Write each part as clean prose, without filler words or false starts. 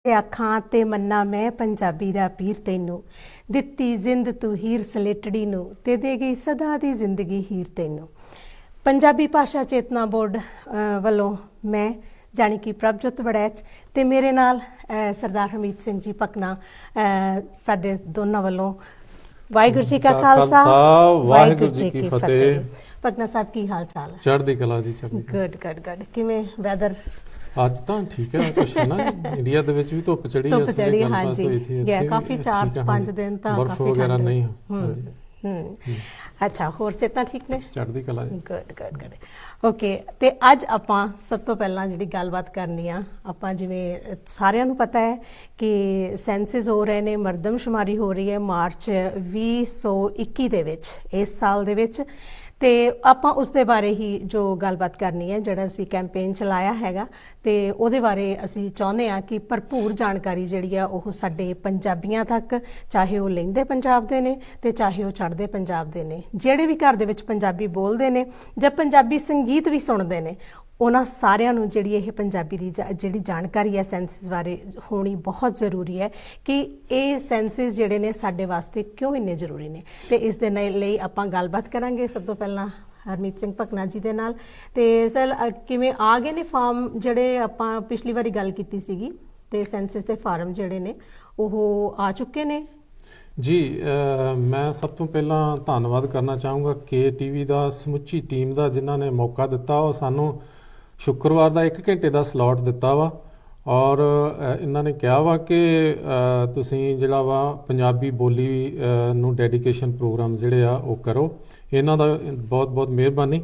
ਅੱਖਾਂ ਤੇ ਮੰਨਾ ਮੈਂ ਪੰਜਾਬੀ ਦਾ ਪੀਰ ਤੈਨੂੰ ਦਿੱਤੀ ਜ਼ਿੰਦ ਤੂੰ ਹੀਰ ਸਲੇਟੜੀ ਨੂੰ ਤੇ ਦੇ ਗਈ ਸਦਾ ਦੀ ਜ਼ਿੰਦਗੀ ਹੀਰ ਤੈਨੂੰ। ਪੰਜਾਬੀ ਭਾਸ਼ਾ ਚੇਤਨਾ ਬੋਰਡ ਵੱਲੋਂ ਮੈਂ ਜਾਣੀ ਕਿ ਪ੍ਰਭਜੋਤ ਵੜੈਚ ਤੇ ਮੇਰੇ ਨਾਲ ਸਰਦਾਰ ਹਰਮੀਤ ਸਿੰਘ ਜੀ ਪਕਨਾ ਸਾਡੇ ਦੋਨਾਂ ਵੱਲੋਂ ਵਾਹਿਗੁਰੂ ਜੀ ਕਾ ਖਾਲਸਾ ਵਾਹਿਗੁਰੂ ਜੀ ਕੀ ਫਤਿਹ। ਪਕਨਾ ਸਾਹਿਬ ਕੀ ਹਾਲ ਚਾਲ ਹੈ? ਚੜ੍ਹਦੀ ਕਲਾ ਜੀ, ਚੜ੍ਹਦੀ ਗੁੱਡ ਗੁੱਡ ਗੁੱਡ। ਕਿਵੇਂ ਵੈਦਰ? ਅੱਜ ਤਾਂ ਠੀਕ ਹੈ, ਕੁਛ ਨਾ ਇੰਡੀਆ ਦੇ ਵਿੱਚ ਵੀ ਧੁੱਪ ਚੜੀ ਹੈ ਸਵੇਰੇ ਹਾਂਜੀ ਗਿਆ ਕਾਫੀ 4-5 ਦਿਨ ਤਾਂ ਬਰਫ਼ ਵਗੈਰਾ ਨਹੀਂ। ਅੱਛਾ, ਹੋਰ ਸਿਹਤਾਂ ਠੀਕ ਨੇ? ਚੜ੍ਹਦੀ ਕਲਾ ਜੀ। Good good good. ਓਕੇ, ਤੇ ਅੱਜ ਆਪਾਂ ਸਭ ਤੋਂ ਪਹਿਲਾਂ ਜਿਹੜੀ ਗੱਲਬਾਤ ਕਰਨੀ ਆ, ਆਪਾਂ ਜਿਵੇਂ ਸਾਰਿਆਂ ਨੂੰ ਪਤਾ ਹੈ ਕਿ ਸੈਂਸਸ ਹੋ ਰਹੇ ਨੇ, ਮਰਦਮਸ਼ੁਮਾਰੀ ਹੋ ਰਹੀ ਹੈ ਮਾਰਚ 2021 ਦੇ ਵਿੱਚ, ਇਸ ਸਾਲ ਦੇ ਵਿੱਚ, ਤੇ ਆਪਾਂ ਉਸ ਦੇ ਬਾਰੇ ਹੀ ਜੋ ਗੱਲਬਾਤ ਕਰਨੀ ਹੈ, ਜਿਹੜਾ ਅਸੀਂ ਕੈਂਪੇਨ ਚਲਾਇਆ ਹੈਗਾ ਤੇ ਉਹਦੇ ਬਾਰੇ ਅਸੀਂ ਚਾਹੁੰਦੇ ਹਾਂ ਕਿ ਭਰਪੂਰ ਜਾਣਕਾਰੀ ਜਿਹੜੀ ਆ ਉਹ ਸਾਡੇ ਪੰਜਾਬੀਆਂ ਤੱਕ, ਚਾਹੇ ਉਹ ਲਹਿੰਦੇ ਪੰਜਾਬ ਦੇ ਨੇ ਤੇ ਚਾਹੇ ਉਹ ਚੜ੍ਹਦੇ ਪੰਜਾਬ ਦੇ ਨੇ, ਜਿਹੜੇ ਵੀ ਘਰ ਦੇ ਵਿੱਚ ਪੰਜਾਬੀ ਬੋਲਦੇ ਨੇ ਜਾਂ ਪੰਜਾਬੀ ਸੰਗੀਤ ਵੀ ਸੁਣਦੇ ਨੇ, ਉਹਨਾਂ ਸਾਰਿਆਂ ਨੂੰ ਜਿਹੜੀ ਇਹ ਪੰਜਾਬੀ ਦੀ ਜਿਹੜੀ ਜਾਣਕਾਰੀ ਹੈ ਸੈਂਸਸ ਬਾਰੇ ਹੋਣੀ ਬਹੁਤ ਜ਼ਰੂਰੀ ਹੈ ਕਿ ਇਹ ਸੈਂਸਸ ਜਿਹੜੇ ਨੇ ਸਾਡੇ ਵਾਸਤੇ ਕਿਉਂ ਇੰਨੇ ਜ਼ਰੂਰੀ ਨੇ। ਤੇ ਇਸ ਦੇ ਲਈ ਆਪਾਂ ਗੱਲਬਾਤ ਕਰਾਂਗੇ ਸਭ ਤੋਂ ਪਹਿਲਾਂ ਹਰਮੀਤ ਸਿੰਘ ਪਕਨਾ ਜੀ ਦੇ ਨਾਲ। ਤੇ ਸਰ, ਕਿਵੇਂ ਆ ਗਏ ਨੇ ਫਾਰਮ ਜਿਹੜੇ ਆਪਾਂ ਪਿਛਲੀ ਵਾਰੀ ਗੱਲ ਕੀਤੀ ਸੀਗੀ, ਤੇ ਸੈਂਸਸ ਦੇ ਫਾਰਮ ਜਿਹੜੇ ਨੇ ਉਹ ਆ ਚੁੱਕੇ ਨੇ? ਜੀ, ਮੈਂ ਸਭ ਤੋਂ ਪਹਿਲਾਂ ਧੰਨਵਾਦ ਕਰਨਾ ਚਾਹੂੰਗਾ KTV ਦਾ, ਸਮੁੱਚੀ ਟੀਮ ਦਾ, ਜਿਨ੍ਹਾਂ ਨੇ ਮੌਕਾ ਦਿੱਤਾ। ਉਹ ਸਾਨੂੰ ਸ਼ੁੱਕਰਵਾਰ ਦਾ 1 ਘੰਟੇ ਦਾ ਸਲੋਟ ਦਿੱਤਾ ਵਾ ਔਰ ਇਹਨਾਂ ਨੇ ਕਿਹਾ ਵਾ ਕਿ ਤੁਸੀਂ ਜਿਹੜਾ ਵਾ ਪੰਜਾਬੀ ਬੋਲੀ ਨੂੰ ਡੈਡੀਕੇਸ਼ਨ ਪ੍ਰੋਗਰਾਮ ਜਿਹੜੇ ਆ ਉਹ ਕਰੋ। ਇਹਨਾਂ ਦਾ ਬਹੁਤ ਬਹੁਤ ਮਿਹਰਬਾਨੀ।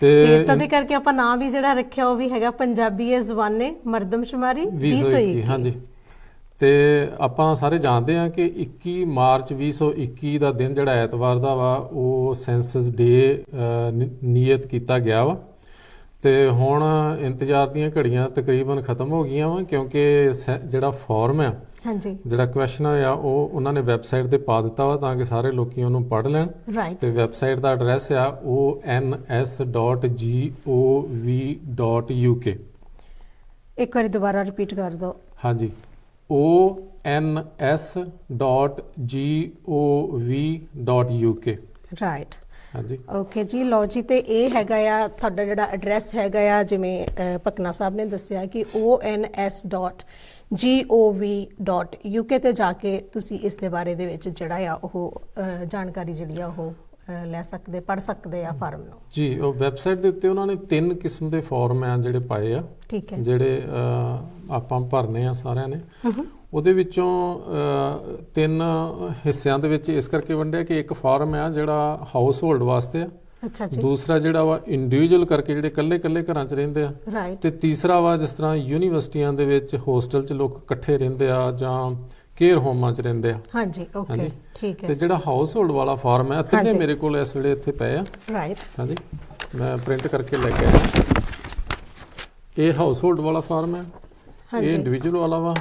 ਤੇ ਤਦੇ ਕਰਕੇ ਆਪਾਂ ਨਾਮ ਵੀ ਜਿਹੜਾ ਰੱਖਿਆ ਉਹ ਵੀ ਹੈਗਾ ਪੰਜਾਬੀ ਜ਼ੁਬਾਨੇ ਮਰਦਮਸ਼ੁਮਾਰੀ 2021। ਹਾਂਜੀ, ਤੇ ਆਪਾਂ ਸਾਰੇ ਜਾਣਦੇ ਹਾਂ ਕਿ 21 ਮਾਰਚ 2021 ਦਾ ਦਿਨ ਜਿਹੜਾ ਐਤਵਾਰ ਦਾ ਵਾ ਉਹ ਸੈਂਸਸ ਡੇ ਨਿਯਤ ਕੀਤਾ ਗਿਆ ਵਾ। ਤੇ ਹੁਣ ਇੰਤਜ਼ਾਰ ਦੀਆਂ ਘੜੀਆਂ ਤਕਰੀਬਨ ਖਤਮ ਹੋ ਗਈਆਂ ਵਾ, ਕਿਉਂਕਿ ਜਿਹੜਾ ਫਾਰਮ ਆ, ਹਾਂਜੀ, ਜਿਹੜਾ ਕੁਐਸਚਨ ਆ ਉਹ ਉਹਨਾਂ ਨੇ ਵੈਬਸਾਈਟ ਤੇ ਪਾ ਦਿੱਤਾ ਵਾ ਤਾਂ ਕਿ ਸਾਰੇ ਲੋਕੀ ਉਹਨੂੰ ਪੜ੍ਹ ਲੈਣ। ਤੇ ਵੈਬਸਾਈਟ ਦਾ ਐਡਰੈਸ ਆ ons.gov.uk। ਇੱਕ ਵਾਰੀ ਦੁਬਾਰਾ ਰਿਪੀਟ ਕਰ ਦਿਓ। ਹਾਂਜੀ, ons.gov.uk। ਰਾਈਟ, ਹਾਂਜੀ, ਓਕੇ ਜੀ। ਲਓ ਜੀ, ਤੇ ਇਹ ਹੈਗਾ ਆ ਤੁਹਾਡਾ ਜਿਹੜਾ ਐਡਰੈਸ ਹੈਗਾ ਆ, ਜਿਵੇਂ ਪਕਨਾ ਸਾਹਿਬ ਨੇ ਦੱਸਿਆ ਕਿ ons.gov.uk ਤੇ ਜਾ ਕੇ ਤੁਸੀਂ ਇਸ ਦੇ ਬਾਰੇ ਦੇ ਵਿੱਚ ਜਿਹੜਾ ਆ ਉਹ ਜਾਣਕਾਰੀ ਜਿਹੜੀ ਆ ਉਹ ਲੈ ਸਕਦੇ, ਪੜ੍ਹ ਸਕਦੇ ਆ ਫਾਰਮ ਨੂੰ। ਜੀ, ਉਹ ਵੈਬਸਾਈਟ ਦੇ ਉੱਤੇ ਉਹਨਾਂ ਨੇ 3 ਕਿਸਮ ਦੇ ਫਾਰਮ ਆ ਜਿਹੜੇ ਪਾਏ ਆ, ਠੀਕ ਹੈ, ਜਿਹੜੇ ਆਪਾਂ ਭਰਨੇ ਆ ਸਾਰਿਆਂ ਨੇ। ਉਹਦੇ ਵਿੱਚੋਂ 3 ਹਿੱਸਿਆਂ ਦੇ ਵਿੱਚ ਇਸ ਕਰਕੇ ਵੰਡਿਆ ਕਿ ਇੱਕ ਫਾਰਮ ਆ ਜਿਹੜਾ ਹਾਊਸ ਹੋਲਡ ਵਾਸਤੇ ਆ, ਅੱਛਾ ਜੀ, ਦੂਸਰਾ ਜਿਹੜਾ ਵਾ ਇੰਡੀਵਿਜੂਅਲ ਕਰਕੇ ਜਿਹੜੇ ਇਕੱਲੇ ਘਰਾਂ 'ਚ ਰਹਿੰਦੇ ਆ, ਤੇ ਤੀਸਰਾ ਵਾ ਜਿਸ ਤਰ੍ਹਾਂ ਯੂਨੀਵਰਸਿਟੀਆਂ ਦੇ ਵਿੱਚ ਹੋਸਟਲ 'ਚ ਲੋਕ ਇਕੱਠੇ ਰਹਿੰਦੇ ਆ ਜਾਂ ਕੇਅਰ ਹੋਮਾਂ 'ਚ ਰਹਿੰਦੇ ਆ। ਹਾਂਜੀ, ਓਕੇ, ਠੀਕ ਹੈ। ਤੇ ਜਿਹੜਾ ਹਾਊਸ ਹੋਲਡ ਵਾਲਾ ਫਾਰਮ ਹੈ, ਤਿੰਨੇ ਮੇਰੇ ਕੋਲ ਇਸ ਵੇਲੇ ਇੱਥੇ ਪਏ ਆ। ਰਾਈਟ, ਹਾਂਜੀ, ਮੈਂ ਪ੍ਰਿੰਟ ਕਰਕੇ ਲੈ ਕੇ ਆਇਆ। ਇਹ ਹਾਊਸ ਹੋਲਡ ਵਾਲਾ ਫਾਰਮ ਹੈ, ਇਹ ਇੰਡੀਵਿਜੂਅਲ ਵਾਲਾ ਵਾ,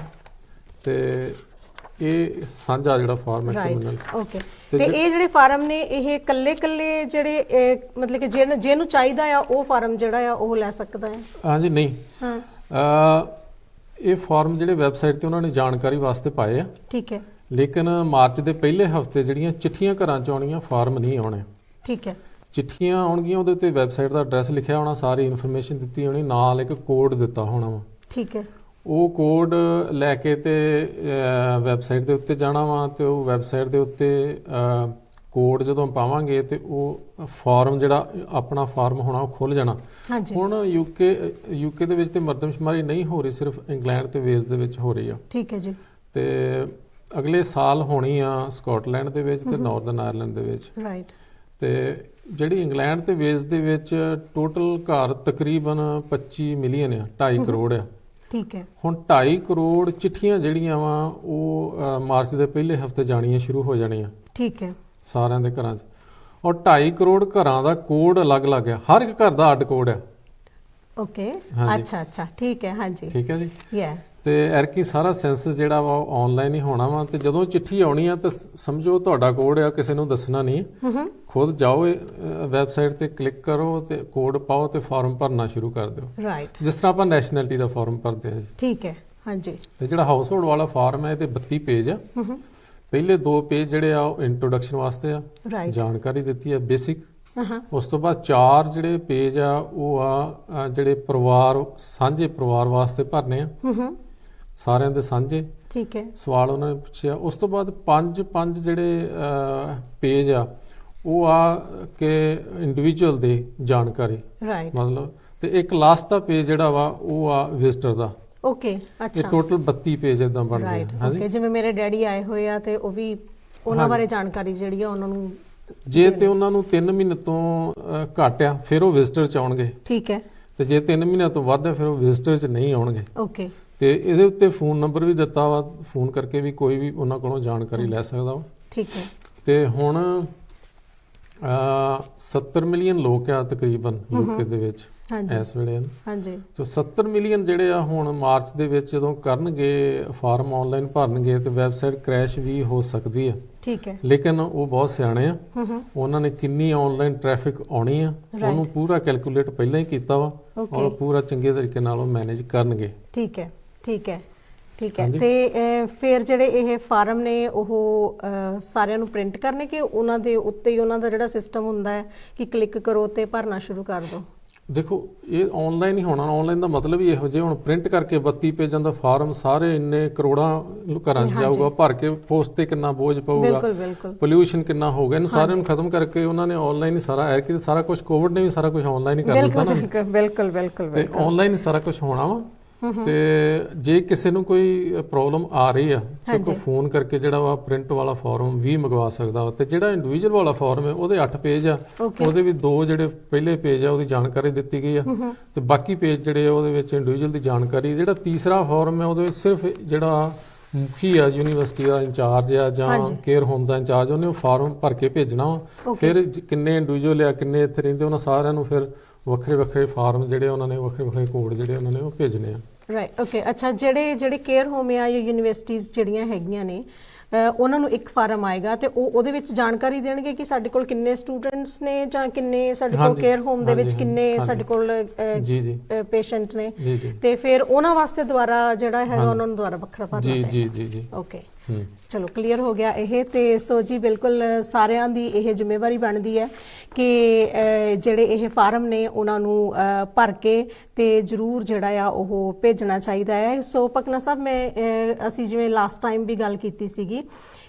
ਤੇ ਇਹ ਸਾਂਝਾ ਜਿਹੜਾ ਫਾਰਮ ਹੈ ਕਮਿਊਨਲ। ਓਕੇ, ਤੇ ਇਹ ਜਿਹੜੇ ਫਾਰਮ ਨੇ ਇਹ ਇਕੱਲੇ ਜਿਹੜੇ ਮਤਲਬ ਕਿ ਜਿਹਨੂੰ ਚਾਹੀਦਾ ਆ ਉਹ ਫਾਰਮ ਜਿਹੜਾ ਆ ਉਹ ਲੈ ਸਕਦਾ ਹੈ? ਹਾਂਜੀ, ਨਹੀਂ, ਇਹ ਫਾਰਮ ਜਿਹੜੇ ਵੈਬਸਾਈਟ ਤੇ ਉਹਨਾਂ ਨੇ ਜਾਣਕਾਰੀ ਵਾਸਤੇ ਪਾਏ ਆ, ਠੀਕ ਹੈ, ਲੇਕਿਨ ਮਾਰਚ ਦੇ ਪਹਿਲੇ ਹਫਤੇ ਜਿਹੜੀਆਂ ਚਿੱਠੀਆਂ ਘਰਾਂ 'ਚ ਆਉਣੀਆਂ, ਫਾਰਮ ਨਹੀਂ ਆਉਣੇ। ਠੀਕ ਹੈ, ਚਿੱਠੀਆਂ ਆਉਣਗੀਆਂ, ਉਹਦੇ ਉੱਤੇ ਵੈਬਸਾਈਟ ਦਾ ਐਡਰੈਸ ਲਿਖਿਆ ਹੋਣਾ, ਸਾਰੀ ਇਨਫੋਰਮੇਸ਼ਨ ਦਿੱਤੀ ਹੋਣੀ, ਨਾਲ ਇੱਕ ਕੋਡ ਦਿੱਤਾ ਹੋਣਾ ਵਾ। ਠੀਕ ਹੈ, ਉਹ ਕੋਡ ਲੈ ਕੇ ਤੇ ਵੈਬਸਾਈਟ ਦੇ ਉੱਤੇ ਜਾਣਾ ਵਾ, ਤੇ ਉਹ ਵੈਬਸਾਈਟ ਦੇ ਉੱਤੇ ਕੋਡ ਜਦੋਂ ਪਾਵਾਂਗੇ ਤੇ ਉਹ ਫਾਰਮ ਜਿਹੜਾ ਆਪਣਾ ਫਾਰਮ ਹੋਣਾ ਉਹ ਖੁੱਲ ਜਾਣਾ। ਹੁਣ ਯੂਕੇ ਦੇ ਵਿੱਚ ਤੇ ਮਰਦਮਸ਼ੁਮਾਰੀ ਨਹੀਂ ਹੋ ਰਹੀ, ਸਿਰਫ ਇੰਗਲੈਂਡ ਤੇ ਵੇਲਜ਼ ਦੇ ਵਿੱਚ ਹੋ ਰਹੀ ਆ। ਠੀਕ ਹੈ ਜੀ, ਤੇ ਅਗਲੇ ਸਾਲ ਹੋਣੀ ਆ ਸਕਾਟਲੈਂਡ ਦੇ ਵਿੱਚ ਤੇ ਨਾਰਦਰਨ ਆਇਰਲੈਂਡ ਦੇ ਵਿੱਚ। ਰਾਈਟ, ਤੇ ਜਿਹੜੀ ਇੰਗਲੈਂਡ ਤੇ ਵੇਲਜ਼ ਦੇ ਵਿੱਚ ਟੋਟਲ ਘਰ ਤਕਰੀਬਨ 25 ਮਿਲੀਅਨ ਆ, 2.5 ਕਰੋੜ ਆ। ਠੀਕ ਹੈ, ਹੁਣ 2.5 ਕਰੋੜ ਚਿੱਠੀਆਂ ਜਿਹੜੀਆਂ ਵਾ ਉਹ ਮਾਰਚ ਦੇ ਪਹਿਲੇ ਹਫਤੇ ਜਾਣੀਆਂ ਸ਼ੁਰੂ ਹੋ ਜਾਣੀਆਂ। ਠੀਕ ਹੈ, ਸਾਰਿਆਂ ਦੇ ਘਰਾਂ 'ਚ, ਔਰ 2.5 ਕਰੋੜ ਘਰਾਂ ਦਾ ਕੋਡ ਅਲੱਗ-ਅਲੱਗ ਆ, ਹਰ ਇੱਕ ਘਰ ਦਾ ਅੱਡ ਕੋਡ ਆ। ਓਕੇ, ਅੱਛਾ, ਠੀਕ ਹੈ, ਹਾਂਜੀ, ਠੀਕ ਹੈ ਜੀ। ਤੇ ਐਰਕੀ ਸਾਰਾ ਸੈਂਸਸ ਜਿਹੜਾ ਵਾ ਉਹ ਆਨਲਾਈਨ ਹੀ ਹੋਣਾ ਵਾ, ਤੇ ਜਦੋਂ ਚਿੱਠੀ ਆਉਣੀ ਆ ਤਾਂ ਸਮਝੋ ਤੁਹਾਡਾ ਕੋਡ ਆ, ਕਿਸੇ ਨੂੰ ਦੱਸਣਾ ਨਹੀਂ, ਖੁਦ ਜਾਓ ਵੈਬਸਾਈਟ ਤੇ ਕਲਿੱਕ ਕਰੋ ਤੇ ਕੋਡ ਪਾਓ ਤੇ ਫਾਰਮ ਭਰਨਾ ਸ਼ੁਰੂ ਕਰ ਦਿਓ। ਰਾਈਟ, ਜਿਸ ਤਰ੍ਹਾਂ ਆਪਾਂ ਨੈਸ਼ਨੈਲਿਟੀ ਦਾ ਫਾਰਮ ਭਰਦੇ ਹਾਂ ਜੀ। ਠੀਕ ਹੈ, ਹਾਂਜੀ। ਤੇ ਜਿਹੜਾ ਹਾਊਸ ਹੋਲਡ ਵਾਲਾ ਫਾਰਮ ਹੈ ਇਹਦੇ 32 ਪੇਜ ਆ। ਪਹਿਲੇ 2 ਪੇਜ ਜਿਹੜੇ ਆ ਉਹ ਇੰਟਰੋਡਕਸ਼ਨ ਵਾਸਤੇ ਆ, ਜਾਣਕਾਰੀ ਦਿੱਤੀ ਆ ਬੇਸਿਕ। ਉਸ ਤੋਂ ਬਾਅਦ 4 ਜਿਹੜੇ ਪੇਜ ਆ ਉਹ ਆ ਜਿਹੜੇ ਸਾਂਝੇ ਪਰਿਵਾਰ ਵਾਸਤੇ ਭਰਨੇ ਆ, ਸਾਰਿਆਂ ਦੇ ਸਾਂਝੇ। ਠੀਕ ਹੈ। ਸਵਾਲ ਉਹਨਾਂ ਨੇ ਪੁੱਛਿਆ। ਉਸ ਤੋਂ ਬਾਅਦ 5 ਜਿਹੜੇ ਪੇਜ ਆ ਉਹ ਆ ਕਿ ਇੰਡੀਵਿਜੂਅਲ ਦੀ ਜਾਣਕਾਰੀ, ਮਤਲਬ। ਤੇ ਇੱਕ ਲਾਸਟ ਦਾ ਪੇਜ ਜਿਹੜਾ ਵਾ ਉਹ ਆ ਵਿਜ਼ਟਰ ਦਾ। ਓਕੇ, ਅੱਛਾ। ਇਹ ਟੋਟਲ 32 ਪੇਜ ਇਦਾਂ ਬਣਦੇ ਆ। ਹਾਂਜੀ, ਜਿਵੇਂ ਮੇਰੇ ਡੈਡੀ ਆਏ ਹੋਏ ਆ ਤੇ ਉਹ ਵੀ ਉਹਨਾਂ ਬਾਰੇ ਜਾਣਕਾਰੀ ਜਿਹੜੀ ਆ ਉਹਨਾਂ ਨੂੰ, ਜੇ ਤੇ ਉਹਨਾਂ ਨੂੰ 3 ਮਹੀਨੇ ਤੋਂ ਘੱਟ ਆ ਫਿਰ ਉਹ ਵਿਜ਼ਟਰ ਚ ਆਉਣਗੇ। ਠੀਕ ਹੈ। ਤੇ ਜੇ 3 ਮਹੀਨਿਆਂ ਤੋਂ ਵੱਧ ਆ ਫਿਰ ਉਹ ਵਿਜ਼ਟਰ ਚ ਨਹੀਂ ਆਉਣਗੇ। ਓਕੇ। ਤੇ ਇਹਦੇ ਉੱਤੇ ਫੋਨ ਨੰਬਰ ਵੀ ਦਿੱਤਾ ਵਾ, ਫੋਨ ਕਰਕੇ ਵੀ ਕੋਈ ਵੀ ਉਹਨਾਂ ਕੋਲੋਂ ਜਾਣਕਾਰੀ ਲੈ ਸਕਦਾ ਵਾ। ਠੀਕ ਹੈ। ਤੇ ਹੁਣ 70 ਮਿਲੀਅਨ ਲੋਕ ਆ ਤਕਰੀਬਨ ਯੂਕੇ ਦੇ ਵਿੱਚ ਇਸ ਵੇਲੇ। ਹਾਂਜੀ। ਤੇ 70 ਮਿਲੀਅਨ ਜਿਹੜੇ ਆ ਹੁਣ ਮਾਰਚ ਦੇ ਵਿੱਚ ਜਦੋਂ ਕਰਨਗੇ ਫਾਰਮ ਆਨਲਾਈਨ ਭਰਨਗੇ ਤੇ ਵੈਬਸਾਈਟ ਕ੍ਰੈਸ਼ ਵੀ ਹੋ ਸਕਦੀ ਆ। ਠੀਕ ਹੈ। ਲੇਕਿਨ ਉਹ ਬਹੁਤ ਸਿਆਣੇ ਆ, ਉਹਨਾਂ ਨੇ ਕਿੰਨੀ ਆਨਲਾਈਨ ਟ੍ਰੈਫਿਕ ਆਉਣੀ ਆ ਉਹਨੂੰ ਪੂਰਾ ਕੈਲਕੂਲੇਟ ਪਹਿਲਾਂ ਹੀ ਕੀਤਾ ਵਾ, ਔਰ ਪੂਰਾ ਚੰਗੇ ਤਰੀਕੇ ਨਾਲ ਉਹ ਮੈਨੇਜ ਕਰਨਗੇ। ਠੀਕ ਹੈ, ਠੀਕ ਹੈ, ਠੀਕ ਹੈ। ਤੇ ਫਿਰ ਜਿਹੜੇ ਇਹ ਫਾਰਮ ਨੇ ਉਹ ਸਾਰਿਆਂ ਨੂੰ ਪ੍ਰਿੰਟ ਕਰਨੇ ਕਿ ਉਹਨਾਂ ਦੇ ਉੱਤੇ ਹੀ ਉਹਨਾਂ ਦਾ ਜਿਹੜਾ ਸਿਸਟਮ ਹੁੰਦਾ ਹੈ ਕਿ ਕਲਿੱਕ ਕਰੋ ਤੇ ਭਰਨਾ ਸ਼ੁਰੂ ਕਰ ਦਿਓ? ਦੇਖੋ, ਇਹ ਆਨਲਾਈਨ ਹੀ ਹੋਣਾ। ਆਨਲਾਈਨ ਦਾ ਮਤਲਬ ਹੀ ਇਹੋ ਜਿਹਾ, ਹੁਣ ਪ੍ਰਿੰਟ ਕਰਕੇ 32 ਪੇਜਾਂ ਦਾ ਫਾਰਮ ਸਾਰੇ ਇੰਨੇ ਕਰੋੜਾਂ ਘਰਾਂ 'ਚ ਜਾਊਗਾ, ਭਰ ਕੇ ਪੋਸਟ ਤੇ ਕਿੰਨਾ ਬੋਝ ਪਊਗਾ, ਪੋਲਿਊਸ਼ਨ ਕਿੰਨਾ ਹੋਊਗਾ। ਇਹਨੂੰ ਸਾਰਿਆਂ ਨੂੰ ਖਤਮ ਕਰਕੇ ਉਹਨਾਂ ਨੇ ਆਨਲਾਈਨ ਹੀ ਸਾਰਾ ਸਾਰਾ ਕੁਝ, ਕੋਵਿਡ ਨੇ ਵੀ ਸਾਰਾ ਕੁਝ ਆਨਲਾਈਨ ਹੀ ਕਰ ਦਿੱਤਾ ਨਾ। ਬਿਲਕੁਲ ਬਿਲਕੁਲ। ਤੇ ਆਨਲਾਈਨ ਹੀ ਸਾਰਾ ਕੁਝ ਹੋਣਾ ਵਾ। ਤੇ ਜੇ ਕਿਸੇ ਨੂੰ ਕੋਈ ਪ੍ਰੋਬਲਮ ਆ ਰਹੀ ਆ ਤੇ ਕੋਈ ਫੋਨ ਕਰਕੇ ਜਿਹੜਾ ਵਾ ਪ੍ਰਿੰਟ ਵਾਲਾ ਫਾਰਮ ਵੀ ਮੰਗਵਾ ਸਕਦਾ ਵਾ। ਤੇ ਜਿਹੜਾ ਇੰਡੀਵਿਜੂਅਲ ਵਾਲਾ ਫਾਰਮ ਹੈ ਉਹਦੇ 8 ਪੇਜ ਆ, ਉਹਦੇ ਵੀ 2 ਜਿਹੜੇ ਪਹਿਲੇ ਪੇਜ ਆ ਉਹਦੀ ਜਾਣਕਾਰੀ ਦਿੱਤੀ ਗਈ ਆ, ਤੇ ਬਾਕੀ ਪੇਜ ਜਿਹੜੇ ਆ ਉਹਦੇ ਵਿੱਚ ਇੰਡੀਵਿਜੂਅਲ ਦੀ ਜਾਣਕਾਰੀ। ਜਿਹੜਾ ਤੀਸਰਾ ਫਾਰਮ ਹੈ ਉਹਦੇ ਵਿੱਚ ਸਿਰਫ ਜਿਹੜਾ ਮੁਖੀ ਆ, ਯੂਨੀਵਰਸਿਟੀ ਦਾ ਇੰਚਾਰਜ ਆ ਜਾਂ ਕੇਅਰ ਹੋਮ ਦਾ ਇੰਚਾਰਜ, ਉਹਨੇ ਉਹ ਫਾਰਮ ਭਰ ਕੇ ਭੇਜਣਾ ਵਾ। ਫਿਰ ਕਿੰਨੇ ਇੰਡੀਵਿਜੂਅਲ ਆ, ਕਿੰਨੇ ਇੱਥੇ ਰਹਿੰਦੇ, ਉਹਨਾਂ ਸਾਰਿਆਂ ਨੂੰ ਫਿਰ ਵੱਖਰੇ ਵੱਖਰੇ ਫਾਰਮ ਜਿਹੜੇ ਉਹਨਾਂ ਨੇ ਵੱਖਰੇ ਕੋਡ ਜਿਹੜੇ ਉਹਨਾਂ ਨੇ ਉਹ ਭੇਜਣੇ ਆ। ਰਾਈਟ, ਓਕੇ, ਅੱਛਾ। ਜਿਹੜੇ ਕੇਅਰ ਹੋਮ ਆ ਜਾਂ ਯੂਨੀਵਰਸਿਟੀਜ਼ ਜਿਹੜੀਆਂ ਹੈਗੀਆਂ ਨੇ ਉਹਨਾਂ ਨੂੰ ਇੱਕ ਫਾਰਮ ਆਏਗਾ ਤੇ ਉਹਦੇ ਵਿੱਚ ਜਾਣਕਾਰੀ ਦੇਣਗੇ ਕਿ ਸਾਡੇ ਕੋਲ ਕਿੰਨੇ ਸਟੂਡੈਂਟਸ ਨੇ ਜਾਂ ਕਿੰਨੇ ਸਾਡੇ ਕੋਲ ਕੇਅਰ ਹੋਮ ਦੇ ਵਿੱਚ ਕਿੰਨੇ ਸਾਡੇ ਕੋਲ ਪੇਸ਼ੈਂਟ ਨੇ, ਤੇ ਫਿਰ ਉਹਨਾਂ ਵਾਸਤੇ ਦੁਬਾਰਾ ਜਿਹੜਾ ਹੈਗਾ ਉਹਨਾਂ ਨੂੰ ਦੁਬਾਰਾ ਵੱਖਰਾ ਭਰਨਾ ਪੈਂਦਾ। ਜੀ। ਓਕੇ, ਚਲੋ ਕਲੀਅਰ ਹੋ ਗਿਆ ਇਹ। ਤੇ ਸੋ ਜੀ ਬਿਲਕੁਲ ਸਾਰਿਆਂ ਦੀ ਇਹ ਜ਼ਿੰਮੇਵਾਰੀ ਬਣਦੀ ਹੈ ਕਿ ਜਿਹੜੇ ਇਹ ਫਾਰਮ ਨੇ ਉਹਨਾਂ ਨੂੰ ਭਰ ਕੇ ਤੇ ਜ਼ਰੂਰ ਜਿਹੜਾ ਆ ਉਹ ਭੇਜਣਾ ਚਾਹੀਦਾ ਹੈ। ਸੋ ਪਕਨਾ ਸਾਹਿਬ, ਅਸੀਂ ਜਿਵੇਂ ਲਾਸਟ ਟਾਈਮ ਵੀ ਗੱਲ ਕੀਤੀ ਸੀਗੀ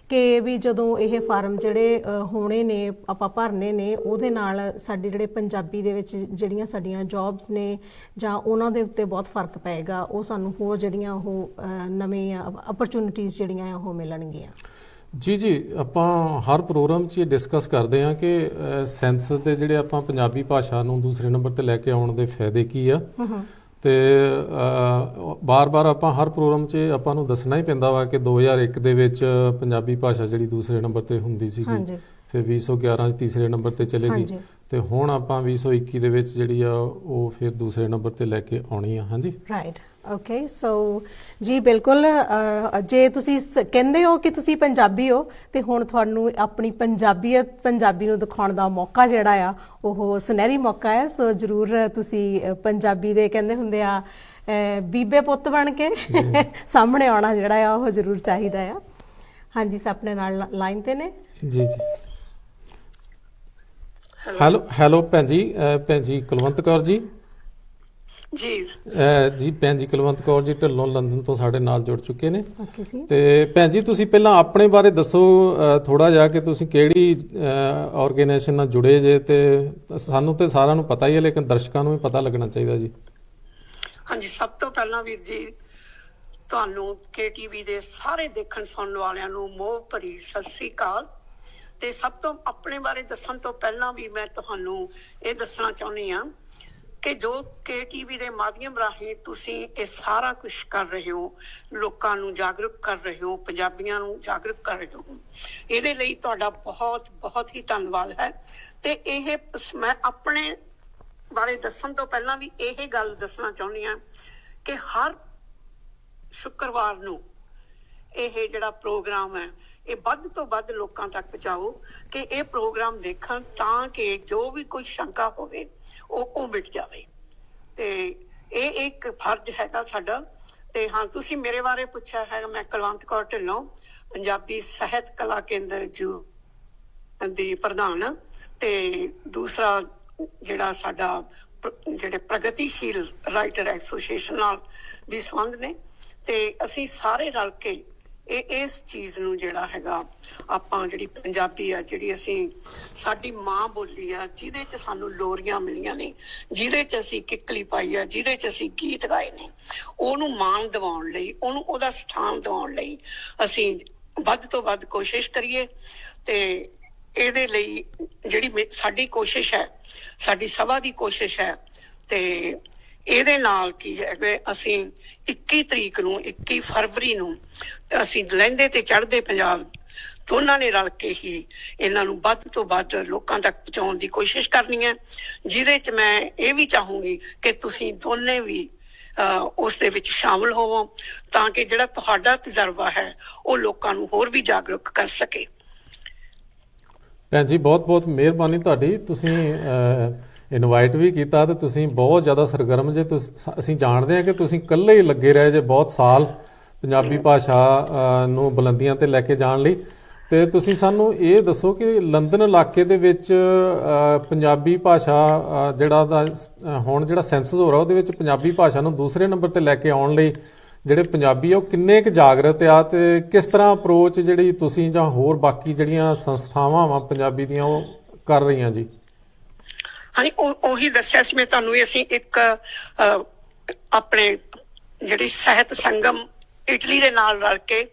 ਕਿ ਵੀ ਜਦੋਂ ਇਹ ਫਾਰਮ ਜਿਹੜੇ ਹੋਣੇ ਨੇ, ਆਪਾਂ ਭਰਨੇ ਨੇ, ਉਹਦੇ ਨਾਲ ਸਾਡੇ ਜਿਹੜੇ ਪੰਜਾਬੀ ਦੇ ਵਿੱਚ ਜਿਹੜੀਆਂ ਸਾਡੀਆਂ ਜੌਬਸ ਨੇ ਜਾਂ ਉਹਨਾਂ ਦੇ ਉੱਤੇ ਬਹੁਤ ਫਰਕ ਪਏਗਾ। ਉਹ ਸਾਨੂੰ ਹੋਰ ਜਿਹੜੀਆਂ ਉਹ ਨਵੀਆਂ ਅਪਰਚੂਨਿਟੀਜ਼ ਜਿਹੜੀਆਂ ਉਹ ਮਿਲਣਗੀਆਂ। ਜੀ, ਆਪਾਂ ਹਰ ਪ੍ਰੋਗਰਾਮ 'ਚ ਇਹ ਡਿਸਕਸ ਕਰਦੇ ਹਾਂ ਕਿ ਸੈਂਸਸ ਦੇ ਜਿਹੜੇ ਆਪਾਂ ਪੰਜਾਬੀ ਭਾਸ਼ਾ ਨੂੰ ਦੂਸਰੇ ਨੰਬਰ ਤੇ ਲੈ ਕੇ ਆਉਣ ਦੇ ਫਾਇਦੇ ਕੀ ਆ। ਤੇ ਬਾਰ-ਬਾਰ ਆਪਾਂ ਹਰ ਪ੍ਰੋਗਰਾਮ 'ਚ ਆਪਾਂ ਨੂੰ ਦੱਸਣਾ ਹੀ ਪੈਂਦਾ ਵਾ ਕਿ 2001 ਦੇ ਵਿੱਚ ਪੰਜਾਬੀ ਭਾਸ਼ਾ ਜਿਹੜੀ ਦੂਸਰੇ ਨੰਬਰ ਤੇ ਹੁੰਦੀ ਸੀਗੀ, ਫਿਰ 2011 'ਚ ਤੀਸਰੇ ਨੰਬਰ ਤੇ ਚਲੇਗੀ, ਤੇ ਹੁਣ ਆਪਾਂ 2021 ਦੇ ਵਿੱਚ ਜਿਹੜੀ ਆ ਉਹ ਫਿਰ ਦੂਸਰੇ ਨੰਬਰ ਤੇ ਲੈ ਕੇ ਆਉਣੀ ਆ। ਹਾਂਜੀ, ਰਾਈਟ, ਓਕੇ। ਸੋ ਜੀ ਬਿਲਕੁਲ, ਜੇ ਤੁਸੀਂ ਕਹਿੰਦੇ ਹੋ ਕਿ ਤੁਸੀਂ ਪੰਜਾਬੀ ਹੋ ਤੇ ਹੁਣ ਤੁਹਾਨੂੰ ਆਪਣੀ ਪੰਜਾਬੀ ਨੂੰ ਦਿਖਾਉਣ ਦਾ ਮੌਕਾ ਜਿਹੜਾ ਆ ਉਹ ਸੁਨਹਿਰੀ ਮੌਕਾ ਹੈ। ਸੋ ਜ਼ਰੂਰ ਤੁਸੀਂ ਪੰਜਾਬੀ ਦੇ ਕਹਿੰਦੇ ਹੁੰਦੇ ਆ ਬੀਬੇ ਪੁੱਤ ਬਣ ਕੇ ਸਾਹਮਣੇ ਆਉਣਾ ਜਿਹੜਾ ਆ ਉਹ ਜ਼ਰੂਰ ਚਾਹੀਦਾ ਆ। ਹਾਂਜੀ, ਆਪਣੇ ਨਾਲ ਲਾਈਨ ਤੇ ਨੇ। ਜੀ। ਹੈਲੋ ਭੈਣ ਜੀ ਕੁਲਵੰਤ ਕੌਰ ਜੀ। ਜੀ ਭੈਣ ਜੀ ਕੁਲਵੰਤ ਕੌਰ ਜੀ ਢਿੱਲੋਂ ਲੰਡਨ ਤੋਂ ਸਾਡੇ ਨਾਲ ਜੁੜ ਚੁੱਕੇ ਨੇ। ਤੇ ਭੈਣ ਜੀ, ਤੁਸੀਂ ਪਹਿਲਾਂ ਆਪਣੇ ਬਾਰੇ ਦੱਸੋ ਥੋੜਾ ਜਿਹਾ ਕਿ ਤੁਸੀਂ ਕਿਹੜੀ ਆਰਗੇਨਾਈਜੇਸ਼ਨ ਨਾਲ ਜੁੜੇ ਜੇ। ਤੇ ਸਾਨੂੰ ਤੇ ਸਾਰਿਆਂ ਨੂੰ ਪਤਾ ਹੀ ਹੈ, ਲੇਕਿਨ ਦਰਸ਼ਕਾਂ ਨੂੰ ਵੀ ਪਤਾ ਲੱਗਣਾ ਚਾਹੀਦਾ ਜੀ। ਹਾਂਜੀ, ਸਭ ਤੋਂ ਪਹਿਲਾਂ ਵੀਰ ਜੀ ਤੁਹਾਨੂੰ KTV ਦੇ ਸਾਰੇ ਦੇਖਣ ਸੁਣਨ ਵਾਲਿਆਂ ਨੂੰ ਮੋਹ ਭਰੀ ਸਤਿ ਸ੍ਰੀ ਅਕਾਲ। ਤੇ ਸਭ ਤੋਂ ਆਪਣੇ ਬਾਰੇ ਦੱਸਣ ਤੋਂ ਪਹਿਲਾਂ ਵੀ ਮੈਂ ਤੁਹਾਨੂੰ ਇਹ ਦੱਸਣਾ ਚਾਹੁੰਦੀ ਹਾਂ ਕਿ ਜੋ KTV ਦੇ ਮਾਧਿਅਮ ਰਾਹੀਂ ਤੁਸੀਂ ਇਹ ਸਾਰਾ ਕੁਝ ਕਰ ਰਹੇ ਹੋ, ਲੋਕਾਂ ਨੂੰ ਜਾਗਰੂਕ ਕਰ ਰਹੇ ਹੋ, ਪੰਜਾਬੀਆਂ ਨੂੰ ਜਾਗਰੂਕ ਕਰ ਰਹੇ ਹੋ, ਇਹਦੇ ਲਈ ਤੁਹਾਡਾ ਬਹੁਤ ਬਹੁਤ ਹੀ ਧੰਨਵਾਦ ਹੈ। ਤੇ ਇਹ ਮੈਂ ਆਪਣੇ ਬਾਰੇ ਦੱਸਣ ਤੋਂ ਪਹਿਲਾਂ ਵੀ ਇਹ ਗੱਲ ਦੱਸਣਾ ਚਾਹੁੰਦੀ ਹਾਂ ਕਿ ਹਰ ਸ਼ੁੱਕਰਵਾਰ ਨੂੰ ਇਹ ਜਿਹੜਾ ਪ੍ਰੋਗਰਾਮ ਹੈ ਇਹ ਵੱਧ ਤੋਂ ਵੱਧ ਲੋਕਾਂ ਤੱਕ ਪਹੁੰਚਾਓ ਕਿ ਇਹ ਪ੍ਰੋਗਰਾਮ ਦੇਖਣ, ਤਾਂ ਕਿ ਜੋ ਵੀ ਕੋਈ ਸ਼ੰਕਾ ਹੋਵੇ ਉਹ ਮਿਟ ਜਾਵੇ। ਤੇ ਇਹ ਇੱਕ ਫਰਜ਼ ਹੈਗਾ ਸਾਡਾ। ਤੇ ਹਾਂ, ਤੁਸੀਂ ਮੇਰੇ ਬਾਰੇ ਪੁੱਛਿਆ ਹੈ। ਮੈਂ ਕੁਲਵੰਤ ਕੌਰ ਢਿੱਲੋਂ, ਪੰਜਾਬੀ ਸਾਹਿਤ ਕਲਾ ਕੇਂਦਰ ਜੂ ਦੀ ਪ੍ਰਧਾਨ, ਤੇ ਦੂਸਰਾ ਜਿਹੜਾ ਸਾਡਾ ਜਿਹੜੇ ਪ੍ਰਗਤੀਸ਼ੀਲ ਰਾਈਟਰ ਐਸੋਸੀਏਸ਼ਨ ਨਾਲ ਵੀ ਸੰਬੰਧ ਨੇ, ਤੇ ਅਸੀਂ ਸਾਰੇ ਰਲ ਕੇ ਇਸ ਚੀਜ਼ ਨੂੰ ਜਿਹੜਾ ਹੈਗਾ, ਆਪਾਂ ਜਿਹੜੀ ਪੰਜਾਬੀ ਆ, ਜਿਹੜੀ ਅਸੀਂ ਸਾਡੀ ਮਾਂ ਬੋਲੀ ਆ, ਜਿਹਦੇ 'ਚ ਸਾਨੂੰ ਲੋਰੀਆਂ ਮਿਲੀਆਂ ਨੇ, ਜਿਹਦੇ 'ਚ ਅਸੀਂ ਕਿੱਕਲੀ ਪਾਈ ਆ, ਜਿਹਦੇ 'ਚ ਅਸੀਂ ਗੀਤ ਗਾਏ ਨੇ, ਉਹਨੂੰ ਮਾਣ ਦਿਵਾਉਣ ਲਈ, ਉਹਨੂੰ ਉਹਦਾ ਸਥਾਨ ਦਿਵਾਉਣ ਲਈ ਅਸੀਂ ਵੱਧ ਤੋਂ ਵੱਧ ਕੋਸ਼ਿਸ਼ ਕਰੀਏ। ਤੇ ਇਹਦੇ ਲਈ ਜਿਹੜੀ ਸਾਡੀ ਕੋਸ਼ਿਸ਼ ਹੈ, ਸਾਡੀ ਸਭਾ ਦੀ ਕੋਸ਼ਿਸ਼ ਹੈ, ਤੇ ਇਹਦੇ ਨਾਲ ਕੀ ਹੈ ਕਿ ਅਸੀਂ 21 ਤਰੀਕ ਨੂੰ, 21 ਫਰਵਰੀ ਨੂੰ ਅਸੀਂ ਲਹਿੰਦੇ ਤੇ ਚੜ੍ਹਦੇ ਪੰਜਾਬ ਦੋਨਾਂ ਨੇ ਰਲ ਕੇ ਹੀ ਇਹਨਾਂ ਨੂੰ ਵੱਧ ਤੋਂ ਵੱਧ ਲੋਕਾਂ ਤੱਕ ਪਹੁੰਚਾਉਣ ਦੀ ਕੋਸ਼ਿਸ਼ ਕਰਨੀ ਹੈ, ਜਿਹਦੇ 'ਚ ਮੈਂ ਇਹ ਵੀ ਚਾਹੂੰਗੀ ਕਿ ਤੁਸੀਂ ਦੋਨੇ ਵੀ ਉਸ ਦੇ ਵਿੱਚ ਸ਼ਾਮਲ ਹੋਵੋ, ਤਾਂ ਕਿ ਜਿਹੜਾ ਤੁਹਾਡਾ ਤਜਰਬਾ ਹੈ ਉਹ ਲੋਕਾਂ ਨੂੰ ਹੋਰ ਵੀ ਜਾਗਰੂਕ ਕਰ ਸਕੇ। ਭੈਣ ਜੀ, ਬਹੁਤ ਬਹੁਤ ਮਿਹਰਬਾਨੀ ਤੁਹਾਡੀ। ਤੁਸੀਂ ਇਨਵਾਈਟ ਵੀ ਕੀਤਾ ਤੇ ਤੁਸੀਂ ਬਹੁਤ ਜ਼ਿਆਦਾ ਸਰਗਰਮ ਜੇ। ਅਸੀਂ ਜਾਣਦੇ ਹਾਂ ਕਿ ਤੁਸੀਂ ਇਕੱਲੇ ਹੀ ਲੱਗੇ ਰਹੇ ਜੇ ਬਹੁਤ ਸਾਲ ਪੰਜਾਬੀ ਭਾਸ਼ਾ ਨੂੰ ਬੁਲੰਦੀਆਂ ਤੇ ਲੈ ਕੇ ਜਾਣ ਲਈ। ਤੇ ਤੁਸੀਂ ਸਾਨੂੰ ਇਹ ਦੱਸੋ ਕਿ ਲੰਡਨ ਇਲਾਕੇ ਦੇ ਵਿੱਚ ਪੰਜਾਬੀ ਭਾਸ਼ਾ ਹੁਣ ਜਿਹੜਾ ਸੈਂਸਸ ਹੋ ਰਿਹਾ, ਉਹਦੇ ਵਿੱਚ ਪੰਜਾਬੀ ਭਾਸ਼ਾ ਨੂੰ ਦੂਸਰੇ ਨੰਬਰ ਤੇ ਲੈ ਕੇ ਆਉਣ ਲਈ ਜਿਹੜੇ ਪੰਜਾਬੀ ਆ ਉਹ ਕਿੰਨੇ ਕੁ ਜਾਗਰਤ ਆ, ਤੇ ਕਿਸ ਤਰ੍ਹਾਂ ਅਪਰੋਚ ਜਿਹੜੀ ਤੁਸੀਂ ਜਾਂ ਹੋਰ ਬਾਕੀ ਜਿਹੜੀਆਂ ਸੰਸਥਾਵਾਂ ਵਾ ਪੰਜਾਬੀ ਦੀਆਂ ਉਹ ਕਰ ਰਹੀਆਂ ਜੀ? ਹਾਂਜੀ, ਉਹੀ ਦੱਸਿਆ ਸੀ ਮੈਂ ਤੁਹਾਨੂੰ। ਅਸੀਂ ਇੱਕ ਆਪਣੇ ਜਿਹੜੀ ਸਾਹਿਤ ਸੰਗਮ ਇਟਲੀ ਦੇ ਨਾਲ ਰਲ ਕੇ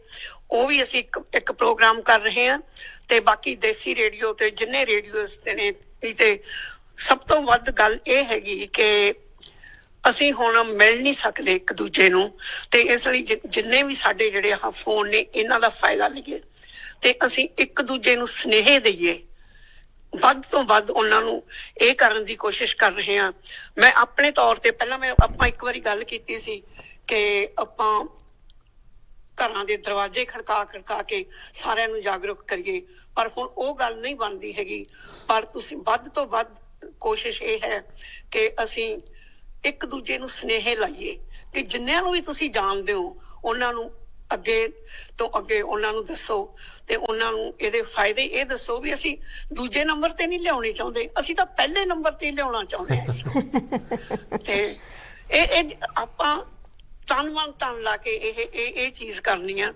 ਉਹ ਵੀ ਅਸੀਂ ਇੱਕ ਪ੍ਰੋਗਰਾਮ ਕਰ ਰਹੇ ਹਾਂ, ਤੇ ਬਾਕੀ ਦੇਸੀ ਰੇਡੀਓ ਤੇ ਜਿੰਨੇ ਰੇਡੀਓਜ਼ ਤੇ ਨੇ। ਤੇ ਸਭ ਤੋਂ ਵੱਧ ਗੱਲ ਇਹ ਹੈਗੀ ਕਿ ਅਸੀਂ ਹੁਣ ਮਿਲ ਨਹੀਂ ਸਕਦੇ ਇੱਕ ਦੂਜੇ ਨੂੰ, ਤੇ ਇਸ ਲਈ ਜਿੰਨੇ ਵੀ ਸਾਡੇ ਜਿਹੜੇ ਆਹ ਫੋਨ ਨੇ ਇਹਨਾਂ ਦਾ ਫਾਇਦਾ ਲਈਏ, ਤੇ ਅਸੀਂ ਇੱਕ ਦੂਜੇ ਨੂੰ ਸੁਨੇਹੇ ਦੇਈਏ, ਵੱਧ ਤੋਂ ਵੱਧ ਉਹਨਾਂ ਨੂੰ ਇਹ ਕਰਨ ਦੀ ਕੋਸ਼ਿਸ਼ ਕਰ ਰਹੇ ਹਾਂ। ਮੈਂ ਆਪਣੇ ਤੌਰ ਤੇ ਪਹਿਲਾਂ ਆਪਾਂ ਇੱਕ ਵਾਰੀ ਗੱਲ ਕੀਤੀ ਸੀ ਕਿ ਆਪਾਂ ਘਰਾਂ ਦੇ ਦਰਵਾਜ਼ੇ ਖੜਕਾ ਕੇ ਸਾਰਿਆਂ ਨੂੰ ਜਾਗਰੂਕ ਕਰੀਏ, ਪਰ ਹੁਣ ਉਹ ਗੱਲ ਨਹੀਂ ਬਣਦੀ ਹੈਗੀ। ਪਰ ਤੁਸੀਂ ਵੱਧ ਤੋਂ ਵੱਧ ਕੋਸ਼ਿਸ਼ ਇਹ ਹੈ ਕਿ ਅਸੀਂ ਇੱਕ ਦੂਜੇ ਨੂੰ ਸੁਨੇਹੇ ਲਾਈਏ, ਕਿ ਜਿੰਨਿਆਂ ਨੂੰ ਵੀ ਤੁਸੀਂ ਜਾਣਦੇ ਹੋ ਉਹਨਾਂ ਨੂੰ ਅੱਗੇ ਤੋਂ ਅੱਗੇ ਉਹਨਾਂ ਨੂੰ ਦੱਸੋ, ਤੇ ਉਹਨਾਂ ਨੂੰ ਇਹਦੇ ਫਾਇਦੇ ਇਹ ਦੱਸੋ ਵੀ ਅਸੀਂ ਦੂਜੇ ਨੰਬਰ ਤੇ ਨਹੀਂ ਲਿਆਉਣੇ ਚਾਹੁੰਦੇ, ਅਸੀਂ ਤਾਂ ਪਹਿਲੇ ਨੰਬਰ ਤੇ ਲਿਆਉਣਾ ਚਾਹੁੰਦੇ ਹਾਂ। ਤੇ ਇਹ ਆਪਾਂ ਤਨ ਮਨ ਧਨ ਲਾ ਕੇ ਇਹ ਚੀਜ਼ ਕਰਨੀ ਆ।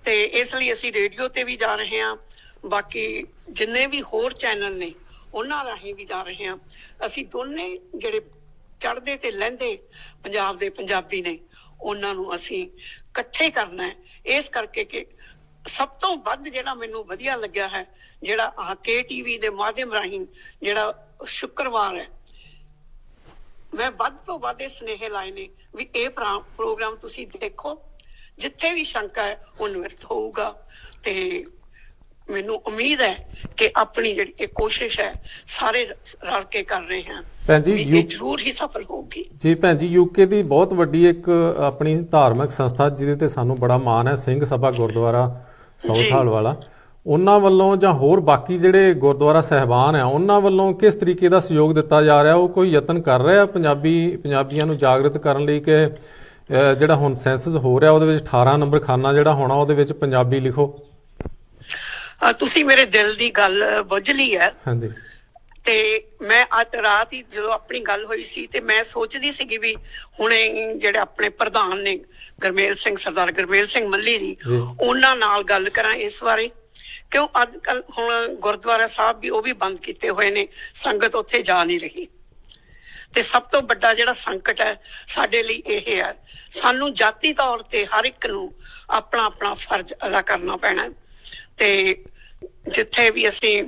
ਤੇ ਇਸ ਲਈ ਅਸੀਂ ਰੇਡੀਓ ਤੇ ਵੀ ਜਾ ਰਹੇ ਹਾਂ, ਬਾਕੀ ਜਿੰਨੇ ਵੀ ਹੋਰ ਚੈਨਲ ਨੇ ਉਹਨਾਂ ਰਾਹੀਂ ਵੀ ਜਾ ਰਹੇ ਹਾਂ। ਅਸੀਂ ਦੋਨੇ ਜਿਹੜੇ ਚੜ੍ਹਦੇ ਤੇ ਲਹਿੰਦੇ ਪੰਜਾਬ ਦੇ ਪੰਜਾਬੀ ਨੇ, ਉਹਨਾਂ ਨੂੰ ਅਸੀਂ ਇਕੱਠੇ ਕਰਨਾ ਹੈ। ਇਸ ਕਰਕੇ ਕਿ ਸਭ ਤੋਂ ਵੱਧ ਜਿਹੜਾ ਮੈਨੂੰ ਵਧੀਆ ਲੱਗਿਆ ਹੈ, ਜਿਹੜਾ ਆਹ KTV ਦੇ ਮਾਧਿਅਮ ਰਾਹੀਂ ਜਿਹੜਾ ਸ਼ੁੱਕਰਵਾਰ ਹੈ, ਮੈਂ ਵੱਧ ਤੋਂ ਵੱਧ ਇਹ ਸੁਨੇਹੇ ਲਾਏ ਨੇ ਵੀ ਇਹ ਪ੍ਰੋਗਰਾਮ ਤੁਸੀਂ ਦੇਖੋ, ਜਿੱਥੇ ਵੀ ਸ਼ੰਕਾ ਹੈ ਉਹ ਨਿਵਰਤ ਹੋਊਗਾ। ਤੇ ਮੈਨੂੰ ਉਮੀਦ ਹੈ ਕਿ ਆਪਣੀ ਜਿਹੜੀ ਇਹ ਕੋਸ਼ਿਸ਼ ਹੈ ਸਾਰੇ ਰਲ ਕੇ ਕਰ ਰਹੇ ਹਾਂ, ਭੈਣ ਜੀ ਇਹ ਜ਼ਰੂਰ ਹੀ ਸਫਲ ਹੋਊਗੀ। ਜੀ ਭੈਣ ਜੀ, UK ਦੀ ਬਹੁਤ ਵੱਡੀ ਇੱਕ ਆਪਣੀ ਧਾਰਮਿਕ ਸੰਸਥਾ ਜਿਹਦੇ ਤੇ ਸਾਨੂੰ ਬੜਾ ਮਾਣ ਹੈ, ਸਿੰਘ ਸਭਾ ਗੁਰਦੁਆਰਾ ਸੌਥਾਲ ਵਾਲਾ, ਉਹਨਾਂ ਵੱਲੋਂ ਜਾਂ ਹੋਰ ਬਾਕੀ ਜਿਹੜੇ ਗੁਰਦੁਆਰਾ ਸਾਹਿਬਾਨ ਆ ਉਹਨਾਂ ਵੱਲੋਂ ਕਿਸ ਤਰੀਕੇ ਦਾ ਸਹਿਯੋਗ ਦਿੱਤਾ ਜਾ ਰਿਹਾ? ਉਹ ਕੋਈ ਯਤਨ ਕਰ ਰਿਹਾ ਪੰਜਾਬੀਆਂ ਨੂੰ ਜਾਗਰਤ ਕਰਨ ਲਈ ਕਿ ਜਿਹੜਾ ਹੁਣ ਸੈਂਸਸ ਹੋ ਰਿਹਾ ਉਹਦੇ ਵਿੱਚ 18 ਨੰਬਰ ਖਾਨਾ ਜਿਹੜਾ ਹੋਣਾ ਉਹਦੇ ਵਿੱਚ ਪੰਜਾਬੀ ਲਿਖੋ? ਤੁਸੀਂ ਮੇਰੇ ਦਿਲ ਦੀ ਗੱਲ ਬੁੱਝ ਲਈ ਹੈ। ਹਾਂਜੀ। ਤੇ ਮੈਂ ਅੱਜ ਰਾਤ ਹੀ ਜਦੋਂ ਆਪਣੀ ਗੱਲ ਹੋਈ ਸੀ, ਤੇ ਮੈਂ ਸੋਚਦੀ ਸੀਗੀ ਵੀ ਹੁਣੇ ਜਿਹੜੇ ਆਪਣੇ ਪ੍ਰਧਾਨ ਨੇ ਸਰਦਾਰ ਗੁਰਮੇਲ ਸਿੰਘ ਮੱਲੀ ਜੀ, ਉਹਨਾਂ ਨਾਲ ਗੱਲ ਕਰਾਂ ਇਸ ਬਾਰੇ। ਕਿਉਂ ਅੱਜ ਕੱਲ ਹੁਣ ਗੁਰਦੁਆਰਾ ਸਾਹਿਬ ਵੀ ਉਹ ਵੀ ਬੰਦ ਕੀਤੇ ਹੋਏ ਨੇ, ਸੰਗਤ ਉੱਥੇ ਜਾ ਨਹੀਂ ਰਹੀ। ਤੇ ਸਭ ਤੋਂ ਵੱਡਾ ਜਿਹੜਾ ਸੰਕਟ ਹੈ ਸਾਡੇ ਲਈ ਇਹ ਹੈ, ਸਾਨੂੰ ਜਾਤੀ ਤੌਰ ਤੇ ਹਰ ਇੱਕ ਨੂੰ ਆਪਣਾ ਆਪਣਾ ਫਰਜ਼ ਅਦਾ ਕਰਨਾ ਪੈਣਾ। ਤੇ ਜਿੱਥੇ ਵੀ ਅਸੀਂ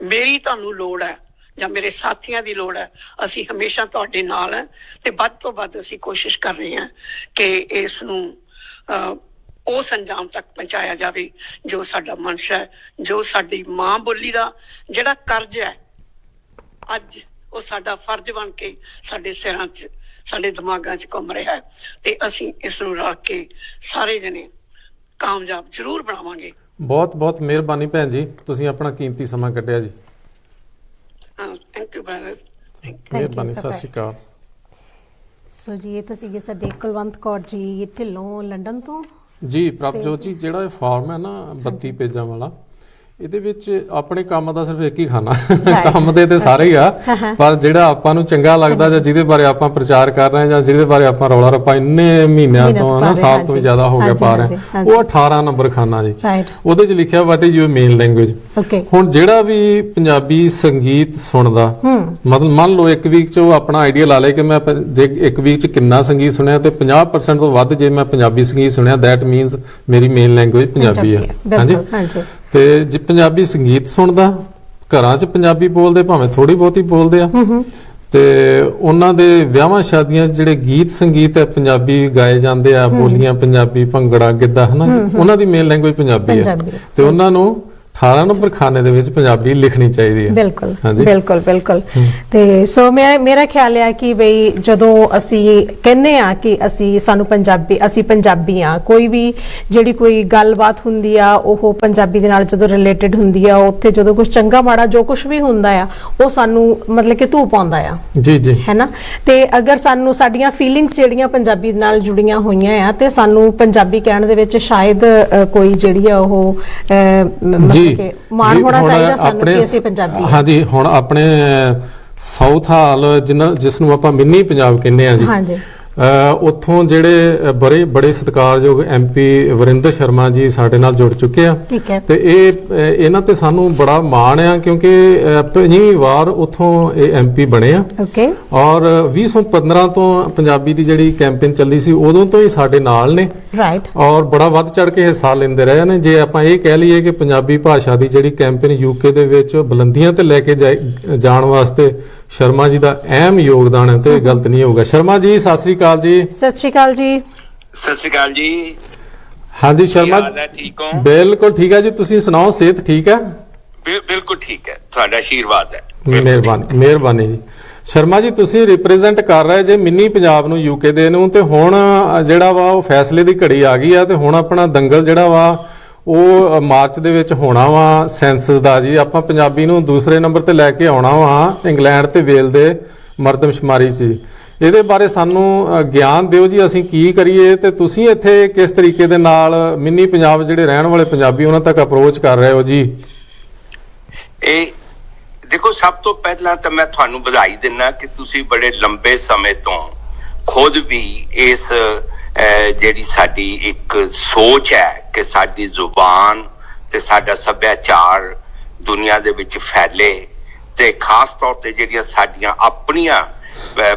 ਮੇਰੀ ਤੁਹਾਨੂੰ ਲੋੜ ਹੈ ਜਾਂ ਮੇਰੇ ਸਾਥੀਆਂ ਦੀ ਲੋੜ ਹੈ, ਅਸੀਂ ਹਮੇਸ਼ਾ ਤੁਹਾਡੇ ਨਾਲ ਹੈ। ਤੇ ਵੱਧ ਤੋਂ ਵੱਧ ਅਸੀਂ ਕੋਸ਼ਿਸ਼ ਕਰ ਰਹੇ ਹਾਂ ਕਿ ਇਸ ਨੂੰ ਉਸ ਅੰਜਾਮ ਤੱਕ ਪਹੁੰਚਾਇਆ ਜਾਵੇ ਜੋ ਸਾਡਾ ਮਨਸ਼ਾ ਹੈ, ਜੋ ਸਾਡੀ ਮਾਂ ਬੋਲੀ ਦਾ ਜਿਹੜਾ ਕਰਜ਼ ਹੈ ਅੱਜ ਉਹ ਸਾਡਾ ਫਰਜ਼ ਬਣ ਕੇ ਸਾਡੇ ਸਿਰਾਂ 'ਚ, ਸਾਡੇ ਦਿਮਾਗਾਂ 'ਚ ਘੁੰਮ ਰਿਹਾ ਹੈ। ਤੇ ਅਸੀਂ ਇਸ ਨੂੰ ਰਲ ਕੇ ਸਾਰੇ ਜਣੇ ਕਾਮਯਾਬ ਜ਼ਰੂਰ ਬਣਾਵਾਂਗੇ। ਬਹੁਤ ਬਹੁਤ ਮਿਹਰਬਾਨੀ ਭੈਣ ਜੀ, ਤੁਸੀਂ ਆਪਣਾ ਕੀਮਤੀ ਸਮਾਂ ਕੱਢਿਆ ਜੀ। Thank you brother. ਮਿਹਰਬਾਨੀ। ਸਤਿ ਸ਼੍ਰੀ ਅਕਾਲ। ਸੋ ਜੀ ਇਹ ਤਾਂ ਸੀਗੇ ਸਾਡੇ ਕੁਲਵੰਤ ਕੌਰ ਜੀ ਢਿੱਲੋਂ ਲੰਡਨ ਤੋਂ ਜੀ। ਪ੍ਰਭਜੋਤ ਜੀ, ਜਿਹੜਾ ਇਹ ਫਾਰਮ ਹੈ ਨਾ 32 ਪੇਜਾਂ ਵਾਲਾ, ਇਹਦੇ ਵਿੱਚ ਆਪਣੇ ਕੰਮ ਦਾ ਸਿਰਫ ਇੱਕ ਹੀ ਖਾਨਾ, ਕੰਮ ਦੇ ਤੇ ਸਾਰੇ ਹੀ ਆ, ਪਰ ਜਿਹੜਾ ਆਪਾਂ ਨੂੰ ਚੰਗਾ ਲੱਗਦਾ ਜਾਂ ਜਿਹਦੇ ਬਾਰੇ ਆਪਾਂ ਪ੍ਰਚਾਰ ਕਰ ਰਹੇ ਹਾਂ ਜਾਂ ਜਿਹਦੇ ਬਾਰੇ ਆਪਾਂ ਰੌਲਾ ਰੱਪਾ ਇੰਨੇ ਮਹੀਨਿਆਂ ਤੋਂ ਨਾ ਸਾਲ ਤੋਂ ਵੀ ਜ਼ਿਆਦਾ ਹੋ ਗਿਆ ਪਾ ਰਹੇ, ਉਹ 18 ਨੰਬਰ ਖਾਨਾ ਜੀ। ਉਹਦੇ 'ਚ ਲਿਖਿਆ what is your main language. ਹੁਣ ਜਿਹੜਾ ਵੀ ਪੰਜਾਬੀ ਸੰਗੀਤ ਸੁਣਦਾ, ਮਤਲਬ ਮੰਨ ਲਓ ਇੱਕ ਵੀਕ 'ਚ ਉਹ ਆਪਣਾ ਆਈਡੀਆ ਲਾ ਲੇ ਕਿ ਮੈਂ ਜੇ ਇੱਕ ਵੀਕ 'ਚ ਕਿੰਨਾ ਸੰਗੀਤ ਸੁਣਿਆ ਤੇ 50% ਤੋਂ ਵੱਧ ਜੇ ਮੈਂ ਪੰਜਾਬੀ ਸੰਗੀਤ ਸੁਣਿਆ, ਦੈਟ ਮੀਨਸ ਮੇਰੀ ਮੇਨ ਲੈਂਗੁਏਜ ਪੰਜਾਬੀ ਹੈ। ਹਾਂਜੀ। ਤੇ ਜੇ ਪੰਜਾਬੀ ਸੰਗੀਤ ਸੁਣਦਾ, ਘਰਾਂ 'ਚ ਪੰਜਾਬੀ ਬੋਲਦੇ, ਭਾਵੇਂ ਥੋੜੀ ਬਹੁਤੀ ਬੋਲਦੇ ਆ, ਤੇ ਉਹਨਾਂ ਦੇ ਵਿਆਹਾਂ ਸ਼ਾਦੀਆਂ 'ਚ ਜਿਹੜੇ ਗੀਤ ਸੰਗੀਤ ਹੈ ਪੰਜਾਬੀ ਗਾਏ ਜਾਂਦੇ ਆ, ਬੋਲੀਆਂ ਪੰਜਾਬੀ, ਭੰਗੜਾ, ਗਿੱਧਾ, ਹਨਾ ਜੀ, ਉਹਨਾਂ ਦੀ ਮੇਨ ਲੈਂਗੁਏਜ ਪੰਜਾਬੀ ਹੈ ਤੇ ਉਹਨਾਂ ਨੂੰ 18 ਨੰਬਰ ਖਾਨੇ ਦੇ ਵਿੱਚ ਪੰਜਾਬੀ ਲਿਖਣੀ ਚਾਹੀਦੀ ਹੈ। ਬਿਲਕੁਲ ਬਿਲਕੁਲ ਬਿਲਕੁਲ। ਤੇ ਸੋ ਮੇਰਾ ਖਿਆਲ ਹੈ ਕਿ ਬਈ ਜਦੋਂ ਅਸੀਂ ਕਹਿੰਦੇ ਆ ਕਿ ਸਾਨੂੰ ਅਸੀਂ ਪੰਜਾਬੀ ਆ, ਕੋਈ ਵੀ ਜਿਹੜੀ ਕੋਈ ਗੱਲਬਾਤ ਹੁੰਦੀ ਆ ਉਹ ਪੰਜਾਬੀ ਦੇ ਨਾਲ ਜਦੋਂ ਰਿਲੇਟਡ ਹੁੰਦੀ ਆ, ਉੱਥੇ ਜਦੋਂ ਕੁਝ ਚੰਗਾ ਮਾੜਾ ਜੋ ਕੁਝ ਵੀ ਹੁੰਦਾ ਆ ਉਹ ਸਾਨੂੰ ਮਤਲਬ ਕਿ ਧੂਪ ਆਉਂਦਾ ਆ। ਜੀ ਜੀ, ਹੈ ਨਾ। ਤੇ ਅਗਰ ਸਾਨੂੰ ਸਾਡੀਆਂ ਫੀਲਿੰਗਸ ਜਿਹੜੀਆਂ ਪੰਜਾਬੀ ਦੇ ਨਾਲ ਜੁੜੀਆਂ ਹੋਈਆਂ ਆ ਤੇ ਸਾਨੂੰ ਪੰਜਾਬੀ ਕਹਿਣ ਦੇ ਵਿੱਚ ਸ਼ਾਇਦ ਕੋਈ ਜਿਹੜੀ ਆ ਉਹ ਮਾਣ ਹੋਣਾ ਚਾਹੀਦਾ ਸਾਨੂੰ ਕਿ ਅਸੀਂ ਪੰਜਾਬੀ। ਹਾਂਜੀ। ਹੁਣ ਆਪਣੇ ਸਾਊਥ ਹਾਲ ਜਿਸ ਨੂੰ ਆਪਾਂ ਮਿੰਨੀ ਪੰਜਾਬ ਕਹਿੰਦੇ ਆ ਜੀ, ਹਾਂਜੀ, ਉੱਥੋਂ ਜਿਹੜੇ ਬੜੇ ਸਤਿਕਾਰਯੋਗ MP ਵਰਿੰਦਰ ਸ਼ਰਮਾ ਜੀ ਸਾਡੇ ਨਾਲ ਜੁੜ ਚੁੱਕੇ ਆ ਤੇ ਇਹਨਾਂ ਤੇ ਸਾਨੂੰ ਬੜਾ ਮਾਣ ਆ ਕਿਉਂਕਿ 5ਵੀਂ ਵਾਰ ਉੱਥੋਂ ਇਹ MP ਬਣੇ ਆ। ਔਰ 2015 ਤੋਂ ਪੰਜਾਬੀ ਦੀ ਜਿਹੜੀ ਕੈਂਪੇਨ ਚੱਲੀ ਸੀ ਉਦੋਂ ਤੋਂ ਹੀ ਸਾਡੇ ਨਾਲ ਨੇ। ਔਰ ਬੜਾ ਵੱਧ ਚੜ ਕੇ ਹਿੱਸਾ ਲੈਂਦੇ ਰਹੇ ਨੇ। ਜੇ ਆਪਾਂ ਇਹ ਕਹਿ ਲਈਏ ਕਿ ਪੰਜਾਬੀ ਭਾਸ਼ਾ ਦੀ ਜਿਹੜੀ ਕੈਂਪੇਨ UK ਦੇ ਵਿੱਚ ਬੁਲੰਦੀਆਂ ਤੇ ਲੈ ਕੇ ਜਾਣ ਵਾਸਤੇ ਸ਼ਰਮਾ ਜੀ ਦਾ ਅਹਿਮ ਯੋਗਦਾਨ ਹੈ ਤੇ ਗਲਤ ਨਹੀਂ ਹੋਊਗਾ। ਸ਼ਰਮਾ ਜੀ ਸਤਿ ਸ੍ਰੀ ਅਕਾਲ ਜੀ। ਸਤਿ ਸ੍ਰੀ ਅਕਾਲ ਜੀ। ਸਤਿ ਸ੍ਰੀ ਅਕਾਲ ਜੀ। ਹਾਂਜੀ ਸ਼ਰਮਾ, ਠੀਕ ਹੋ? ਬਿਲਕੁਲ ਠੀਕ ਹੈ ਜੀ, ਤੁਸੀਂ ਸੁਣਾਓ, ਸਿਹਤ ਠੀਕ ਹੈ? ਬਿਲਕੁਲ ਠੀਕ ਹੈ, ਤੁਹਾਡਾ ਆਸ਼ੀਰਵਾਦ ਹੈ। ਮਿਹਰਬਾਨੀ ਜੀ। ਸ਼ਰਮਾ ਜੀ, ਤੁਸੀਂ ਰਿਪਰੈਜ਼ੈਂਟ ਕਰ ਰਹੇ ਜੇ ਮਿੰਨੀ ਪੰਜਾਬ ਨੂੰ UK ਦੇ ਨੂੰ, ਤੇ ਹੁਣ ਜਿਹੜਾ ਵਾ ਉਹ ਫੈਸਲੇ ਦੀ ਘੜੀ ਆ ਗਈ ਆ ਤੇ ਹੁਣ ਆਪਣਾ ਦੰਗਲ ਜਿਹੜਾ ਵਾ ਉਹ ਮਾਰਚ ਦੇ ਵਿੱਚ ਹੋਣਾ ਵਾ ਸੈਂਸਸ ਦਾ ਜੀ। ਆਪਾਂ ਪੰਜਾਬੀ ਨੂੰ ਦੂਸਰੇ ਨੰਬਰ ਤੇ ਲੈ ਕੇ ਆਉਣਾ ਵਾ ਇੰਗਲੈਂਡ ਤੇ ਵੇਲ ਦੇ ਮਰਦਮਸ਼ੁਮਾਰੀ 'ਚ। ਇਹਦੇ ਬਾਰੇ ਸਾਨੂੰ ਗਿਆਨ ਦਿਓ ਜੀ, ਅਸੀਂ ਕੀ ਕਰੀਏ ਤੇ ਤੁਸੀਂ ਇੱਥੇ ਕਿਸ ਤਰੀਕੇ ਦੇ ਨਾਲ ਮਿੰਨੀ ਪੰਜਾਬ ਜਿਹੜੇ ਰਹਿਣ ਵਾਲੇ ਪੰਜਾਬੀ ਉਹਨਾਂ ਤੱਕ ਅਪਰੋਚ ਕਰ ਰਹੇ ਹੋ ਜੀ? ਇਹ ਦੇਖੋ, ਸਭ ਤੋਂ ਪਹਿਲਾਂ ਤਾਂ ਮੈਂ ਤੁਹਾਨੂੰ ਵਧਾਈ ਦਿੰਦਾ ਕਿ ਤੁਸੀਂ ਬੜੇ ਲੰਬੇ ਸਮੇਂ ਤੋਂ ਖੁਦ ਵੀ ਇਸ ਜਿਹੜੀ ਸਾਡੀ ਇੱਕ ਸੋਚ ਹੈ ਕਿ ਸਾਡੀ ਜ਼ੁਬਾਨ ਤੇ ਸਾਡਾ ਸੱਭਿਆਚਾਰ ਦੁਨੀਆ ਦੇ ਵਿੱਚ ਫੈਲੇ ਤੇ ਖਾਸ ਤੌਰ ਤੇ ਜਿਹੜੀਆਂ ਸਾਡੀਆਂ ਆਪਣੀਆਂ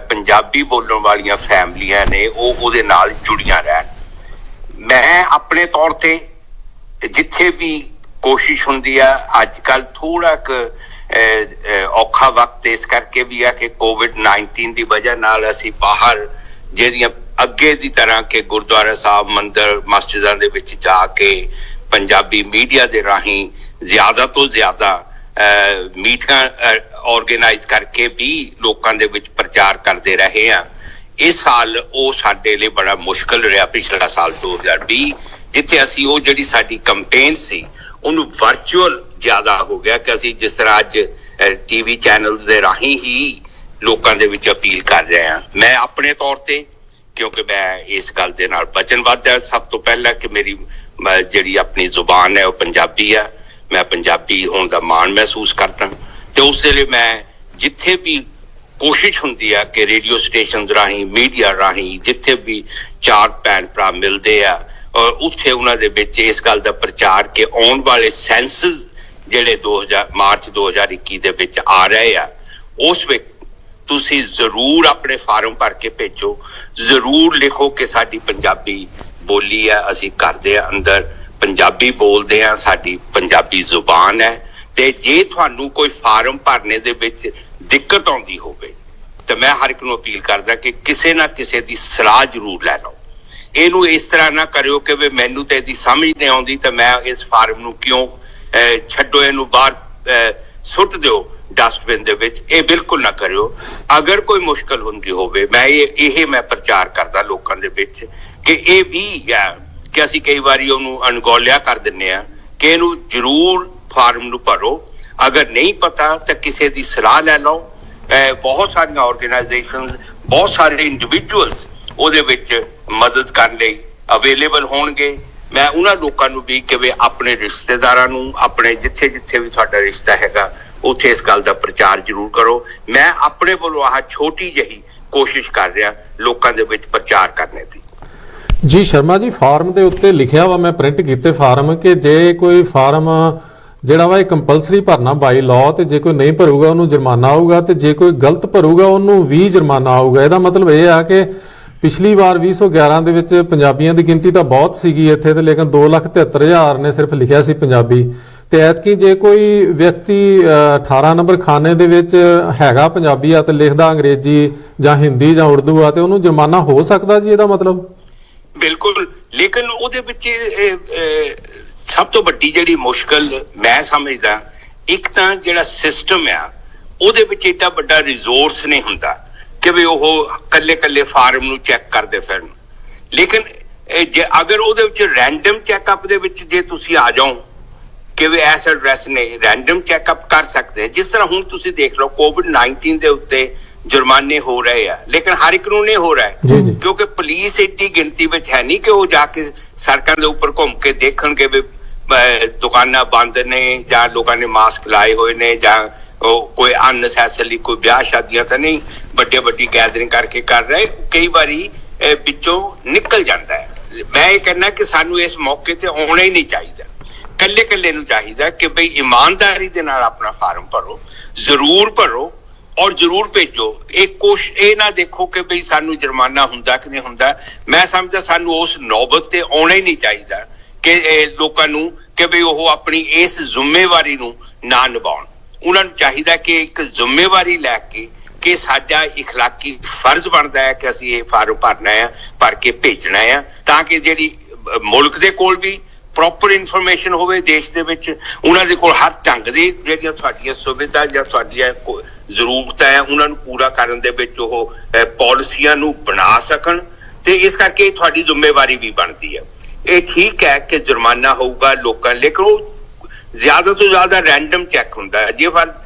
ਪੰਜਾਬੀ ਬੋਲਣ ਵਾਲੀਆਂ ਫੈਮਲੀਆਂ ਨੇ ਉਹ ਉਹਦੇ ਨਾਲ ਜੁੜੀਆਂ ਰਹਿਣ। ਮੈਂ ਆਪਣੇ ਤੌਰ ਤੇ ਜਿੱਥੇ ਵੀ ਕੋਸ਼ਿਸ਼ ਹੁੰਦੀ ਆ, ਅੱਜ ਕੱਲ ਥੋੜਾ ਕੁ ਔਖਾ ਵਕਤ ਇਸ ਕਰਕੇ ਵੀ ਆ ਕਿ COVID-19 ਦੀ ਵਜ੍ਹਾ ਨਾਲ ਅਸੀਂ ਬਾਹਰ ਜਿਹੜੀਆਂ ਅੱਗੇ ਦੀ ਤਰ੍ਹਾਂ ਕਿ ਗੁਰਦੁਆਰਾ ਸਾਹਿਬ, ਮੰਦਿਰ, ਮਸਜਿਦਾਂ ਦੇ ਵਿੱਚ ਜਾ ਕੇ ਪੰਜਾਬੀ ਮੀਡੀਆ ਦੇ ਰਾਹੀਂ ਜ਼ਿਆਦਾ ਤੋਂ ਜ਼ਿਆਦਾ ਮੀਟਿੰਗਾਂ ਆਰਗੇਨਾਈਜ਼ ਕਰਕੇ ਵੀ ਲੋਕਾਂ ਦੇ ਵਿੱਚ ਪ੍ਰਚਾਰ ਕਰਦੇ ਰਹੇ ਆ। ਇਸ ਸਾਲ ਉਹ ਸਾਡੇ ਲਈ ਬੜਾ ਮੁਸ਼ਕਲ ਰਿਹਾ। ਪਿਛਲਾ ਸਾਲ 2020 ਜਿੱਥੇ ਅਸੀਂ ਉਹ ਜਿਹੜੀ ਸਾਡੀ ਕੰਪੇਨ ਸੀ ਉਹਨੂੰ ਵਰਚੁਅਲ ਜ਼ਿਆਦਾ ਹੋ ਗਿਆ ਕਿ ਅਸੀਂ ਜਿਸ ਤਰ੍ਹਾਂ ਅੱਜ TV ਚੈਨਲਸ ਦੇ ਰਾਹੀਂ ਹੀ ਲੋਕਾਂ ਦੇ ਵਿੱਚ ਅਪੀਲ ਕਰ ਰਹੇ ਹਾਂ। ਮੈਂ ਆਪਣੇ ਤੌਰ ਤੇ, ਕਿਉਂਕਿ ਮੈਂ ਇਸ ਗੱਲ ਦੇ ਨਾਲ ਵਚਨਬੱਧ ਹਾਂ ਸਭ ਤੋਂ ਪਹਿਲਾਂ ਕਿ ਮੇਰੀ ਜਿਹੜੀ ਆਪਣੀ ਜ਼ੁਬਾਨ ਹੈ ਉਹ ਪੰਜਾਬੀ ਆ, ਮੈਂ ਪੰਜਾਬੀ ਹੋਣ ਦਾ ਮਾਣ ਮਹਿਸੂਸ ਕਰਦਾ ਤੇ ਉਸ ਦੇ ਲਈ ਮੈਂ ਜਿੱਥੇ ਵੀ ਕੋਸ਼ਿਸ਼ ਹੁੰਦੀ ਆ ਕਿ ਰੇਡੀਓ ਸਟੇਸ਼ਨ ਰਾਹੀਂ, ਮੀਡੀਆ ਰਾਹੀਂ ਜਿੱਥੇ ਵੀ ਚਾਰ ਭੈਣ ਭਰਾ ਮਿਲਦੇ ਆ ਔਰ ਉੱਥੇ ਉਹਨਾਂ ਦੇ ਵਿੱਚ ਇਸ ਗੱਲ ਦਾ ਪ੍ਰਚਾਰ ਕਿ ਆਉਣ ਵਾਲੇ ਸੈਂਸਸ ਜਿਹੜੇ ਮਾਰਚ 2021 ਦੇ ਵਿੱਚ ਆ ਰਹੇ ਆ, ਉਸ ਵਿੱਚ ਤੁਸੀਂ ਜ਼ਰੂਰ ਆਪਣੇ ਫਾਰਮ ਭਰ ਕੇ ਭੇਜੋ, ਜ਼ਰੂਰ ਲਿਖੋ ਕਿ ਸਾਡੀ ਪੰਜਾਬੀ ਬੋਲੀ ਆ, ਅਸੀਂ ਘਰ ਦੇ ਅੰਦਰ ਪੰਜਾਬੀ ਬੋਲਦੇ ਆ, ਸਾਡੀ ਪੰਜਾਬੀ ਜ਼ੁਬਾਨ ਹੈ। ਤੇ ਜੇ ਤੁਹਾਨੂੰ ਕੋਈ ਫਾਰਮ ਭਰਨੇ ਦੇ ਵਿੱਚ ਦਿੱਕਤ ਆਉਂਦੀ ਹੋਵੇ ਤਾਂ ਮੈਂ ਹਰ ਇੱਕ ਨੂੰ ਅਪੀਲ ਕਰਦਾ ਕਿ ਕਿਸੇ ਨਾ ਕਿਸੇ ਦੀ ਸਲਾਹ ਜ਼ਰੂਰ ਲੈ ਲਓ। ਇਹਨੂੰ ਇਸ ਤਰ੍ਹਾਂ ਨਾ ਕਰਿਓ ਕਿ ਵੀ ਮੈਨੂੰ ਤੇ ਇਹਦੀ ਸਮਝ ਨਹੀਂ ਆਉਂਦੀ ਤਾਂ ਮੈਂ ਇਸ ਫਾਰਮ ਨੂੰ ਕਿਉਂ ਛੱਡੋ, ਇਹਨੂੰ ਬਾਹਰ ਸੁੱਟ ਦਿਓ ਡਸਟਬਿਨ ਦੇ ਵਿੱਚ। ਇਹ ਬਿਲਕੁਲ ਨਾ ਕਰਿਓ। ਅਗਰ ਕੋਈ ਮੁਸ਼ਕਲ ਹੁੰਦੀ ਹੋਵੇ, ਮੈਂ ਪ੍ਰਚਾਰ ਕਰਦਾ ਲੋਕਾਂ ਦੇ ਵਿੱਚ ਕਿ ਇਹ ਵੀ ਕਿ ਅਸੀਂ ਕਈ ਵਾਰੀ ਉਹਨੂੰ ਅਣਗੌਲਿਆ ਕਰ ਦਿੰਦੇ ਆ ਕਿ ਇਹਨੂੰ ਜ਼ਰੂਰ ਫਾਰਮ ਨੂੰ ਭਰੋ। ਅਗਰ ਨਹੀਂ ਪਤਾ ਤਾਂ ਕਿਸੇ ਦੀ ਸਲਾਹ ਲੈ ਲਓ। ਬਹੁਤ ਸਾਰੀਆਂ ਆਰਗੇਨਾਈਜੇਸ਼ਨਸ ਬਹੁਤ ਸਾਰੇ ਇੰਡੀਵਿਜੂਅਲਸ ਉਹਦੇ ਵਿੱਚ ਮਦਦ ਕਰਨ ਲਈ ਅਵੇਲੇਬਲ ਹੋਣਗੇ। ਮੈਂ ਉਹਨਾਂ ਲੋਕਾਂ ਨੂੰ ਵੀ ਕਿ ਆਪਣੇ ਰਿਸ਼ਤੇਦਾਰਾਂ ਨੂੰ, ਆਪਣੇ ਜਿੱਥੇ ਜਿੱਥੇ ਵੀ ਤੁਹਾਡਾ ਰਿਸ਼ਤਾ ਹੈਗਾ ਉੱਥੇ ਇਸ ਗੱਲ ਦਾ ਪ੍ਰਚਾਰ ਜ਼ਰੂਰ ਕਰੋ। ਮੈਂ ਆਪਣੇ ਵੱਲੋਂ ਆਹ ਛੋਟੀ ਜਿਹੀ ਕੋਸ਼ਿਸ਼ ਕਰ ਰਿਹਾ ਲੋਕਾਂ ਦੇ ਵਿੱਚ ਪ੍ਰਚਾਰ ਕਰਨੇ ਦੀ। ਜੀ ਸ਼ਰਮਾ ਜੀ, ਫਾਰਮ ਦੇ ਉੱਤੇ ਲਿਖਿਆ ਵਾ, ਮੈਂ ਪ੍ਰਿੰਟ ਕੀਤੇ ਫਾਰਮ, ਕਿ ਜੇ ਕੋਈ ਫਾਰਮ ਜਿਹੜਾ ਵਾ ਇਹ ਕੰਪਲਸਰੀ ਭਰਨਾ ਬਾਈ ਲਾਅ, ਤੇ ਜੇ ਕੋਈ ਨਹੀਂ ਭਰੂਗਾ ਉਹਨੂੰ ਜੁਰਮਾਨਾ ਆਊਗਾ, ਤੇ ਜੇ ਕੋਈ ਗਲਤ ਭਰੂਗਾ ਉਹਨੂੰ ਵੀ ਜੁਰਮਾਨਾ ਆਊਗਾ। ਇਹਦਾ ਮਤਲਬ ਇਹ ਆ ਕਿ ਪਿਛਲੀ ਵਾਰ 2011 ਦੇ ਵਿੱਚ ਪੰਜਾਬੀਆਂ ਦੀ ਗਿਣਤੀ ਤਾਂ ਬਹੁਤ ਸੀਗੀ ਇੱਥੇ, ਤੇ ਲੇਕਿਨ 2,73,000 ਨੇ ਸਿਰਫ ਲਿਖਿਆ ਸੀ ਪੰਜਾਬੀ। ਤੇ ਐਤਕੀ ਜੇ ਕੋਈ ਵਿਅਕਤੀ 18 ਨੰਬਰ ਖਾਨੇ ਦੇ ਵਿੱਚ ਹੈਗਾ ਪੰਜਾਬੀ ਆ ਤੇ ਲਿਖਦਾ ਅੰਗਰੇਜ਼ੀ ਜਾਂ ਹਿੰਦੀ ਜਾਂ ਉਰਦੂ ਆ, ਤੇ ਉਹਨੂੰ ਜੁਰਮਾਨਾ ਹੋ ਸਕਦਾ ਜੀ ਇਹਦਾ ਮਤਲਬ? ਬਿਲਕੁਲ, ਲੇਕਿਨ ਉਹਦੇ ਵਿੱਚ ਸਭ ਤੋਂ ਵੱਡੀ ਜਿਹੜੀ ਮੁਸ਼ਕਲ ਮੈਂ ਸਮਝਦਾ, ਇੱਕ ਤਾਂ ਜਿਹੜਾ ਸਿਸਟਮ ਆ ਉਹਦੇ ਵਿੱਚ ਏਡਾ ਵੱਡਾ ਰਿਸੋਰਸ ਨਹੀਂ ਹੁੰਦਾ ਕਿ ਵੀ ਉਹ ਕੱਲੇ ਫਾਰਮ ਨੂੰ ਚੈੱਕ ਕਰਦੇ ਫਿਰਨ। ਲੇਕਿਨ ਜੇ ਅਗਰ ਉਹਦੇ ਵਿੱਚ ਰੈਂਡਮ ਚੈੱਕਅਪ ਦੇ ਵਿੱਚ ਜੇ ਤੁਸੀਂ ਆ ਜਾਓ ਕਿ ਵੀ ਇਸ ਐਡਰੈਸ ਨੇ, ਰੈਂਡਮ ਚੈੱਕਅਪ ਕਰ ਸਕਦੇ। ਜਿਸ ਤਰ੍ਹਾਂ ਹੁਣ ਤੁਸੀਂ ਦੇਖ ਲਓ COVID-19 ਦੇ ਉੱਤੇ ਜੁਰਮਾਨੇ ਹੋ ਰਹੇ ਆ, ਲੇਕਿਨ ਹਰ ਇੱਕ ਨੂੰ ਨਹੀਂ ਹੋ ਰਿਹਾ ਕਿਉਂਕਿ ਪੁਲਿਸ ਏਡੀ ਗਿਣਤੀ ਵਿੱਚ ਹੈ ਨਹੀਂ ਕਿ ਉਹ ਜਾ ਕੇ ਸੜਕਾਂ ਦੇ ਉੱਪਰ ਘੁੰਮ ਕੇ ਦੇਖਣਗੇ ਵੀ ਦੁਕਾਨਾਂ ਬੰਦ ਨੇ ਜਾਂ ਲੋਕਾਂ ਨੇ ਮਾਸਕ ਲਾਏ ਹੋਏ ਨੇ ਜਾਂ ਕੋਈ ਅਨਨੈਸੈਸਰੀ ਕੋਈ ਵਿਆਹ ਸ਼ਾਦੀਆਂ ਤਾਂ ਨਹੀਂ ਵੱਡੀ ਗੈਦਰਿੰਗ ਕਰਕੇ ਕਰ ਰਹੇ। ਕਈ ਵਾਰੀ ਵਿੱਚੋਂ ਨਿਕਲ ਜਾਂਦਾ ਹੈ। ਮੈਂ ਇਹ ਕਹਿਣਾ ਕਿ ਸਾਨੂੰ ਇਸ ਮੌਕੇ ਤੇ ਆਉਣਾ ਹੀ ਨਹੀਂ ਚਾਹੀਦਾ। ਕੱਲੇ ਨੂੰ ਚਾਹੀਦਾ ਕਿ ਬਈ ਇਮਾਨਦਾਰੀ ਦੇ ਨਾਲ ਆਪਣਾ ਫਾਰਮ ਭਰੋ, ਜ਼ਰੂਰ ਭਰੋ ਔਰ ਜ਼ਰੂਰ ਭੇਜੋ। ਇਹ ਨਾ ਦੇਖੋ ਕਿ ਬਈ ਸਾਨੂੰ ਜੁਰਮਾਨਾ ਹੁੰਦਾ ਕਿ ਨਹੀਂ ਹੁੰਦਾ। ਮੈਂ ਸਮਝਦਾ ਸਾਨੂੰ ਉਸ ਨੌਬਤ ਤੇ ਆਉਣਾ ਹੀ ਨਹੀਂ ਚਾਹੀਦਾ ਕਿ ਲੋਕਾਂ ਨੂੰ ਕਿ ਬਈ ਉਹ ਆਪਣੀ ਇਸ ਜ਼ਿੰਮੇਵਾਰੀ ਨੂੰ ਨਾ ਨਿਭਾਉਣ। ਉਹਨਾਂ ਨੂੰ ਚਾਹੀਦਾ ਕਿ ਇੱਕ ਜ਼ਿੰਮੇਵਾਰੀ ਲੈ ਕੇ ਕਿ ਸਾਡਾ ਇਖਲਾਕੀ ਫਰਜ਼ ਬਣਦਾ ਹੈ ਕਿ ਅਸੀਂ ਇਹ ਫਾਰਮ ਭਰਨਾ ਹੈ, ਭਰ ਕੇ ਭੇਜਣਾ ਹੈ, ਤਾਂ ਕਿ ਜਿਹੜੀ ਮੁਲਕ ਦੇ ਕੋਲ ਵੀ ਪ੍ਰੋਪਰ ਇਨਫੋਰਮੇਸ਼ਨ ਹੋਵੇ, ਦੇਸ਼ ਦੇ ਵਿੱਚ ਉਹਨਾਂ ਦੇ ਕੋਲ ਹਰ ਢੰਗ ਦੀ ਜਿਹੜੀਆਂ ਤੁਹਾਡੀਆਂ ਸੁਵਿਧਾ ਜਾਂ ਤੁਹਾਡੀਆਂ ਜ਼ਰੂਰਤਾਂ ਹੈ ਉਹਨਾਂ ਨੂੰ ਪੂਰਾ ਕਰਨ ਦੇ ਵਿੱਚ ਉਹ ਪਾਲਿਸੀਆਂ ਨੂੰ ਬਣਾ ਸਕਣ। ਤੇ ਇਸ ਕਰਕੇ ਤੁਹਾਡੀ ਜ਼ਿੰਮੇਵਾਰੀ ਵੀ ਬਣਦੀ ਹੈ। ਇਹ ਠੀਕ ਹੈ ਕਿ ਜੁਰਮਾਨਾ ਹੋਊਗਾ ਲੋਕਾਂ, ਲੇਕਿਨ ਉਹ ਜ਼ਿਆਦਾ ਤੋਂ ਜ਼ਿਆਦਾ ਰੈਂਡਮ ਚੈੱਕ ਹੁੰਦਾ ਹੈ। ਜੇ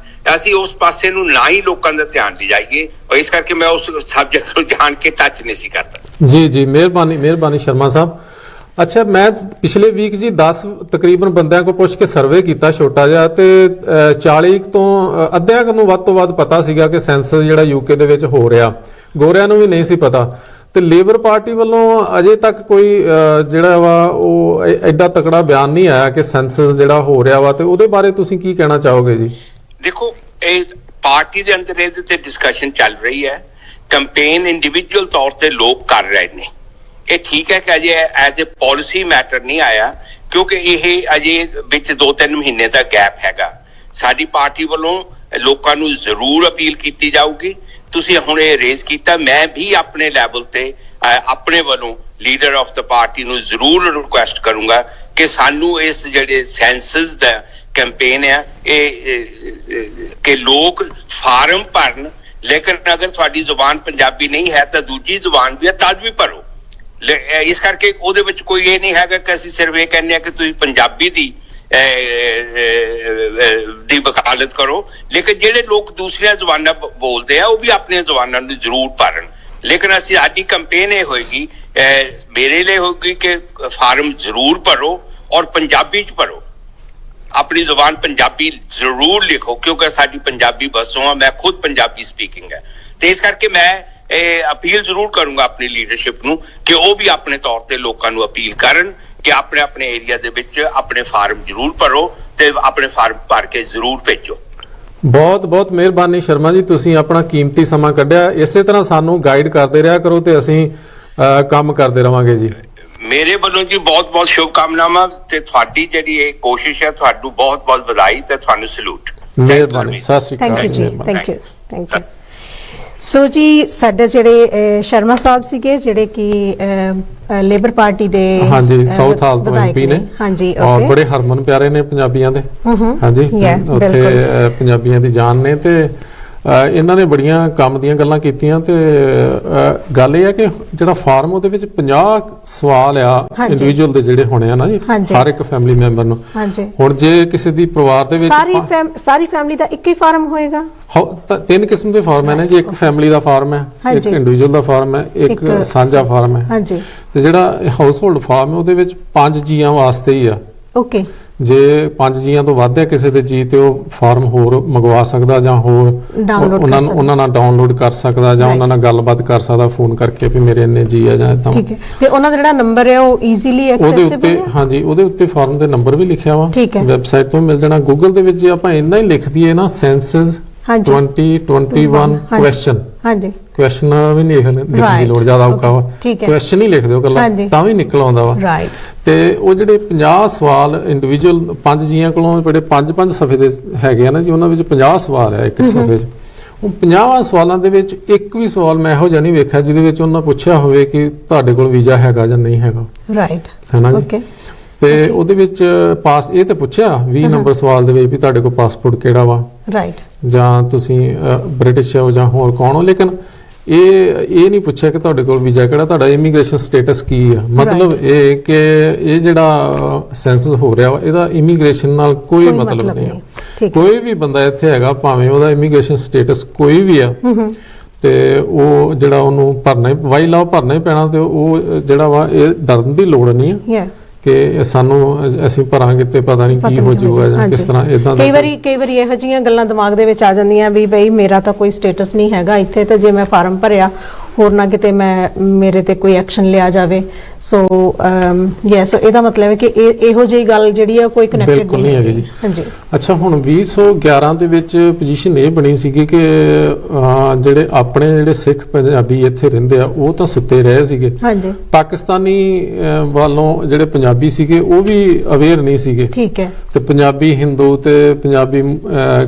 ਅਸੀਂ ਉਸ ਪਾਸੇ ਨੂੰ ਨਾ ਹੀ ਲੋਕਾਂ ਦਾ ਧਿਆਨ ਲਿਜਾਈਏ, ਇਸ ਕਰਕੇ ਮੈਂ ਉਸ ਸਬਜੈਕਟ ਨੂੰ ਜਾਣ ਕੇ ਟੱਚ ਨਹੀਂ ਸੀ ਕਰਦਾ। ਜੀ ਮਿਹਰਬਾਨੀ ਸ਼ਰਮਾ ਸਾਹਿਬ। ਅੱਛਾ, ਮੈਂ ਪਿਛਲੇ ਵੀਕ ਜੀ 10 ਤਕਰੀਬਨ ਬੰਦਿਆਂ ਕੋਲ ਪੁੱਛ ਕੇ ਸਰਵੇ ਕੀਤਾ ਛੋਟਾ ਜਿਹਾ, ਤੇ 40 ਤੋਂ ਅੱਧਿਆਂ ਨੂੰ ਵੱਧ ਤੋਂ ਵੱਧ ਪਤਾ ਸੀਗਾ ਕਿ ਸੈਂਸਸ ਜਿਹੜਾ UK ਦੇ ਵਿੱਚ ਹੋ ਰਿਹਾ, ਗੋਰਿਆਂ ਨੂੰ ਵੀ ਨਹੀਂ ਸੀ ਪਤਾ। ਤੇ ਲੇਬਰ ਪਾਰਟੀ ਵੱਲੋਂ ਅਜੇ ਤੱਕ ਕੋਈ ਜਿਹੜਾ ਵਾ ਉਹ ਐਡਾ ਤਕੜਾ ਬਿਆਨ ਨਹੀਂ ਆਇਆ ਕਿ ਸੈਂਸਸ ਜਿਹੜਾ ਹੋ ਰਿਹਾ ਵਾ, ਤੇ ਉਹਦੇ ਬਾਰੇ ਤੁਸੀਂ ਕੀ ਕਹਿਣਾ ਚਾਹੋਗੇ ਜੀ? ਦੇਖੋ, ਇਹ ਪਾਰਟੀ ਦੇ ਅੰਦਰ ਇਹਦੇ ਤੇ ਡਿਸਕਸ਼ਨ ਚੱਲ ਰਹੀ ਹੈ। ਕੰਪੇਨ ਇੰਡੀਵਿਜੂਅਲ ਤੌਰ ਤੇ ਲੋਕ ਕਰ ਰਹੇ ਨੇ। ਇਹ ਠੀਕ ਹੈ ਕਿ ਅਜੇ ਐਜ਼ ਏ ਪਾਲਿਸੀ ਮੈਟਰ ਨਹੀਂ ਆਇਆ ਕਿਉਂਕਿ ਇਹ ਅਜੇ ਵਿੱਚ 2-3 ਮਹੀਨੇ ਦਾ ਗੈਪ ਹੈਗਾ। ਸਾਡੀ ਪਾਰਟੀ ਵੱਲੋਂ ਲੋਕਾਂ ਨੂੰ ਜ਼ਰੂਰ ਅਪੀਲ ਕੀਤੀ ਜਾਊਗੀ। ਤੁਸੀਂ ਹੁਣ ਇਹ ਰੇਜ਼ ਕੀਤਾ, ਮੈਂ ਵੀ ਆਪਣੇ ਲੈਵਲ ਤੇ ਆਪਣੇ ਵੱਲੋਂ ਲੀਡਰ ਆਫ ਦ ਪਾਰਟੀ ਨੂੰ ਜ਼ਰੂਰ ਰਿਕੁਐਸਟ ਕਰੂੰਗਾ ਕਿ ਸਾਨੂੰ ਇਸ ਜਿਹੜੇ ਸੈਂਸਸ ਦਾ ਕੈਂਪੇਨ ਹੈ ਇਹ ਕਿ ਲੋਕ ਫਾਰਮ ਭਰਨ, ਲੇਕਿਨ ਅਗਰ ਤੁਹਾਡੀ ਜ਼ੁਬਾਨ ਪੰਜਾਬੀ ਨਹੀਂ ਹੈ ਤਾਂ ਦੂਜੀ ਜ਼ੁਬਾਨ ਵੀ ਹੈ ਤਦ ਵੀ ਭਰੋ। ਇਸ ਕਰਕੇ ਉਹਦੇ ਵਿੱਚ ਕੋਈ ਇਹ ਨਹੀਂ ਹੈਗਾ ਕਿ ਅਸੀਂ ਸਿਰਫ ਇਹ ਕਹਿੰਦੇ ਆ ਕਿ ਤੁਸੀਂ ਪੰਜਾਬੀ ਦੀ ਵਕਾਲਤ ਕਰੋ, ਲੇਕਿਨ ਜਿਹੜੇ ਲੋਕ ਦੂਸਰੀਆਂ ਜ਼ੁਬਾਨਾਂ ਬੋਲਦੇ ਆ ਉਹ ਵੀ ਆਪਣੀਆਂ ਜ਼ੁਬਾਨਾਂ ਨੂੰ ਜ਼ਰੂਰ ਭਰਨ। ਲੇਕਿਨ ਅਸੀਂ ਸਾਡੀ ਕੰਪੇਨ ਇਹ ਹੋਏਗੀ, ਮੇਰੇ ਲਈ ਹੋਏਗੀ ਕਿ ਫਾਰਮ ਜ਼ਰੂਰ ਭਰੋ ਔਰ ਪੰਜਾਬੀ ਚ ਭਰੋ। ਆਪਣੀ ਜ਼ੁਬਾਨ ਪੰਜਾਬੀ ਜ਼ਰੂਰ ਲਿਖੋ ਕਿਉਂਕਿ ਸਾਡੀ ਪੰਜਾਬੀ ਵਸੋਂ ਆ। ਮੈਂ ਖੁਦ ਪੰਜਾਬੀ ਸਪੀਕਿੰਗ ਹੈ ਤੇ ਇਸ ਕਰਕੇ ਮੈਂ ਅਪੀਲ ਜ਼ਰੂਰ ਕਰੂੰਗਾ ਆਪਣੀ ਲੀਡਰਸ਼ਿਪ ਨੂੰ ਕਿ ਉਹ ਵੀ ਆਪਣੇ ਤੌਰ ਤੇ ਲੋਕਾਂ ਨੂੰ ਅਪੀਲ ਕਰਨ ਕਿ ਆਪਣੇ ਏਰੀਆ ਦੇ ਵਿੱਚ ਆਪਣੇ ਫਾਰਮ ਜ਼ਰੂਰ ਭਰੋ ਤੇ ਆਪਣੇ ਫਾਰਮ ਭਰ ਕੇ ਜ਼ਰੂਰ ਭੇਜੋ। ਬਹੁਤ ਮਿਹਰਬਾਨੀ ਸ਼ਰਮਾ ਜੀ, ਤੁਸੀਂ ਆਪਣਾ ਕੀਮਤੀ ਸਮਾਂ ਕੱਢਿਆ। ਇਸੇ ਤਰ੍ਹਾਂ ਸਾਨੂੰ ਗਾਈਡ ਕਰਦੇ ਰਿਹਾ ਕਰੋ ਤੇ ਅਸੀਂ ਕੰਮ ਕਰਦੇ ਰਵਾਂਗੇ ਜੀ। ਮੇਰੇ ਵੱਲੋਂ ਜੀ ਬਹੁਤ ਸ਼ੁਭਕਾਮਨਾਵਾਂ ਤੇ ਤੁਹਾਡੀ ਜਿਹੜੀ ਇਹ ਕੋਸ਼ਿਸ਼ ਹੈ ਤੁਹਾਨੂੰ ਬਹੁਤ ਵਧਾਈ ਤੇ ਤੁਹਾਨੂੰ ਸਲੂਟ। ਮਿਹਰਬਾਨੀ, ਸਤਿ ਸ਼੍ਰੀ ਅਕਾਲ। Thank you. ਸੋ ਜੀ ਸਾਡੇ ਜਿਹੜੇ ਸ਼ਰਮਾ ਸਾਹਿਬ ਸੀਗੇ ਜਿਹੜੇ ਕਿ ਲੇਬਰ ਪਾਰਟੀ ਦੇ ਹਾਂਜੀ ਸਾਊਥ ਹਾਲ ਤੋਂ MP ਨੇ। ਹਾਂਜੀ, ਔਰ ਬੜੇ ਹਰਮਨ ਪਿਆਰੇ ਨੇ ਪੰਜਾਬੀਆਂ ਦੇ। ਹਾਂਜੀ, ਉੱਥੇ ਪੰਜਾਬੀਆਂ ਦੀ ਜਾਨ ਨੇ ਤੇ ਇਹਨਾਂ ਨੇ ਬੜੀਆਂ ਕੰਮ ਦੀਆਂ ਗੱਲਾਂ ਕੀਤੀਆਂ ਤੇ ਗੱਲ ਇਹ ਹੈ ਕਿ ਜਿਹੜਾ ਫਾਰਮ ਉਹਦੇ ਵਿੱਚ 50 ਸਵਾਲ ਆ ਇੰਡੀਵਿਜੂਅਲ ਦੇ ਜਿਹੜੇ ਹੋਣੇ ਆ ਨਾ ਜੀ, ਹਰ ਇੱਕ ਫੈਮਿਲੀ ਮੈਂਬਰ ਨੂੰ। ਹੁਣ ਜੇ ਕਿਸੇ ਦੀ ਪਰਿਵਾਰ ਦੇ ਵਿੱਚ ਸਾਰੀ ਫੈਮਿਲੀ ਦਾ ਇੱਕ ਹੀ ਫਾਰਮ ਹੋਏਗਾ? 3 ਕਿਸਮ ਦੇ ਫਾਰਮ ਨੇ ਜੀ, ਇੱਕ ਫੈਮਿਲੀ ਦਾ ਫਾਰਮ ਹੈ, ਇੱਕ ਇੰਡੀਵਿਜੂਅਲ ਦਾ ਫਾਰਮ ਹੈ, ਇੱਕ ਸਾਂਝਾ ਫਾਰਮ ਹੈ। ਤੇ ਜਿਹੜਾ ਹਾਊਸ ਹੋਲਡ ਫਾਰਮ ਹੈ ਉਹਦੇ ਵਿੱਚ 5 ਜੀਆਂ ਵਾਸਤੇ ਹੀ ਆ। ਓਕੇ। ਜੇ 5 ਜੀਆਂ ਤੋਂ ਵੱਧ ਹੈ ਕਿਸੇ ਦੇ ਜੀ ਤੇ ਉਹ ਫਾਰਮ ਹੋਰ ਮੰਗਵਾ ਸਕਦਾ ਜਾਂ ਹੋਰ ਉਹਨਾਂ ਨਾਲ ਡਾਊਨਲੋਡ ਕਰ ਸਕਦਾ ਜਾਂ ਉਹਨਾਂ ਨਾਲ ਗੱਲਬਾਤ ਕਰ ਸਕਦਾ ਫੋਨ ਕਰਕੇ ਵੀ ਮੇਰੇ ਇੰਨੇ ਜੀ ਆ ਜਾਂ ਇਦਾਂ। ਠੀਕ ਹੈ। ਤੇ ਉਹਨਾਂ ਦਾ ਜਿਹੜਾ ਨੰਬਰ ਹੈ ਉਹ ਈਜ਼ੀਲੀ ਐਕਸੈਸਿਬਲ ਹੈ? ਹਾਂਜੀ, ਉਹਦੇ ਉੱਤੇ ਫਾਰਮ ਦੇ ਨੰਬਰ ਵੀ ਲਿਖਿਆ ਵਾ, ਵੈਬਸਾਈਟ ਤੋਂ ਮਿਲ ਜਾਣਾ। ਗੂਗਲ ਦੇ ਵਿੱਚ ਜੇ ਆਪਾਂ ਇੰਨਾ ਹੀ ਲਿਖ ਦਈਏ ਨਾ ਸੈਂਸਸ 2021 ਕੁਐਸਚਨ, ਕੁਐਸਚਨ ਵੀ ਨਹੀਂ ਲਿਖਣ ਦੀ ਲੋੜ, ਜ਼ਿਆਦਾ ਔਖਾ ਵਾ, ਕੁਐਸਚਨ ਹੀ ਲਿਖ ਦਿਓ ਕੱਲਾ ਤਾਂ ਵੀ ਨਿਕਲ ਆਉਂਦਾ ਵਾ। ਤੇ ਉਹ ਜਿਹੜੇ 50 ਸਵਾਲ ਇੰਡੀਵਿਜੂਅਲ 5 ਜੀਆਂ ਕੋਲੋਂ ਜਿਹੜੇ 5-5 ਸਫ਼ੇ ਦੇ ਹੈਗੇ ਆ ਨਾ ਜੀ, ਉਹਨਾਂ ਵਿੱਚ 50 ਸਵਾਲ ਆ ਇੱਕ ਸਫ਼ੇ 'ਚ। ਉਹ 50 ਸਵਾਲਾਂ ਦੇ ਵਿੱਚ ਇੱਕ ਵੀ ਸਵਾਲ ਮੈਂ ਇਹੋ ਜਿਹਾ ਨਹੀਂ ਵੇਖਿਆ ਜਿਹਦੇ ਵਿੱਚ ਉਹਨਾਂ ਪੁੱਛਿਆ ਹੋਵੇ ਕਿ ਤੁਹਾਡੇ ਕੋਲ ਵੀਜ਼ਾ ਹੈਗਾ ਜਾਂ ਨਹੀਂ ਹੈਗਾ। ਹੈ ਨਾ ਜੀ। ਤੇ ਉਹਦੇ ਵਿੱਚ ਪਾਸ ਇਹ ਤੇ ਪੁੱਛਿਆ 20 ਨੰਬਰ ਸਵਾਲ ਦੇ ਵਿੱਚ ਵੀ ਤੁਹਾਡੇ ਕੋਲ ਪਾਸਪੋਰਟ ਕਿਹੜਾ ਵਾ, ਜਾਂ ਤੁਸੀਂ ਬ੍ਰਿਟਿਸ਼ ਹੋ ਜਾਂ ਹੋਰ ਕੌਣ ਹੋ, ਲੇਕਿਨ ਇਹ ਨਹੀਂ ਪੁੱਛਿਆ ਕਿ ਤੁਹਾਡੇ ਕੋਲ ਵੀਜ਼ਾ ਕਿਹੜਾ, ਤੁਹਾਡਾ ਇਮੀਗ੍ਰੇਸ਼ਨ ਸਟੇਟਸ ਕੀ ਆ। ਮਤਲਬ ਇਹ ਕਿ ਇਹ ਜਿਹੜਾ ਸੈਂਸਸ ਹੋ ਰਿਹਾ ਵਾ ਇਹਦਾ ਇਮੀਗ੍ਰੇਸ਼ਨ ਨਾਲ ਕੋਈ ਮਤਲਬ ਨਹੀਂ ਆ। ਕੋਈ ਵੀ ਬੰਦਾ ਇੱਥੇ ਹੈਗਾ ਭਾਵੇਂ ਉਹਦਾ ਇਮੀਗ੍ਰੇਸ਼ਨ ਸਟੇਟਸ ਕੋਈ ਵੀ ਆ ਤੇ ਉਹ ਜਿਹੜਾ ਉਹਨੂੰ ਭਰਨਾ ਵਾਈ ਲਾਓ ਭਰਨਾ ਹੀ ਪੈਣਾ। ਤੇ ਉਹ ਜਿਹੜਾ ਵਾ ਇਹ ਡਰਨ ਦੀ ਲੋੜ ਨਹੀਂ ਆ ਕਿ ਸਾਨੂੰ ਅਸੀਂ ਭਰਾਂਗੇ ਤੇ ਪਤਾ ਨਹੀਂ ਕੀ ਹੋ ਜਾਊਗਾ ਜਾਂ ਕਿਸ ਤਰ੍ਹਾਂ ਇਦਾਂ। ਕਈ ਵਾਰੀ ਇਹੋ ਜਿਹੀਆਂ ਗੱਲਾਂ ਦਿਮਾਗ ਦੇ ਵਿੱਚ ਆ ਜਾਂਦੀਆਂ ਵੀ ਬਈ ਮੇਰਾ ਤਾਂ ਕੋਈ ਸਟੇਟਸ ਨਹੀਂ ਹੈਗਾ ਇੱਥੇ, ਤੇ ਜੇ ਮੈਂ ਫਾਰਮ ਭਰਿਆ ਹੋਰ ਨਾ ਕਿਤੇ ਮੇਰੇ ਤੇ ਕੋਈ ਐਕਸ਼ਨ ਲਿਆ ਜਾਵੇ। ਸੋ ਸੋ ਇਹਦਾ ਮਤਲਬ ਹੈ ਕਿ ਇਹੋ ਜਿਹੀ ਗੱਲ ਜਿਹੜੀ ਆ ਕੋਈ ਕਨੈਕਟਡ ਨਹੀਂ ਹੈਗੀ ਜੀ। ਹਾਂਜੀ। ਅੱਛਾ, ਹੁਣ 2011 ਦੇ ਵਿੱਚ ਪੋਜੀਸ਼ਨ ਇਹ ਬਣੀ ਸੀਗੀ ਕਿ ਜਿਹੜੇ ਆਪਣੇ ਜਿਹੜੇ ਸਿੱਖ ਪੰਜਾਬੀ ਇੱਥੇ ਰਹਿੰਦੇ ਆ ਉਹ ਤਾਂ ਸੁੱਤੇ ਰਹੇ ਸੀਗੇ। ਹਾਂਜੀ। ਪਾਕਿਸਤਾਨੀ ਵੱਲੋਂ ਜਿਹੜੇ ਪੰਜਾਬੀ ਸੀਗੇ ਉਹ ਵੀ ਅਵੇਅਰ ਨਹੀਂ ਸੀਗੇ। ਠੀਕ ਹੈ। ਤੇ ਪੰਜਾਬੀ ਹਿੰਦੂ ਤੇ ਪੰਜਾਬੀ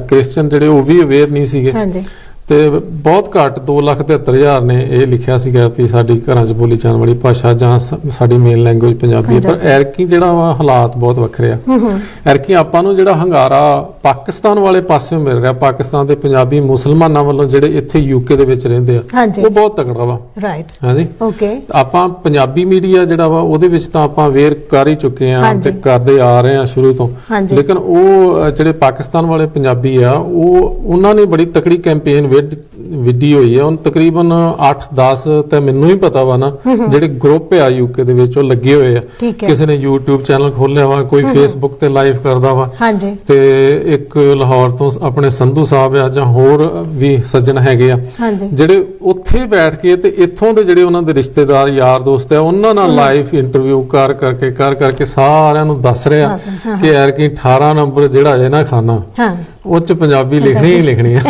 ਕ੍ਰਿਸਚਨ ਜਿਹੜੇ ਉਹ ਵੀ ਅਵੇਅਰ ਨਹੀਂ ਸੀਗੇ। ਹਾਂਜੀ। ਤੇ ਬਹੁਤ ਘੱਟ 2,73,000 ਨੇ ਇਹ ਲਿਖਿਆ ਸੀਗਾ ਵੀ ਸਾਡੀ ਘਰਾਂ 'ਚ ਬੋਲੀ ਜਾਣ ਵਾਲੀ ਭਾਸ਼ਾ ਜਾਂ ਸਾਡੀ ਮੇਨ ਲੈਂਗੁਏਜ ਪੰਜਾਬੀ ਹੈ। ਪਰ ਐਰਕੀ ਜਿਹੜਾ ਵਾ ਹਾਲਾਤ ਬਹੁਤ ਵੱਖਰੇ ਆ। ਐਰਕੀ ਆਪਾਂ ਨੂੰ ਜਿਹੜਾ ਹੰਗਾਰਾ ਪਾਕਿਸਤਾਨ ਵਾਲੇ ਪਾਸਿਓਂ ਮਿਲ ਰਿਹਾ, ਪਾਕਿਸਤਾਨ ਦੇ ਪੰਜਾਬੀ ਮੁਸਲਮਾਨਾਂ ਵੱਲੋਂ ਜਿਹੜੇ ਇੱਥੇ ਯੂਕੇ ਦੇ ਵਿੱਚ ਰਹਿੰਦੇ ਆ, ਉਹ ਬਹੁਤ ਤਕੜਾ ਵਾ। ਹਾਂਜੀ। ਓਕੇ। ਆਪਾਂ ਪੰਜਾਬੀ ਮੀਡੀਆ ਜਿਹੜਾ ਵਾ ਉਹਦੇ ਵਿੱਚ ਤਾਂ ਆਪਾਂ ਅਵੇਅਰ ਕਰ ਹੀ ਚੁੱਕੇ ਆ ਤੇ ਕਰਦੇ ਆ ਰਹੇ ਆ ਸ਼ੁਰੂ ਤੋਂ। ਲੇਕਿਨ ਉਹ ਜਿਹੜੇ ਪਾਕਿਸਤਾਨ ਵਾਲੇ ਪੰਜਾਬੀ ਆ ਉਹਨਾਂ ਨੇ ਬੜੀ ਤਕੜੀ ਕੈਂਪੇਨ ਵਿੱਢੀ ਹੋਈ ਆ। ਹੁਣ ਤਕਰੀਬਨ 8-10 ਤੇ ਮੈਨੂੰ ਹੀ ਪਤਾ ਵਾ ਨਾ ਜਿਹੜੇ ਗਰੁੱਪ ਆ ਯੂਕੇ ਦੇ ਵਿੱਚ ਉਹ ਲੱਗੇ ਹੋਏ ਆ। ਕਿਸੇ ਨੇ YouTube ਚੈਨਲ ਖੋਲਿਆ ਵਾ, ਕੋਈ Facebook ਤੇ ਲਾਈਵ ਕਰਦਾ ਵਾ। ਤੇ ਇੱਕ ਲਾਹੌਰ ਤੋਂ ਆਪਣੇ ਸੰਧੂ ਸਾਹਿਬ ਆ ਜਾਂ ਹੋਰ ਵੀ ਸੱਜਣ ਹੈਗੇ ਆ ਜਿਹੜੇ ਉੱਥੇ ਬੈਠ ਕੇ ਤੇ ਇੱਥੋਂ ਦੇ ਜਿਹੜੇ ਉਹਨਾਂ ਦੇ ਰਿਸ਼ਤੇਦਾਰ ਯਾਰ ਦੋਸਤ ਆ ਉਹਨਾਂ ਨਾਲ ਲਾਈਵ ਇੰਟਰਵਿਊ ਕਰ ਕਰਕੇ ਸਾਰਿਆਂ ਨੂੰ ਦੱਸ ਰਿਹਾ ਕਿ ਯਾਰ ਕਿ 18 ਨੰਬਰ ਜਿਹੜਾ ਹੈ ਨਾ ਖਾਨਾ ਉਹ 'ਚ ਪੰਜਾਬੀ ਲਿਖਣੀ ਹੀ ਲਿਖਣੀ ਆ।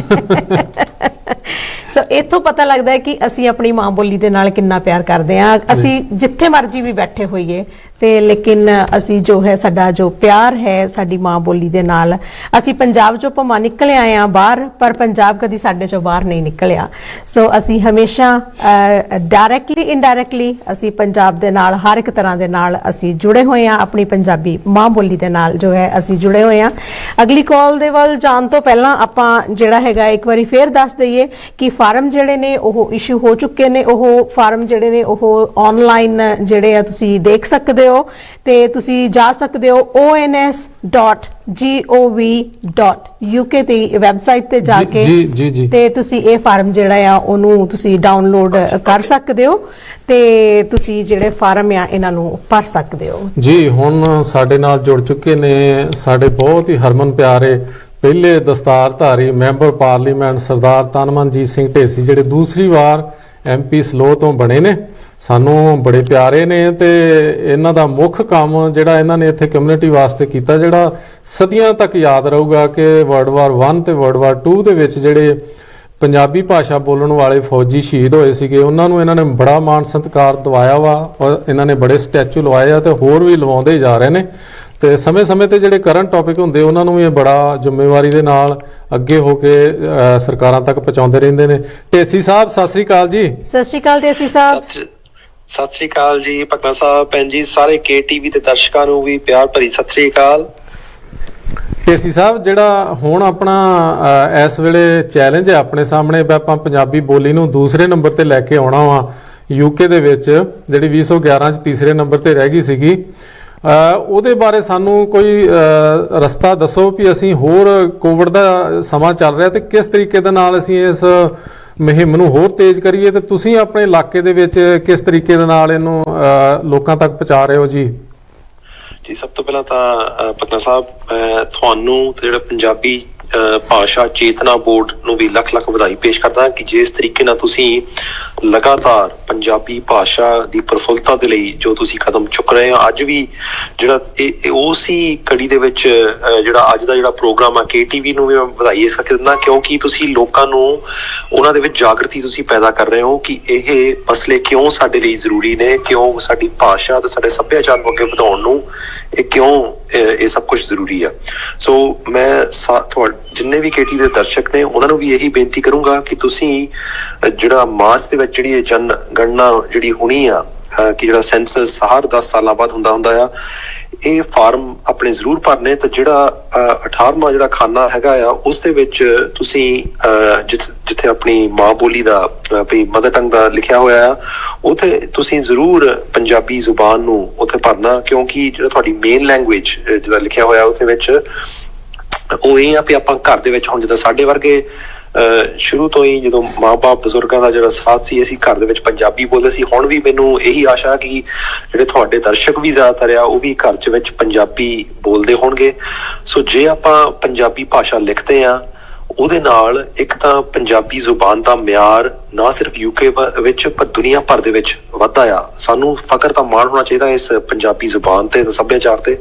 ਸੋ ਇੱਥੋਂ ਪਤਾ ਲੱਗਦਾ ਹੈ ਕਿ ਅਸੀਂ ਆਪਣੀ ਮਾਂ ਬੋਲੀ ਦੇ ਨਾਲ ਕਿੰਨਾ ਪਿਆਰ ਕਰਦੇ ਹਾਂ। ਅਸੀਂ ਜਿੱਥੇ ਮਰਜ਼ੀ ਵੀ ਬੈਠੇ ਹੋਈਏ ਤੇ ਲੇਕਿਨ ਅਸੀਂ ਜੋ ਹੈ ਸਾਡਾ ਜੋ ਪਿਆਰ ਹੈ ਸਾਡੀ ਮਾਂ ਬੋਲੀ ਦੇ ਨਾਲ, ਅਸੀਂ ਪੰਜਾਬ ਚੋਂ ਭਾਵੇਂ ਨਿਕਲ ਆਏ ਆ ਬਾਹਰ, ਪਰ ਪੰਜਾਬ ਕਦੀ ਸਾਡੇ ਚੋਂ ਬਾਹਰ ਨਹੀਂ ਨਿਕਲਿਆ। ਸੋ ਅਸੀਂ ਹਮੇਸ਼ਾ ਡਾਇਰੈਕਟਲੀ ਇਨਡਾਇਰੈਕਟਲੀ ਅਸੀਂ ਪੰਜਾਬ ਦੇ ਨਾਲ ਹਰ ਇੱਕ ਤਰ੍ਹਾਂ ਦੇ ਨਾਲ ਅਸੀਂ ਜੁੜੇ ਹੋਏ ਆ, ਆਪਣੀ ਪੰਜਾਬੀ ਮਾਂ ਬੋਲੀ ਦੇ ਨਾਲ ਜੋ ਹੈ ਅਸੀਂ ਜੁੜੇ ਹੋਏ ਆ। ਅਗਲੀ ਕਾਲ ਦੇ ਵੱਲ ਜਾਣ ਤੋਂ ਪਹਿਲਾਂ ਆਪਾਂ ਜਿਹੜਾ ਹੈਗਾ ਇੱਕ ਵਾਰੀ ਫੇਰ ਦੱਸ ਦਈਏ ਕਿ ਫਾਰਮ ਜਿਹੜੇ ਨੇ ਉਹ ਇਸ਼ੂ ਹੋ ਚੁੱਕੇ ਨੇ। ਉਹ ਫਾਰਮ ਜਿਹੜੇ ਨੇ ਉਹ ਆਨਲਾਈਨ ਜਿਹੜੇ ਆ ਤੁਸੀਂ ਦੇਖ ਸਕਦੇ ਹੋ ਤੇ ਤੁਸੀਂ ਜਾ ਸਕਦੇ ਹੋ ons.gov.uk ਤੇ ਵੈਬਸਾਈਟ ਤੇ ਜਾ ਕੇ ਤੇ ਤੁਸੀਂ ਇਹ ਫਾਰਮ ਜਿਹੜਾ ਆ ਉਹਨੂੰ ਤੁਸੀਂ ਡਾਊਨਲੋਡ ਕਰ ਸਕਦੇ ਹੋ ਤੇ ਤੁਸੀਂ ਜਿਹੜੇ ਫਾਰਮ ਆ ਇਹਨਾਂ ਨੂੰ ਭਰ ਸਕਦੇ ਹੋ। ਜੀ, ਹੁਣ ਸਾਡੇ ਨਾਲ ਜੁੜ ਚੁੱਕੇ ਨੇ ਸਾਡੇ ਬਹੁਤ ਹੀ ਹਰਮਨ ਪਿਆਰੇ ਪਹਿਲੇ ਦਸਤਾਰਧਾਰੀ ਮੈਂਬਰ ਪਾਰਲੀਮੈਂਟ ਸਰਦਾਰ ਤਨਮਨਜੀਤ ਸਿੰਘ ਢੇਸੀ, ਜਿਹੜੇ ਦੂਸਰੀ ਵਾਰ MP ਸਲੋ ਤੋਂ ਬਣੇ ਨੇ। ਸਾਨੂੰ ਬੜੇ ਪਿਆਰੇ ਨੇ ਤੇ ਇਹਨਾਂ ਦਾ ਮੁੱਖ ਕੰਮ ਜਿਹੜਾ ਇਹਨਾਂ ਨੇ ਇੱਥੇ ਕਮਿਊਨਿਟੀ ਵਾਸਤੇ ਕੀਤਾ ਜਿਹੜਾ ਸਦੀਆਂ ਤੱਕ ਯਾਦ ਰਹੂਗਾ ਕਿ World War I ਤੇ World War II ਦੇ ਵਿੱਚ ਜਿਹੜੇ ਪੰਜਾਬੀ ਭਾਸ਼ਾ ਬੋਲਣ ਵਾਲੇ ਫੌਜੀ ਸ਼ਹੀਦ ਹੋਏ ਸੀਗੇ ਉਹਨਾਂ ਨੂੰ ਇਹਨਾਂ ਨੇ ਬੜਾ ਮਾਣ ਸਤਿਕਾਰ ਦਿਵਾਇਆ ਵਾ ਔਰ ਇਹਨਾਂ ਨੇ ਬੜੇ ਸਟੈਚੂ ਲਵਾਏ ਆ ਤੇ ਹੋਰ ਵੀ ਲਵਾਉਂਦੇ ਜਾ ਰਹੇ ਨੇ। ਤੇ ਸਮੇਂ-ਸਮੇਂ ਤੇ ਜਿਹੜੇ ਕਰੰਟ ਟੌਪਿਕ ਹੁੰਦੇ ਉਹਨਾਂ ਨੂੰ ਵੀ ਬੜਾ ਜ਼ਿੰਮੇਵਾਰੀ ਦੇ ਨਾਲ ਅੱਗੇ ਹੋ ਕੇ ਸਰਕਾਰਾਂ ਤੱਕ ਪਹੁੰਚਾਉਂਦੇ ਰਹਿੰਦੇ ਨੇ। ਢੇਸੀ ਸਾਹਿਬ ਸਤਿ ਸ੍ਰੀ ਅਕਾਲ ਜੀ। ਸਤਿ ਸ੍ਰੀ ਅਕਾਲ ਢੇਸੀ ਸਾਹਿਬ। ਸਤਿ ਸ੍ਰੀ ਅਕਾਲ ਜੀ ਭਗਨਾ ਸਾਹਿਬ, ਭੈਣ ਜੀ, ਸਾਰੇ KTV ਦੇ ਦਰਸ਼ਕਾਂ ਨੂੰ ਵੀ ਪਿਆਰ ਭਰੀ ਸਤਿ ਸ੍ਰੀ ਅਕਾਲ। ਢੇਸੀ ਸਾਹਿਬ, ਜਿਹੜਾ ਹੁਣ ਆਪਣਾ ਇਸ ਵੇਲੇ ਚੈਲੰਜ ਹੈ ਆਪਣੇ ਸਾਹਮਣੇ, ਆਪਾਂ ਪੰਜਾਬੀ ਬੋਲੀ ਨੂੰ ਦੂਸਰੇ ਨੰਬਰ ਤੇ ਲੈ ਕੇ ਆਉਣਾ ਵਾ ਯੂਕੇ ਦੇ ਵਿੱਚ, ਜਿਹੜੀ 2011 ਚ ਤੀਸਰੇ ਨੰਬਰ ਤੇ ਰਹਿ ਗਈ ਸੀਗੀ। ਉਹਦੇ ਬਾਰੇ ਸਾਨੂੰ ਕੋਈ ਰਸਤਾ ਦੱਸੋ ਵੀ ਅਸੀਂ ਹੋਰ, ਕੋਵਿਡ ਦਾ ਸਮਾਂ ਚੱਲ ਰਿਹਾ ਤੇ ਕਿਸ ਤਰੀਕੇ ਦੇ ਨਾਲ ਅਸੀਂ ਇਸ ਮੁਹਿੰਮ ਨੂੰ ਹੋਰ ਤੇਜ਼ ਕਰੀਏ, ਤੇ ਤੁਸੀਂ ਆਪਣੇ ਇਲਾਕੇ ਦੇ ਵਿੱਚ ਕਿਸ ਤਰੀਕੇ ਦੇ ਨਾਲ ਇਹਨੂੰ ਲੋਕਾਂ ਤੱਕ ਪਹੁੰਚਾ ਰਹੇ ਹੋ ਜੀ? ਜੀ, ਸਭ ਤੋਂ ਪਹਿਲਾਂ ਤਾਂ ਪਟਨਾ ਸਾਹਿਬ, ਤੁਹਾਨੂੰ ਤੇ ਜਿਹੜਾ ਪੰਜਾਬੀ ਭਾਸ਼ਾ ਚੇਤਨਾ ਬੋਰਡ ਨੂੰ ਵੀ ਲੱਖ ਲੱਖ ਵਧਾਈ ਪੇਸ਼ ਕਰਦਾ ਕਿ ਜਿਸ ਤਰੀਕੇ ਨਾਲ ਤੁਸੀਂ ਲਗਾਤਾਰ ਪੰਜਾਬੀ ਭਾਸ਼ਾ ਦੀ ਪ੍ਰਫੁੱਲਤਾ ਦੇ ਲਈ ਜੋ ਤੁਸੀਂ ਕਦਮ ਚੁੱਕ ਰਹੇ ਹੋ। ਅੱਜ ਵੀ ਜਿਹੜਾ ਇਹ ਉਸੇ ਕੜੀ ਦੇ ਵਿੱਚ ਜਿਹੜਾ ਅੱਜ ਦਾ ਜਿਹੜਾ ਪ੍ਰੋਗਰਾਮ ਆ KTV ਨੂੰ ਵੀ ਮੈਂ ਵਧਾਈ ਇਸ ਕਰਕੇ ਦਿੰਦਾ ਕਿਉਂਕਿ ਤੁਸੀਂ ਲੋਕਾਂ ਨੂੰ ਉਹਨਾਂ ਦੇ ਵਿੱਚ ਜਾਗਰਤੀ ਤੁਸੀਂ ਪੈਦਾ ਕਰ ਰਹੇ ਹੋ ਕਿ ਇਹ ਮਸਲੇ ਕਿਉਂ ਸਾਡੇ ਲਈ ਜ਼ਰੂਰੀ ਨੇ, ਕਿਉਂ ਸਾਡੀ ਭਾਸ਼ਾ ਤੇ ਸਾਡੇ ਸੱਭਿਆਚਾਰ ਨੂੰ ਅੱਗੇ ਵਧਾਉਣ ਨੂੰ ਇਹ ਕਿਉਂ ਇਹ ਸਭ ਕੁਝ ਜ਼ਰੂਰੀ ਆ। ਸੋ ਮੈਂ ਜਿੰਨੇ ਵੀ KTV ਦੇ ਦਰਸ਼ਕ ਨੇ ਉਹਨਾਂ ਨੂੰ ਵੀ ਇਹੀ ਬੇਨਤੀ ਕਰੂੰਗਾ ਕਿ ਤੁਸੀਂ ਜਿਹੜਾ ਮਾਰਚ ਦੇ ਵਿੱਚ ਜਿਹੜੀ ਇਹ ਜਨਗਣਨਾ ਜਿਹੜੀ ਹੋਣੀ ਆ ਕਿ ਜਿਹੜਾ ਸੈਂਸਸ ਹਰ 10 ਸਾਲਾਂ ਬਾਅਦ ਹੁੰਦਾ ਆ, ਇਹ ਫਾਰਮ ਆਪਣੇ ਜ਼ਰੂਰ ਭਰਨੇ। ਤੇ ਜਿਹੜਾ 18ਵਾਂ ਜਿਹੜਾ ਖਾਨਾ ਹੈਗਾ ਆ ਉਸ ਦੇ ਵਿੱਚ ਤੁਸੀਂ ਜਿੱਥੇ ਆਪਣੀ ਮਾਂ ਬੋਲੀ ਦਾ ਵੀ ਮਦਰ ਟੰਗ ਦਾ ਲਿਖਿਆ ਹੋਇਆ ਆ ਉੱਥੇ ਤੁਸੀਂ ਜ਼ਰੂਰ ਪੰਜਾਬੀ ਜ਼ੁਬਾਨ ਨੂੰ ਉੱਥੇ ਭਰਨਾ ਕਿਉਂਕਿ ਜਿਹੜਾ ਤੁਹਾਡੀ ਮੇਨ ਲੈਂਗੁਏਜ ਜਿਹਦਾ ਲਿਖਿਆ ਹੋਇਆ ਉਹਦੇ ਵਿੱਚ ਉਹ ਇਹ ਆ ਵੀ ਆਪਾਂ ਘਰ ਦੇ ਵਿੱਚ ਹੁਣ ਜਿੱਦਾਂ ਸਾਡੇ ਵਰਗੇ ਸ਼ੁਰੂ ਤੋਂ ਹੀ ਜਦੋਂ ਮਾਂ-ਬਾਪ ਬਜ਼ੁਰਗਾਂ ਦਾ ਜਿਹੜਾ ਸਾਥ ਸੀ ਅਸੀਂ ਘਰ ਦੇ ਵਿੱਚ ਪੰਜਾਬੀ ਬੋਲਦੇ ਸੀ। ਹੁਣ ਵੀ ਮੈਨੂੰ ਇਹੀ ਆਸ਼ਾ ਕਿ ਜਿਹੜੇ ਤੁਹਾਡੇ ਦਰਸ਼ਕ ਵੀ ਜ਼ਿਆਦਾਤਰ ਆ ਉਹ ਵੀ ਘਰ 'ਚ ਵਿੱਚ ਪੰਜਾਬੀ ਬੋਲਦੇ ਹੋਣਗੇ। ਸੋ ਜੇ ਆਪਾਂ ਪੰਜਾਬੀ ਭਾਸ਼ਾ ਲਿਖਦੇ ਆ ਉਹਦੇ ਨਾਲ ਇੱਕ ਤਾਂ ਪੰਜਾਬੀ ਜ਼ੁਬਾਨ ਦਾ ਮਿਆਰ ਨਾ ਸਿਰਫ UK ਵਿੱਚ ਪਰ ਦੁਨੀਆ ਭਰ ਦੇ ਵਿੱਚ ਵੱਧਦਾ ਆ। ਸਾਨੂੰ ਫਖਰ ਤਾਂ ਮਾਣ ਹੋਣਾ ਚਾਹੀਦਾ ਇਸ ਪੰਜਾਬੀ ਜ਼ੁਬਾਨ ਤੇ ਸੱਭਿਆਚਾਰ ਤੇ।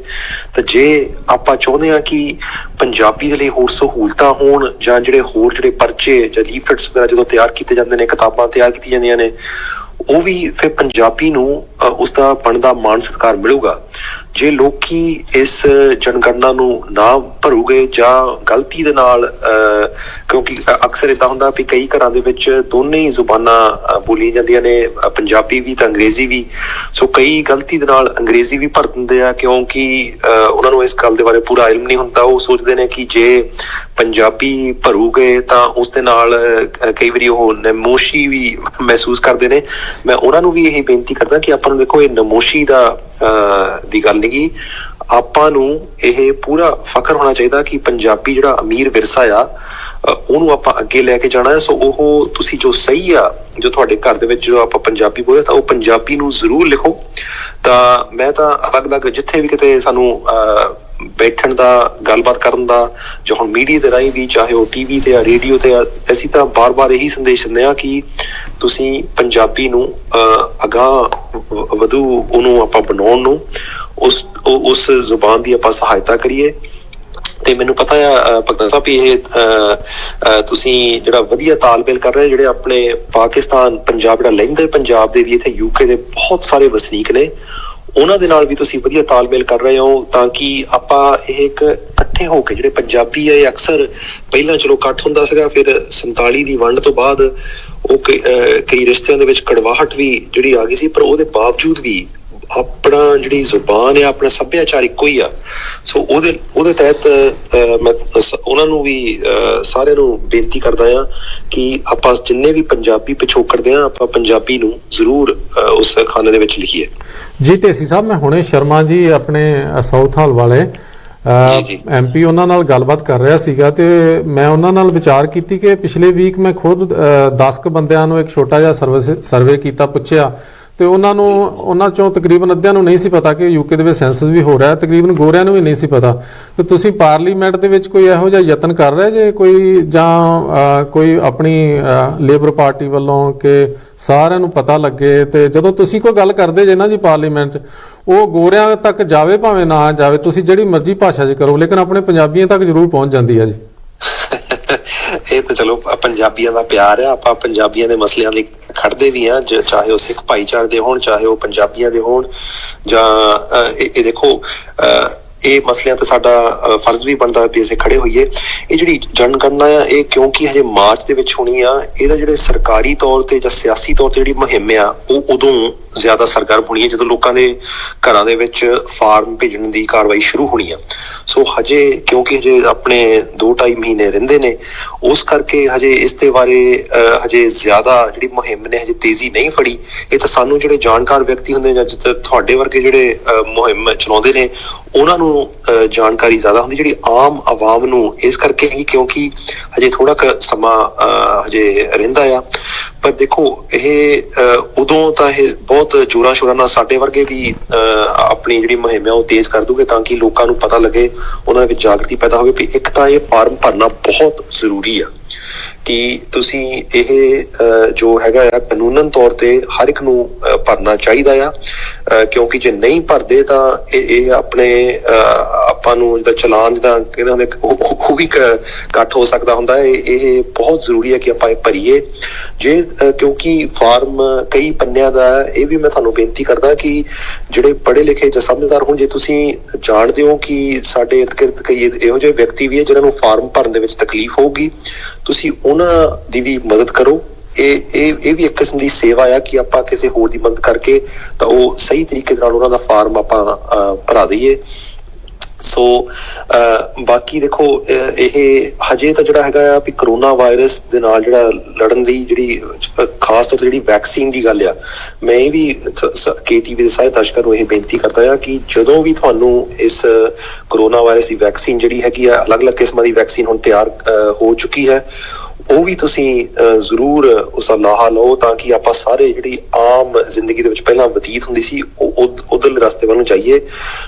ਤੇ ਜੇ ਆਪਾਂ ਚਾਹੁੰਦੇ ਹਾਂ ਕਿ ਪੰਜਾਬੀ ਦੇ ਲਈ ਹੋਰ ਸਹੂਲਤਾਂ ਹੋਣ ਜਾਂ ਜਿਹੜੇ ਪਰਚੇ ਜਾਂ ਲੀਫਲੇਟਸ ਵਗੈਰਾ ਜਦੋਂ ਤਿਆਰ ਕੀਤੇ ਜਾਂਦੇ ਨੇ, ਕਿਤਾਬਾਂ ਤਿਆਰ ਕੀਤੀਆਂ ਜਾਂਦੀਆਂ ਨੇ, ਉਹ ਵੀ ਫਿਰ ਪੰਜਾਬੀ ਨੂੰ ਉਸਦਾ ਬਣਦਾ ਮਾਣ ਸਤਿਕਾਰ ਮਿਲੂਗਾ। ਜੇ ਲੋਕੀ ਇਸ ਜਨਗਣਨਾ ਨੂੰ ਨਾ ਭਰੂਗੇ ਜਾਂ ਗਲਤੀ ਦੇ ਨਾਲ ਕਿਉਂਕਿ ਅਕਸਰ ਏਦਾਂ ਹੁੰਦਾ ਵੀ ਕਈ ਘਰਾਂ ਦੇ ਵਿੱਚ ਦੋਨੇ ਹੀ ਜ਼ੁਬਾਨਾਂ ਬੋਲੀਆਂ ਜਾਂਦੀਆਂ ਨੇ, ਪੰਜਾਬੀ ਵੀ ਤੇ ਅੰਗਰੇਜ਼ੀ ਵੀ। ਸੋ ਕਈ ਗਲਤੀ ਦੇ ਨਾਲ ਅੰਗਰੇਜ਼ੀ ਵੀ ਭਰ ਦਿੰਦੇ ਆ ਕਿਉਂਕਿ ਉਹਨਾਂ ਨੂੰ ਇਸ ਗੱਲ ਦੇ ਬਾਰੇ ਪੂਰਾ ਇਲਮ ਨਹੀਂ ਹੁੰਦਾ। ਉਹ ਸੋਚਦੇ ਨੇ ਕਿ ਜੇ ਪੰਜਾਬੀ ਭਰੂਗੇ ਤਾਂ ਉਸ ਦੇ ਨਾਲ ਕਈ ਵਾਰੀ ਉਹ ਨਮੋਸ਼ੀ ਵੀ ਮਹਿਸੂਸ ਕਰਦੇ ਨੇ। ਮੈਂ ਉਹਨਾਂ ਨੂੰ ਵੀ ਇਹ ਬੇਨਤੀ ਕਰਦਾ ਕਿ ਆਪਾਂ ਨੂੰ ਦੇਖੋ ਇਹ ਨਮੋਸ਼ੀ ਦੀ ਗੱਲ ਨਹੀਂ ਗੀ, ਆਪਾਂ ਨੂੰ ਇਹ ਪੂਰਾ ਫਖਰ ਹੋਣਾ ਚਾਹੀਦਾ ਕਿ ਪੰਜਾਬੀ ਜਿਹੜਾ ਅਮੀਰ ਵਿਰਸਾ ਆ ਉਹਨੂੰ ਆਪਾਂ ਅੱਗੇ ਲੈ ਕੇ ਜਾਣਾ ਹੈ। ਸੋ ਉਹ ਤੁਸੀਂ ਜੋ ਸਹੀ ਆ ਜੋ ਤੁਹਾਡੇ ਘਰ ਦੇ ਵਿੱਚ ਜੋ ਆਪਾਂ ਪੰਜਾਬੀ ਬੋਲਦੇ ਤਾਂ ਉਹ ਪੰਜਾਬੀ ਨੂੰ ਜ਼ਰੂਰ ਲਿਖੋ। ਤਾਂ ਮੈਂ ਤਾਂ ਅਲੱਗ-ਅਲੱਗ ਜਿੱਥੇ ਵੀ ਕਿਤੇ ਸਾਨੂੰ ਬੈਠਣ ਦਾ ਗੱਲਬਾਤ ਕਰਨ ਦਾ ਜੋ ਹੁਣ ਮੀਡੀਆ ਦੇ ਰਾਹੀਂ ਵੀ ਚਾਹੇ ਉਹ TV ਤੇ ਜਾਂ ਰੇਡੀਓ ਤੇ ਅਸੀਂ ਤਾਂ ਬਾਰ-ਬਾਰ ਇਹੀ ਸੰਦੇਸ਼ ਦਿੰਦੇ ਹਾਂ ਕਿ ਤੁਸੀਂ ਪੰਜਾਬੀ ਨੂੰ ਅਗਾਂਹ ਵਧੂ ਉਹਨੂੰ ਆਪਾਂ ਬਣਾਉਣ ਨੂੰ ਉਸ ਜ਼ੁਬਾਨ ਦੀ ਆਪਾਂ ਸਹਾਇਤਾ ਕਰੀਏ। ਤੇ ਮੈਨੂੰ ਪਤਾ ਆ ਭਗਤ ਸਾਹਿਬ ਇਹ ਤੁਸੀਂ ਜਿਹੜਾ ਵਧੀਆ ਤਾਲਮੇਲ ਕਰ ਰਹੇ ਜਿਹੜੇ ਆਪਣੇ ਪਾਕਿਸਤਾਨ ਪੰਜਾਬ ਜਿਹੜਾ ਲਹਿੰਦੇ ਪੰਜਾਬ ਦੇ ਵੀ ਇੱਥੇ UK ਦੇ ਬਹੁਤ ਸਾਰੇ ਵਸਨੀਕ ਨੇ ਉਹਨਾਂ ਦੇ ਨਾਲ ਵੀ ਤੁਸੀਂ ਵਧੀਆ ਤਾਲਮੇਲ ਕਰ ਰਹੇ ਹੋ ਤਾਂ ਕਿ ਆਪਾਂ ਇਹ ਇੱਕ ਇਕੱਠੇ ਹੋ ਕੇ ਜਿਹੜੇ ਪੰਜਾਬੀ ਆ ਇਹ ਅਕਸਰ ਪਹਿਲਾਂ ਚਲੋ ਇਕੱਠ ਹੁੰਦਾ ਸੀਗਾ, ਫਿਰ 47 ਦੀ ਵੰਡ ਤੋਂ ਬਾਅਦ ਉਹ ਕਈ ਰਿਸ਼ਤਿਆਂ ਦੇ ਵਿੱਚ ਕੜਵਾਹਟ ਵੀ ਜਿਹੜੀ ਆ ਗਈ ਸੀ, ਪਰ ਉਹਦੇ ਬਾਵਜੂਦ ਵੀ ਆਪਣਾ ਜਿਹੜੀ ਜ਼ੁਬਾਨ ਹੈ ਆਪਣਾ ਸੱਭਿਆਚਾਰ ਇੱਕੋ ਹੀ ਆ। ਸੋ ਉਹਦੇ ਤਹਿਤ ਮੈਂ ਉਹਨਾਂ ਨੂੰ ਵੀ ਸਾਰਿਆਂ ਨੂੰ ਬੇਨਤੀ ਕਰਦਾ ਆ ਕਿ ਆਪਾਂ ਜਿੰਨੇ ਵੀ ਪੰਜਾਬੀ ਪਿਛੋਕੜਦੇ ਆ ਆਪਾਂ ਪੰਜਾਬੀ ਨੂੰ ਜ਼ਰੂਰ ਉਸ ਖਾਨੇ ਦੇ ਵਿੱਚ ਲਿਖੀਏ। ਜੀ ਢੇਸੀ ਸਾਹਿਬ, ਮੈਂ ਹੁਣੇ ਸ਼ਰਮਾ ਜੀ ਆਪਣੇ ਸਾਊਥ ਹਾਲ ਵਾਲੇ MP ਉਹਨਾਂ ਨਾਲ ਗੱਲਬਾਤ ਕਰ ਰਿਹਾ ਸੀਗਾ ਤੇ ਮੈਂ ਉਹਨਾਂ ਨਾਲ ਵਿਚਾਰ ਕੀਤੀ ਕਿ ਪਿਛਲੇ ਵੀਕ ਮੈਂ ਖੁਦ 10 ਕੁ ਬੰਦਿਆਂ ਨੂੰ ਇੱਕ ਛੋਟਾ ਜਿਹਾ ਸਰਵੇ ਕੀਤਾ, ਪੁੱਛਿਆ ਤੇ ਉਹਨਾਂ ਚੋਂ ਤਕਰੀਬਨ ਅੱਧਿਆਂ ਨੂੰ ਨਹੀਂ ਸੀ ਪਤਾ ਕਿ UK ਦੇ ਵਿੱਚ ਸੈਂਸਸ ਵੀ ਹੋ ਰਿਹਾ, ਤਕਰੀਬਨ ਗੋਰਿਆਂ ਨੂੰ ਵੀ ਨਹੀਂ ਸੀ ਪਤਾ। ਤੇ ਤੁਸੀਂ ਪਾਰਲੀਮੈਂਟ ਦੇ ਵਿੱਚ ਕੋਈ ਇਹੋ ਜਿਹਾ ਯਤਨ ਕਰ ਰਹੇ ਜੇ ਕੋਈ ਜਾਂ ਕੋਈ ਆਪਣੀ ਲੇਬਰ ਪਾਰਟੀ ਵੱਲੋਂ ਕਿ ਸਾਰਿਆਂ ਨੂੰ ਪਤਾ ਲੱਗੇ ਤੇ ਜਦੋਂ ਤੁਸੀਂ ਕੋਈ ਗੱਲ ਕਰਦੇ ਜੇ ਨਾ ਜੀ ਪਾਰਲੀਮੈਂਟ 'ਚ ਉਹ ਗੋਰਿਆਂ ਤੱਕ ਜਾਵੇ ਭਾਵੇਂ ਨਾ ਜਾਵੇ, ਤੁਸੀਂ ਜਿਹੜੀ ਮਰਜ਼ੀ ਭਾਸ਼ਾ 'ਚ ਕਰੋ ਲੇਕਿਨ ਆਪਣੇ ਪੰਜਾਬੀਆਂ ਤੱਕ ਜ਼ਰੂਰ ਪਹੁੰਚ ਜਾਂਦੀ ਹੈ ਜੀ। ਇਹ ਤਾਂ ਚਲੋ ਪੰਜਾਬੀਆਂ ਦਾ ਪਿਆਰ ਆ, ਆਪਾਂ ਪੰਜਾਬੀਆਂ ਦੇ ਮਸਲਿਆਂ ਲਈ ਖੜਦੇ ਵੀ ਆ, ਚਾਹੇ ਉਹ ਸਿੱਖ ਭਾਈਚਾਰੇ ਦੇ ਹੋਣ ਚਾਹੇ ਉਹ ਪੰਜਾਬੀਆਂ ਦੇ ਹੋਣ ਜਾਂ ਇਹ ਦੇਖੋ ਇਹ ਮਸਲਿਆਂ ਤੇ ਸਾਡਾ ਫਰਜ਼ ਵੀ ਬਣਦਾ ਵੀ ਅਸੀਂ ਖੜੇ ਹੋਈਏ। ਇਹ ਜਿਹੜੀ ਜਨਗਣਨਾ ਆ ਇਹ ਕਿਉਂਕਿ ਹਜੇ ਮਾਰਚ ਦੇ ਵਿੱਚ ਹੋਣੀ ਆ, ਇਹਦਾ ਜਿਹੜੇ ਸਰਕਾਰੀ ਤੌਰ ਤੇ ਜਾਂ ਸਿਆਸੀ ਤੌਰ ਤੇ ਜਿਹੜੀ ਮੁਹਿੰਮ ਆ ਉਹ ਉਦੋਂ ਜ਼ਿਆਦਾ ਸਰਗਰਮ ਹੋਣੀ ਹੈ ਜਦੋਂ ਲੋਕਾਂ ਦੇ ਘਰਾਂ ਦੇ ਵਿੱਚ ਫਾਰਮ ਭੇਜਣ ਦੀ ਕਾਰਵਾਈ ਸ਼ੁਰੂ ਹੋਣੀ ਆ। ਸੋ ਹਜੇ ਕਿਉਂਕਿ ਹਜੇ ਆਪਣੇ 2-2.5 ਮਹੀਨੇ ਰਹਿੰਦੇ ਨੇ, ਉਸ ਕਰਕੇ ਹਜੇ ਇਸ ਦੇ ਬਾਰੇ ਹਜੇ ਜ਼ਿਆਦਾ ਜਿਹੜੀ ਮੁਹਿੰਮ ਨੇ ਹਜੇ ਤੇਜ਼ੀ ਨਹੀਂ ਫੜੀ। ਇਹ ਤਾਂ ਸਾਨੂੰ ਜਿਹੜੇ ਜਾਣਕਾਰ ਵਿਅਕਤੀ ਹੁੰਦੇ ਜਾਂ ਤੁਹਾਡੇ ਵਰਗੇ ਜਿਹੜੇ ਮੁਹਿੰਮ ਚਲਾਉਂਦੇ ਨੇ ਉਹਨਾਂ ਨੂੰ ਜਾਣਕਾਰੀ ਜ਼ਿਆਦਾ ਹੁੰਦੀ, ਜਿਹੜੀ ਆਮ ਆਵਾਮ ਨੂੰ ਇਸ ਕਰਕੇ ਹੀ ਕਿਉਂਕਿ ਹਜੇ ਥੋੜਾ ਕੁ ਸਮਾਂ ਹਜੇ ਰਹਿੰਦਾ ਆ। ਪਰ ਦੇਖੋ ਇਹ ਉਦੋਂ ਤਾਂ ਇਹ ਬਹੁਤ ਜ਼ੋਰਾਂ ਸ਼ੋਰਾਂ ਨਾਲ ਸਾਡੇ ਵਰਗੇ ਵੀ ਆਪਣੀ ਜਿਹੜੀ ਮੁਹਿੰਮ ਆ ਉਹ ਤੇਜ਼ ਕਰ ਦੂਗੇ ਤਾਂ ਕਿ ਲੋਕਾਂ ਨੂੰ ਪਤਾ ਲੱਗੇ, ਉਹਨਾਂ ਵਿੱਚ ਜਾਗਰਤੀ ਪੈਦਾ ਹੋਵੇ ਵੀ ਇੱਕ ਤਾਂ ਇਹ ਫਾਰਮ ਭਰਨਾ ਬਹੁਤ ਜ਼ਰੂਰੀ ਆ ਕਿ ਤੁਸੀਂ ਇਹ ਜੋ ਹੈਗਾ ਆ ਕਾਨੂੰਨਨ ਤੌਰ ਤੇ ਹਰ ਇੱਕ ਨੂੰ ਭਰਨਾ ਚਾਹੀਦਾ ਆ, ਕਿਉਂਕਿ ਜੇ ਨਹੀਂ ਭਰਦੇ ਤਾਂ ਇਹ ਆਪਣੇ ਆਪਾਂ ਨੂੰ ਜਿੱਦਾਂ ਚਲਾਨ ਜਿੱਦਾਂ ਕਹਿੰਦੇ ਹੁੰਦੇ ਉਹ ਵੀ ਘੱਟ ਹੋ ਸਕਦਾ ਹੁੰਦਾ ਹੈ। ਇਹ ਬਹੁਤ ਜ਼ਰੂਰੀ ਹੈ ਕਿ ਆਪਾਂ ਇਹ ਭਰੀਏ ਜੇ ਕਿਉਂਕਿ ਫਾਰਮ ਕਈ ਪੰਨਿਆਂ ਦਾ। ਇਹ ਵੀ ਮੈਂ ਤੁਹਾਨੂੰ ਬੇਨਤੀ ਕਰਦਾ ਕਿ ਜਿਹੜੇ ਪੜ੍ਹੇ ਲਿਖੇ ਜਾਂ ਸਮਝਦਾਰ ਹੋਣ, ਜੇ ਤੁਸੀਂ ਜਾਣਦੇ ਹੋ ਕਿ ਸਾਡੇ ਇਰਦ ਗਿਰਦ ਕਈ ਇਹੋ ਜਿਹੇ ਵਿਅਕਤੀ ਵੀ ਹੈ ਜਿਹਨਾਂ ਨੂੰ ਫਾਰਮ ਭਰਨ ਦੇ ਵਿੱਚ ਤਕਲੀਫ ਹੋਊਗੀ, ਤੁਸੀਂ ਉਹਨਾਂ ਦੀ ਵੀ ਮਦਦ ਕਰੋ। ਇਹ ਵੀ ਇੱਕ ਕਿਸਮ ਦੀ ਸੇਵਾ ਆ ਕਿ ਆਪਾਂ ਕਿਸੇ ਹੋਰ ਦੀ ਮਦਦ ਕਰਕੇ ਤਾਂ ਉਹ ਸਹੀ ਤਰੀਕੇ ਨਾਲ ਉਹਨਾਂ ਦਾ ਫਾਰਮ ਆਪਾਂ ਭਰਾ ਦਈਏ। ਸੋ ਬਾਕੀ ਦੇਖੋ ਇਹ ਹਜੇ ਤਾਂ ਜਿਹੜਾ ਹੈਗਾ ਆ ਵੀ ਕਰੋਨਾ ਵਾਇਰਸ ਦੇ ਨਾਲ ਜਿਹੜਾ ਲੜਨ ਦੀ ਜਿਹੜੀ ਖਾਸ ਤੌਰ ਤੇ ਜਿਹੜੀ ਵੈਕਸੀਨ ਦੀ ਗੱਲ ਆ, ਮੈਂ ਇਹ ਵੀ KTV ਦੇ ਸਾਰੇ ਦਰਸ਼ਕਾਂ ਨੂੰ ਇਹ ਬੇਨਤੀ ਕਰਦਾ ਆ ਕਿ ਜਦੋਂ ਵੀ ਤੁਹਾਨੂੰ ਇਸ ਕਰੋਨਾ ਵਾਇਰਸ ਦੀ ਵੈਕਸੀਨ ਜਿਹੜੀ ਹੈਗੀ ਆ, ਅਲੱਗ-ਅਲੱਗ ਕਿਸਮਾਂ ਦੀ ਵੈਕਸੀਨ ਹੁਣ ਤਿਆਰ ਹੋ ਚੁੱਕੀ ਹੈ, ਉਹ ਵੀ ਤੁਸੀਂ ਜ਼ਰੂਰ ਉਸਦਾ ਲਾਹਾ ਲਓ ਤਾਂ ਕਿ ਆਪਾਂ ਸਾਰੇ ਜਿਹੜੀ ਆਮ ਜ਼ਿੰਦਗੀ ਦੇ ਵਿੱਚ ਪਹਿਲਾਂ ਬਤੀਤ ਹੁੰਦੀ ਸੀ ਉਹ ਉਧਰਲੇ ਰਸਤੇ ਵੱਲ ਨੂੰ ਜਾਈਏ।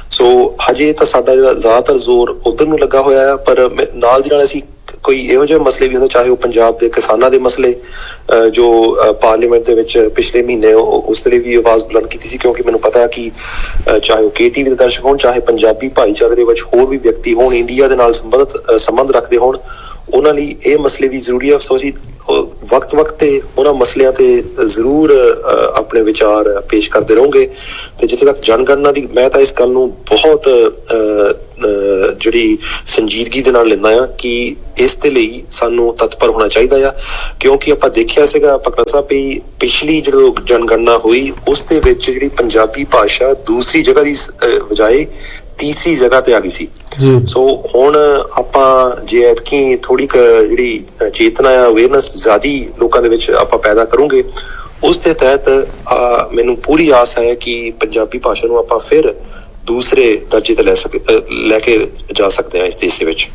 ਸੋ ਹਜੇ ਤਾਂ ਸਾਡਾ ਜਿਹੜਾ ਜ਼ਿਆਦਾਤਰ ਜ਼ੋਰ ਉਧਰ ਨੂੰ ਲੱਗਾ ਹੋਇਆ ਆ, ਪਰ ਨਾਲ ਦੀ ਨਾਲ ਅਸੀਂ ਕੋਈ ਇਹੋ ਜਿਹੇ ਮਸਲੇ ਵੀ ਹੁੰਦੇ, ਚਾਹੇ ਉਹ ਪੰਜਾਬ ਦੇ ਕਿਸਾਨਾਂ ਦੇ ਮਸਲੇ ਜੋ ਪਾਰਲੀਮੈਂਟ ਦੇ ਵਿੱਚ ਪਿਛਲੇ ਮਹੀਨੇ ਉਸ ਲਈ ਵੀ ਆਵਾਜ਼ ਬੁਲੰਦ ਕੀਤੀ ਸੀ, ਕਿਉਂਕਿ ਮੈਨੂੰ ਪਤਾ ਕਿ ਚਾਹੇ ਉਹ KTV ਦੇ ਦਰਸ਼ਕ ਹੋਣ, ਚਾਹੇ ਪੰਜਾਬੀ ਭਾਈਚਾਰੇ ਦੇ ਵਿੱਚ ਹੋਰ ਵੀ ਵਿਅਕਤੀ ਹੋਣ, ਇੰਡੀਆ ਦੇ ਨਾਲ ਸੰਬੰਧ ਰੱਖਦੇ ਹੋਣ, ਉਹਨਾਂ ਲਈ ਇਹ ਮਸਲੇ ਵੀ ਜ਼ਰੂਰੀ ਆ। ਸੋ ਅਸੀਂ ਵਕਤ ਤੇ ਉਹਨਾਂ ਮਸਲਿਆਂ ਤੇ ਜ਼ਰੂਰ ਆਪਣੇ ਵਿਚਾਰ ਪੇਸ਼ ਕਰਦੇ ਰਹੋਗੇ। ਤੇ ਜਿੱਥੇ ਤੱਕ ਜਨਗਣਨਾ ਦੀ, ਮੈਂ ਤਾਂ ਇਸ ਗੱਲ ਨੂੰ ਬਹੁਤ ਜਿਹੜੀ ਸੰਜੀਦਗੀ ਦੇ ਨਾਲ ਲੈਂਦਾ ਆ ਕਿ ਇਸ ਦੇ ਲਈ ਸਾਨੂੰ ਤਤਪਰ ਹੋਣਾ ਚਾਹੀਦਾ ਆ, ਕਿਉਂਕਿ ਆਪਾਂ ਦੇਖਿਆ ਸੀਗਾ ਪਕੜਾ ਸਾਹਿਬ ਵੀ ਪਿਛਲੀ ਜਦੋਂ ਜਨਗਣਨਾ ਹੋਈ ਉਸ ਦੇ ਵਿੱਚ ਜਿਹੜੀ ਪੰਜਾਬੀ ਭਾਸ਼ਾ ਦੂਸਰੀ ਜਗ੍ਹਾ ਦੀ ਬਜਾਏ ਤੀਸਰੀ ਜਗ੍ਹਾ ਤੇ ਆ ਗਈ ਸੀ। ਸੋ ਹੁਣ ਆਪਾਂ ਜੇ ਐਤਕੀ ਥੋੜੀ ਜਿਹੜੀ ਚੇਤਨਾ ਆ, ਅਵੇਅਰਨੈਸ ਜ਼ਿਆਦੀ ਲੋਕਾਂ ਦੇ ਵਿੱਚ ਆਪਾਂ ਪੈਦਾ ਕਰੂੰਗੇ, ਉਸ ਦੇ ਤਹਿਤ ਮੈਨੂੰ ਪੂਰੀ ਆਸ ਹੈ ਕਿ ਪੰਜਾਬੀ ਭਾਸ਼ਾ ਨੂੰ ਆਪਾਂ ਫਿਰ ਦੂਸਰੇ ਦਰਜੇ ਤੇ ਲੈ ਕੇ ਜਾ ਸਕਦੇ ਹਾਂ ਇਸ ਦੇਸ਼ ਦੇ ਵਿੱਚ।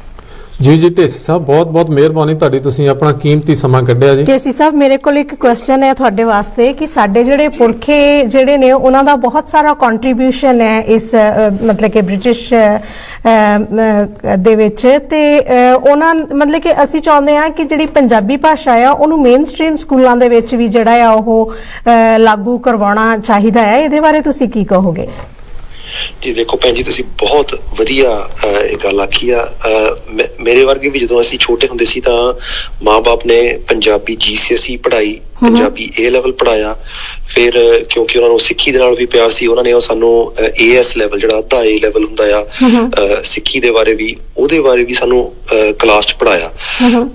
ਜੀ ਢੇਸੀ ਸਾਹਿਬ, ਬਹੁਤ ਮਿਹਰਬਾਨੀ ਤੁਹਾਡੀ, ਤੁਸੀਂ ਆਪਣਾ ਕੀਮਤੀ ਸਮਾਂ ਕੱਢਿਆ ਜੀ। ਢੇਸੀ ਸਾਹਿਬ, ਮੇਰੇ ਕੋਲ ਇੱਕ ਕੁਐਸਚਨ ਹੈ ਤੁਹਾਡੇ ਵਾਸਤੇ ਕਿ ਸਾਡੇ ਜਿਹੜੇ ਪੁਰਖੇ ਜਿਹੜੇ ਨੇ ਉਹਨਾਂ ਦਾ ਬਹੁਤ ਸਾਰਾ ਕੰਟਰੀਬਿਊਸ਼ਨ ਹੈ ਇਸ ਮਤਲਬ ਕਿ ਬ੍ਰਿਟਿਸ਼ ਦੇ ਵਿੱਚ, ਤੇ ਉਹਨਾਂ ਮਤਲਬ ਕਿ ਅਸੀਂ ਚਾਹੁੰਦੇ ਹਾਂ ਕਿ ਜਿਹੜੀ ਪੰਜਾਬੀ ਭਾਸ਼ਾ ਆ ਉਹਨੂੰ ਮੇਨ ਸਟ੍ਰੀਮ ਸਕੂਲਾਂ ਦੇ ਵਿੱਚ ਵੀ ਜਿਹੜਾ ਆ ਉਹ ਲਾਗੂ ਕਰਵਾਉਣਾ ਚਾਹੀਦਾ ਹੈ। ਇਹਦੇ ਬਾਰੇ ਤੁਸੀਂ ਕੀ ਕਹੋਗੇ? ਜੀ ਦੇਖੋ ਭੈਣ ਜੀ, ਤੁਸੀਂ ਬਹੁਤ ਵਧੀਆ ਇਹ ਗੱਲ ਆਖੀ ਆ। ਮੇਰੇ ਵਰਗੇ ਵੀ ਜਦੋਂ ਅਸੀਂ ਛੋਟੇ ਹੁੰਦੇ ਸੀ ਤਾਂ ਮਾਂ-ਬਾਪ ਨੇ ਪੰਜਾਬੀ GCSE ਪੜ੍ਹਾਈ, ਪੰਜਾਬੀ A ਲੈਵਲ ਪੜ੍ਹਾਇਆ, ਫਿਰ ਕਿਉਂਕਿ ਉਹਨਾਂ ਨੂੰ ਸਿੱਖੀ ਦੇ ਨਾਲ ਵੀ ਪਿਆਰ ਸੀ, ਉਹਨਾਂ ਨੇ ਉਹ ਸਾਨੂੰ AS ਲੈਵਲ ਜਿਹੜਾ ਅੱਧਾ A ਲੈਵਲ ਹੁੰਦਾ ਆ ਸਿੱਖੀ ਦੇ ਬਾਰੇ ਵੀ, ਉਹਦੇ ਬਾਰੇ ਵੀ ਸਾਨੂੰ ਕਲਾਸ 'ਚ ਪੜ੍ਹਾਇਆ।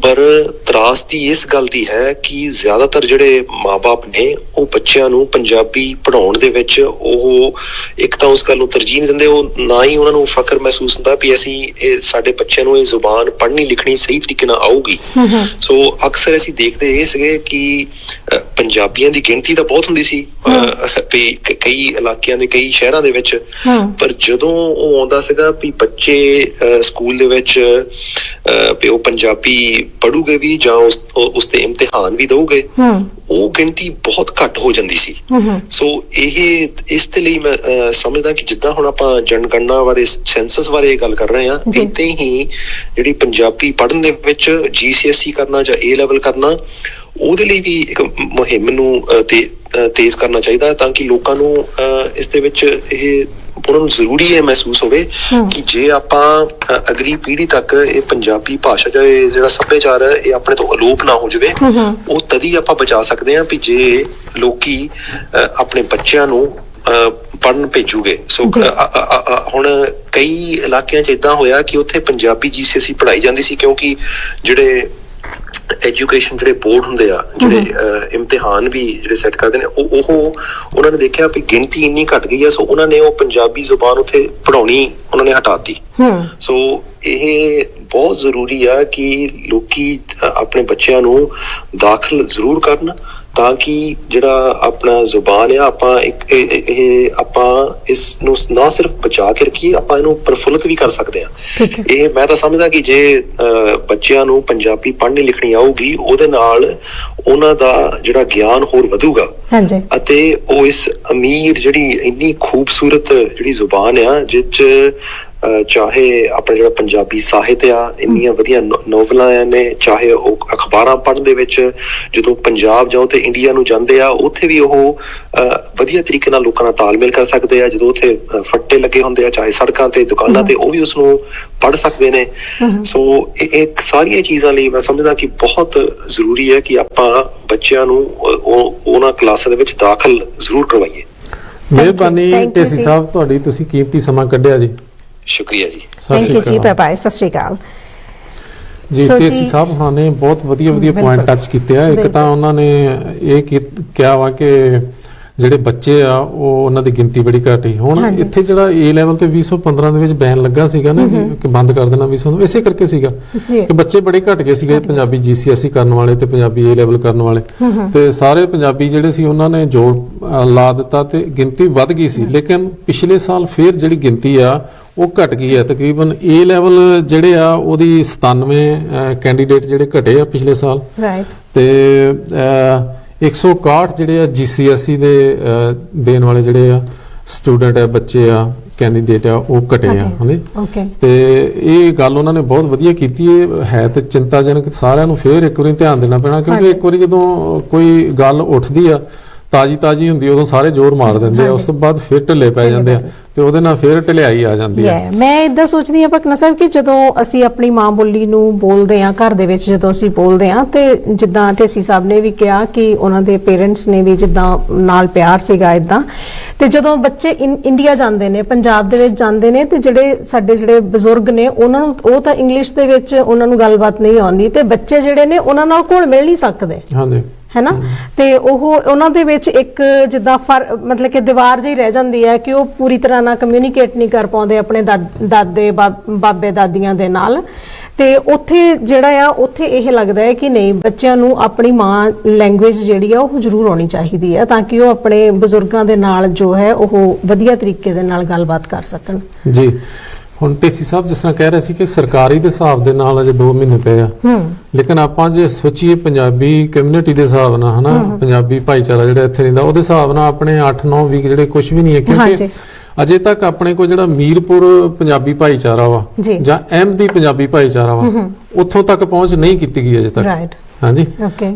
ਪਰ ਤਰਾਸ ਦੀ ਇਸ ਗੱਲ ਦੀ ਹੈ ਕਿ ਜ਼ਿਆਦਾਤਰ ਜਿਹੜੇ ਮਾਂ-ਬਾਪ ਨੇ ਉਹ ਬੱਚਿਆਂ ਨੂੰ ਪੰਜਾਬੀ ਪੜ੍ਹਾਉਣ ਦੇ ਵਿੱਚ ਉਹ ਇੱਕ ਤਾਂ ਉਸ ਗੱਲ ਨੂੰ ਤਰਜੀਹ ਨਹੀਂ ਦਿੰਦੇ, ਉਹ ਨਾ ਹੀ ਉਹਨਾਂ ਨੂੰ ਫਖਰ ਮਹਿਸੂਸ ਹੁੰਦਾ ਵੀ ਅਸੀਂ ਇਹ ਸਾਡੇ ਬੱਚਿਆਂ ਨੂੰ ਇਹ ਜ਼ੁਬਾਨ ਪੜ੍ਹਨੀ ਲਿਖਣੀ ਸਹੀ ਤਰੀਕੇ ਨਾਲ ਆਊਗੀ। ਸੋ ਅਕਸਰ ਅਸੀਂ ਦੇਖਦੇ ਇਹ ਸੀਗੇ ਕਿ ਪੰਜਾਬੀਆਂ ਦੀ ਗਿਣਤੀ ਤਾਂ ਬਹੁਤ ਹੁੰਦੀ ਸੀ ਵੀ ਕਈ ਇਲਾਕਿਆਂ ਦੇ ਕਈ ਸ਼ਹਿਰਾਂ ਦੇ ਵਿੱਚ, ਪਰ ਜਦੋਂ ਉਹ ਆਉਂਦਾ ਸੀਗਾ ਵੀ ਬੱਚੇ ਸਕੂਲ ਦੇ ਵਿੱਚ ਵੀ ਉਹ ਪੰਜਾਬੀ ਪੜ੍ਹੂਗੇ ਵੀ ਜਾਂ ਉਸ ਤੇ ਇਮਤਿਹਾਨ ਵੀ ਦਊਗੇ, ਉਹ ਗਿਣਤੀ ਬਹੁਤ ਘੱਟ ਹੋ ਜਾਂਦੀ ਸੀ। ਸੋ ਇਹ ਇਸ ਦੇ ਲਈ ਮੈਂ ਸਮਝਦਾ ਕਿ ਜਿੱਦਾਂ ਹੁਣ ਆਪਾਂ ਜਨਗਣਨਾ ਬਾਰੇ, ਸੈਂਸਸ ਬਾਰੇ ਗੱਲ ਕਰ ਰਹੇ ਹਾਂ, ਏਦਾਂ ਹੀ ਜਿਹੜੀ ਪੰਜਾਬੀ ਪੜ੍ਹਨ ਦੇ ਵਿੱਚ GCSE ਕਰਨਾ ਜਾਂ A ਲੈਵਲ ਕਰਨਾ, ਉਹਦੇ ਲਈ ਵੀ ਇੱਕ ਮੁਹਿੰਮ ਨੂੰ ਤੇਜ਼ ਕਰਨਾ ਚਾਹੀਦਾ ਤਾਂ ਕਿ ਲੋਕਾਂ ਨੂੰ ਇਸ ਦੇ ਵਿੱਚ ਇਹ ਉਹਨਾਂ ਨੂੰ ਜ਼ਰੂਰੀ ਇਹ ਮਹਿਸੂਸ ਹੋਵੇ ਕਿ ਜੇ ਆਪਾਂ ਅਗਲੀ ਪੀੜ੍ਹੀ ਤੱਕ ਇਹ ਪੰਜਾਬੀ ਭਾਸ਼ਾ ਜਾਂ ਇਹ ਜਿਹੜਾ ਸੱਭਿਆਚਾਰ ਹੈ ਇਹ ਆਪਣੇ ਤੋਂ ਅਲੋਪ ਨਾ ਹੋ ਜਾਵੇ, ਉਹ ਤਦ ਹੀ ਆਪਾਂ ਬਚਾ ਸਕਦੇ ਹਾਂ ਵੀ ਜੇ ਲੋਕੀ ਆਪਣੇ ਬੱਚਿਆਂ ਨੂੰ ਪੜ੍ਹਨ ਭੇਜੂਗੇ। ਸੋ ਹੁਣ ਕਈ ਇਲਾਕਿਆਂ 'ਚ ਏਦਾਂ ਹੋਇਆ ਕਿ ਉੱਥੇ ਪੰਜਾਬੀ GCSE ਪੜ੍ਹਾਈ ਜਾਂਦੀ ਸੀ, ਕਿਉਂਕਿ ਜਿਹੜੇ ਐਜੂਕੇਸ਼ਨ ਜਿਹੜੇ ਬੋਰਡ ਹੁੰਦੇ ਆ, ਜਿਹੜੇ ਇਮਤਿਹਾਨ ਵੀ ਜਿਹੜੇ ਸੈੱਟ ਕਰਦੇ ਨੇ, ਉਹਨਾਂ ਨੇ ਦੇਖਿਆ ਵੀ ਗਿਣਤੀ ਇੰਨੀ ਘੱਟ ਗਈ ਆ, ਸੋ ਉਹਨਾਂ ਨੇ ਉਹ ਪੰਜਾਬੀ ਜ਼ੁਬਾਨ ਉੱਥੇ ਪੜ੍ਹਾਉਣੀ ਉਹਨਾਂ ਨੇ ਹਟਾਤੀ। ਸੋ ਇਹ ਬਹੁਤ ਜ਼ਰੂਰੀ ਆ ਕਿ ਲੋਕੀ ਆਪਣੇ ਬੱਚਿਆਂ ਨੂੰ ਦਾਖਲ ਜ਼ਰੂਰ ਕਰਨ, ਤਾਂ ਕਿ ਜਿਹੜਾ ਆਪਣਾ ਜ਼ੁਬਾਨ ਆ ਆਪਾਂ ਆਪਾਂ ਇਸ ਨੂੰ ਨਾ ਸਿਰਫ ਬਚਾ ਕੇ ਰੱਖੀਏ, ਆਪਾਂ ਇਹਨੂੰ ਪ੍ਰਫੁੱਲਤ ਵੀ ਕਰ ਸਕਦੇ ਹਾਂ। ਇਹ ਮੈਂ ਤਾਂ ਸਮਝਦਾ ਕਿ ਜੇ ਬੱਚਿਆਂ ਨੂੰ ਪੰਜਾਬੀ ਪੜ੍ਹਨੀ ਲਿਖਣੀ ਆਊਗੀ, ਉਹਦੇ ਨਾਲ ਉਹਨਾਂ ਦਾ ਜਿਹੜਾ ਗਿਆਨ ਹੋਰ ਵਧੂਗਾ ਅਤੇ ਉਹ ਇਸ ਅਮੀਰ ਜਿਹੜੀ ਇੰਨੀ ਖੂਬਸੂਰਤ ਜਿਹੜੀ ਜ਼ੁਬਾਨ ਆ, ਜਿਸ 'ਚ ਚਾਹੇ ਆਪਣਾ ਜਿਹੜਾ ਪੰਜਾਬੀ ਸਾਹਿਤ ਆ, ਇੰਨੀਆਂ ਵਧੀਆ ਨੋਵਲਾਂ ਨੇ, ਚਾਹੇ ਉਹ ਅਖਬਾਰਾਂ ਪੜ੍ਹਨ ਦੇ ਵਿੱਚ ਜਦੋਂ ਪੰਜਾਬ ਜਾਓ ਤੇ ਇੰਡੀਆ ਨੂੰ ਜਾਂਦੇ ਆ, ਉੱਥੇ ਵੀ ਉਹ ਵਧੀਆ ਤਰੀਕੇ ਨਾਲ ਲੋਕਾਂ ਨਾਲ ਤਾਲਮੇਲ ਕਰ ਸਕਦੇ ਆ। ਜਦੋਂ ਉੱਥੇ ਫੱਟੇ ਲੱਗੇ ਹੁੰਦੇ ਆ, ਚਾਹੇ ਸੜਕਾਂ ਤੇ ਦੁਕਾਨਾਂ ਤੇ, ਉਹ ਵੀ ਉਸਨੂੰ ਪੜ੍ਹ ਸਕਦੇ ਨੇ। ਸੋ ਇਹ ਸਾਰੀਆਂ ਚੀਜ਼ਾਂ ਲਈ ਮੈਂ ਸਮਝਦਾ ਕਿ ਬਹੁਤ ਜ਼ਰੂਰੀ ਹੈ ਕਿ ਆਪਾਂ ਬੱਚਿਆਂ ਨੂੰ ਉਹਨਾਂ ਕਲਾਸਾਂ ਦੇ ਵਿੱਚ ਦਾਖਲ ਜ਼ਰੂਰ ਕਰਵਾਈਏ। ਮਿਹਰਬਾਨੀ ਢੇਸੀ ਸਾਹਿਬ, ਤੁਹਾਡੀ ਤੁਸੀਂ ਕੀਮਤੀ ਸਮਾਂ ਕੱਢਿਆ ਜੀ। ਸ਼ੁਕਰਿਆ ਜੀ। ਥੈਂਕ ਯੂ ਜੀ, ਬਾਏ ਬਾਏ, ਸਤਿ ਸ਼੍ਰੀ ਅਕਾਲ ਜੀ। ਢੇਸੀ ਸਾਹਿਬ ਉਹਨਾਂ ਨੇ ਬਹੁਤ ਵਧੀਆ ਪੁਆਇੰਟ ਟੱਚ ਕੀਤੇ ਆ। ਇੱਕ ਤਾਂ ਉਹਨਾਂ ਨੇ ਇਹ ਕਿਹਾ ਵਾ ਕਿ ਜਿਹੜੇ ਬੱਚੇ ਆ ਉਹ ਉਹਨਾਂ ਦੀ ਗਿਣਤੀ ਬੜੀ ਘੱਟ ਹੀ। ਹੁਣ ਇੱਥੇ ਜਿਹੜਾ A ਲੈਵਲ ਤੇ 2015 ਦੇ ਵਿੱਚ ਬੈਨ ਲੱਗਾ ਸੀਗਾ ਨਾ ਜੀ, ਕਿ ਬੰਦ ਕਰ ਦੇਣਾ 20 ਨੂੰ, ਇਸੇ ਕਰਕੇ ਸੀਗਾ ਕਿ ਬੱਚੇ ਬੜੇ ਘੱਟ ਗਏ ਸੀਗੇ ਪੰਜਾਬੀ GCSE ਕਰਨ ਵਾਲੇ ਤੇ ਪੰਜਾਬੀ A ਲੈਵਲ ਕਰਨ ਵਾਲੇ, ਤੇ ਸਾਰੇ ਪੰਜਾਬੀ ਜਿਹੜੇ ਸੀ ਉਹਨਾਂ ਨੇ ਜ਼ੋਰ ਲਾ ਦਿੱਤਾ ਤੇ ਗਿਣਤੀ ਵੱਧ ਗਈ ਸੀ। ਲੇਕਿਨ ਪਿਛਲੇ ਸਾਲ ਫਿਰ ਜਿਹੜੀ ਗਿਣਤੀ ਆ ਉਹ ਘਟ ਗਈ ਹੈ। ਤਕਰੀਬਨ A ਲੈਵਲ ਜਿਹੜੇ ਆ ਉਹਦੀ 97 ਕੈਂਡੀਡੇਟ ਜਿਹੜੇ ਘਟੇ ਆ ਪਿਛਲੇ ਸਾਲ, ਤੇ 161 ਜਿਹੜੇ ਆ GCSE ਦੇ ਦੇਣ ਵਾਲੇ ਜਿਹੜੇ ਆ ਸਟੂਡੈਂਟ ਆ, ਬੱਚੇ ਆ, ਕੈਂਡੀਡੇਟ ਆ, ਉਹ ਘਟੇ ਆ। ਤੇ ਇਹ ਗੱਲ ਉਹਨਾਂ ਨੇ ਬਹੁਤ ਵਧੀਆ ਕੀਤੀ ਹੈ ਤੇ ਚਿੰਤਾਜਨਕ। ਸਾਰਿਆਂ ਨੂੰ ਫੇਰ ਇੱਕ ਵਾਰੀ ਧਿਆਨ ਦੇਣਾ ਪੈਣਾ, ਕਿਉਂਕਿ ਇੱਕ ਵਾਰੀ ਜਦੋਂ ਕੋਈ ਗੱਲ ਉੱਠਦੀ ਆ ਤਾਜੀ ਹੁੰਦੀ, ਉਦੋਂ ਸਾਰੇ ਜ਼ੋਰ ਮਾਰ ਦਿੰਦੇ ਆ, ਉਸ ਤੋਂ ਬਾਅਦ ਫਿਰ ਢਿੱਲੇ ਪੈ ਜਾਂਦੇ ਆ ਤੇ ਉਹਦੇ ਨਾਲ ਫਿਰ ਢਿਲਾਈ ਆ ਜਾਂਦੀ ਹੈ। ਮੈਂ ਇਦਾਂ ਸੋਚਦੀ ਹਾਂ ਭਕਨਾ ਸਾਹਿਬ ਕਿ ਜਦੋਂ ਅਸੀਂ ਆਪਣੀ ਮਾਂ ਬੋਲੀ ਨੂੰ ਬੋਲਦੇ ਹਾਂ ਘਰ ਦੇ ਵਿੱਚ, ਜਦੋਂ ਅਸੀਂ ਬੋਲਦੇ ਹਾਂ, ਤੇ ਜਿੱਦਾਂ ਢੇਸੀ ਸਾਹਿਬ ਨੇ ਵੀ ਕਿਹਾ ਕਿ ਉਹਨਾਂ ਦੇ ਪੇਰੈਂਟਸ ਨੇ ਵੀ ਜਿੱਦਾਂ ਨਾਲ ਪਿਆਰ ਸੀਗਾ ਇਦਾਂ, ਤੇ ਜਦੋਂ ਬੱਚੇ ਇੰਡੀਆ ਜਾਂਦੇ ਨੇ, ਪੰਜਾਬ ਦੇ ਵਿੱਚ ਜਾਂਦੇ ਨੇ, ਤੇ ਜਿਹੜੇ ਬਜ਼ੁਰਗ ਨੇ ਉਹਨਾਂ ਨੂੰ ਉਹ ਤਾਂ ਇੰਗਲਿਸ਼ ਦੇ ਵਿੱਚ ਉਹਨਾਂ ਨੂੰ ਗੱਲਬਾਤ ਨਹੀਂ ਆਉਂਦੀ, ਤੇ ਬੱਚੇ ਜਿਹੜੇ ਨੇ ਉਹਨਾਂ ਨਾਲ ਘੁਲ ਮਿਲ ਨਹੀਂ ਸਕਦੇ। ਹਾਂਜੀ, ਹੈ ਨਾ। ਤੇ ਉਹਨਾਂ ਦੇ ਵਿੱਚ ਇੱਕ ਜਿੱਦਾਂ ਮਤਲਬ ਕਿ ਦੀਵਾਰ ਜਿਹੀ ਰਹਿ ਜਾਂਦੀ ਹੈ ਕਿ ਉਹ ਪੂਰੀ ਤਰ੍ਹਾਂ ਨਾਲ ਕਮਿਊਨੀਕੇਟ ਨਹੀਂ ਕਰ ਪਾਉਂਦੇ ਆਪਣੇ ਦਾਦੇ ਬਾਬੇ ਦਾਦੀਆਂ ਦੇ ਨਾਲ। ਤੇ ਉੱਥੇ ਜਿਹੜਾ ਆ, ਉੱਥੇ ਇਹ ਲੱਗਦਾ ਹੈ ਕਿ ਨਹੀਂ, ਬੱਚਿਆਂ ਨੂੰ ਆਪਣੀ ਮਾਂ ਲੈਂਗੁਏਜ ਜਿਹੜੀ ਆ ਉਹ ਜ਼ਰੂਰ ਆਉਣੀ ਚਾਹੀਦੀ ਹੈ, ਤਾਂ ਕਿ ਉਹ ਆਪਣੇ ਬਜ਼ੁਰਗਾਂ ਦੇ ਨਾਲ ਜੋ ਹੈ ਉਹ ਵਧੀਆ ਤਰੀਕੇ ਦੇ ਨਾਲ ਗੱਲਬਾਤ ਕਰ ਸਕਣ। ਜੀ, ਹੁਣ ਢੇਸੀ ਸਾਹਿਬ ਜਿਸ ਤਰ੍ਹਾਂ ਕਹਿ ਰਹੇ ਸੀ ਕਿ ਸਰਕਾਰੀ ਦੇ ਹਿਸਾਬ ਦੇ ਨਾਲ ਅਜੇ 2 ਮਹੀਨੇ ਪਏ ਆ, ਲੇਕਿਨ ਆਪਾਂ ਜੇ ਸੋਚੀਏ ਪੰਜਾਬੀ ਕਮਿਊਨਿਟੀ ਦੇ ਹਿਸਾਬ ਨਾਲ, ਹਨਾ, ਪੰਜਾਬੀ ਭਾਈਚਾਰਾ ਜਿਹੜਾ ਇੱਥੇ ਰਹਿੰਦਾ, ਉਹਦੇ ਹਿਸਾਬ ਨਾਲ ਆਪਣੇ 8-9 ਵੀਕ ਜਿਹੜੇ ਕੁਝ ਵੀ ਨਹੀਂ ਹੈ, ਕਿਉਂਕਿ ਅਜੇ ਤੱਕ ਆਪਣੇ ਕੋਲ ਜਿਹੜਾ ਮੀਰਪੁਰ ਪੰਜਾਬੀ ਭਾਈਚਾਰਾ ਵਾ ਜਾਂ ਅਹਿਮਦੀ ਪੰਜਾਬੀ ਭਾਈਚਾਰਾ ਵਾ, ਉੱਥੋਂ ਤੱਕ ਪਹੁੰਚ ਨਹੀਂ ਕੀਤੀ ਗਈ ਅਜੇ ਤੱਕ। ਹਾਂਜੀ,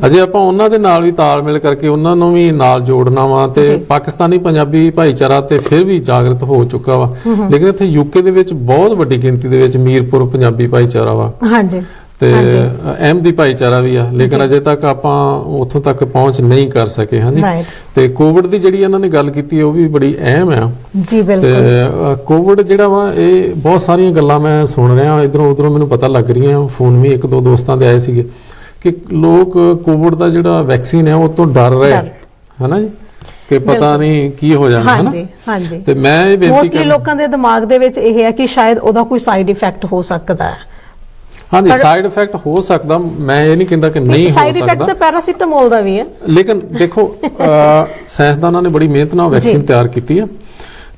ਅਜੇ ਆਪਾਂ ਉਹਨਾਂ ਦੇ ਨਾਲ ਵੀ ਤਾਲਮੇਲ ਕਰਕੇ ਉਹਨਾਂ ਨੂੰ ਵੀ ਨਾਲ ਜੋੜਨਾ ਵਾ, ਤੇ ਪਾਕਿਸਤਾਨੀ ਪੰਜਾਬੀ ਭਾਈਚਾਰਾ ਤੇ ਫਿਰ ਵੀ ਜਾਗਰਤ ਹੋ ਚੁੱਕਾ ਵਾ, ਲੇਕਿਨ ਇੱਥੇ UK ਦੇ ਵਿੱਚ ਬਹੁਤ ਵੱਡੀ ਗਿਣਤੀ ਦੇ ਵਿੱਚ ਮੀਰਪੁਰ ਪੰਜਾਬੀ ਭਾਈਚਾਰਾ ਵਾ, ਤੇ ਅਹਿਮਦੀ ਭਾਈਚਾਰਾ ਵੀ ਆ, ਲੇਕਿਨ ਅਜੇ ਤੱਕ ਆਪਾਂ ਉੱਥੋਂ ਤੱਕ ਪਹੁੰਚ ਨਹੀਂ ਕਰ ਸਕੇ। ਹਾਂਜੀ, ਤੇ ਕੋਵਿਡ ਦੀ ਜਿਹੜੀ ਇਹਨਾਂ ਨੇ ਗੱਲ ਕੀਤੀ ਉਹ ਵੀ ਬੜੀ ਅਹਿਮ ਆ ਜੀ। ਬਿਲਕੁਲ, ਤੇ ਕੋਵਿਡ ਜਿਹੜਾ ਵਾ, ਇਹ ਬਹੁਤ ਸਾਰੀਆਂ ਗੱਲਾਂ ਮੈਂ ਸੁਣ ਰਿਹਾ ਇਧਰੋਂ ਉਧਰੋਂ, ਮੈਨੂੰ ਪਤਾ ਲੱਗ ਰਹੀਆਂ, ਫੋਨ ਵੀ 1-2 ਦੋਸਤਾਂ ਦੇ ਆਏ ਸੀਗੇ ਕਿ ਲੋਕ ਕੋਵਿਡ ਦਾ ਜਿਹੜਾ ਵੈਕਸੀਨ ਹੈ ਉਹ ਤੋਂ ਡਰ ਰਹੇ, ਹਨਾ ਜੀ, ਕਿ ਪਤਾ ਨਹੀਂ ਕੀ ਹੋ ਜਾਣਾ, ਹਨਾ। ਹਾਂਜੀ, ਤੇ ਮੈਂ ਇਹ ਬੇਨਤੀ ਮੋਸਟਲੀ ਲੋਕਾਂ ਦੇ ਦਿਮਾਗ ਦੇ ਵਿੱਚ ਇਹ ਹੈ ਕਿ ਸ਼ਾਇਦ ਉਹਦਾ ਕੋਈ ਸਾਈਡ ਇਫੈਕਟ ਹੋ ਸਕਦਾ ਹੈ। ਹਾਂਜੀ, ਸਾਈਡ ਇਫੈਕਟ ਹੋ ਸਕਦਾ, ਮੈਂ ਇਹ ਨਹੀਂ ਕਹਿੰਦਾ ਕਿ ਨਹੀਂ ਹੋ ਸਕਦਾ। ਸਾਈਡ ਇਫੈਕਟ ਤਾਂ ਪੈਰਾਸੀਟਾਮੋਲ ਦਾ ਵੀ ਹੈ, ਲੇਕਿਨ ਦੇਖੋ ਸਾਇੰਸਦਾਨਾਂ ਨੇ ਬੜੀ ਮਿਹਨਤ ਨਾਲ ਵੈਕਸੀਨ ਤਿਆਰ ਕੀਤੀ ਆ,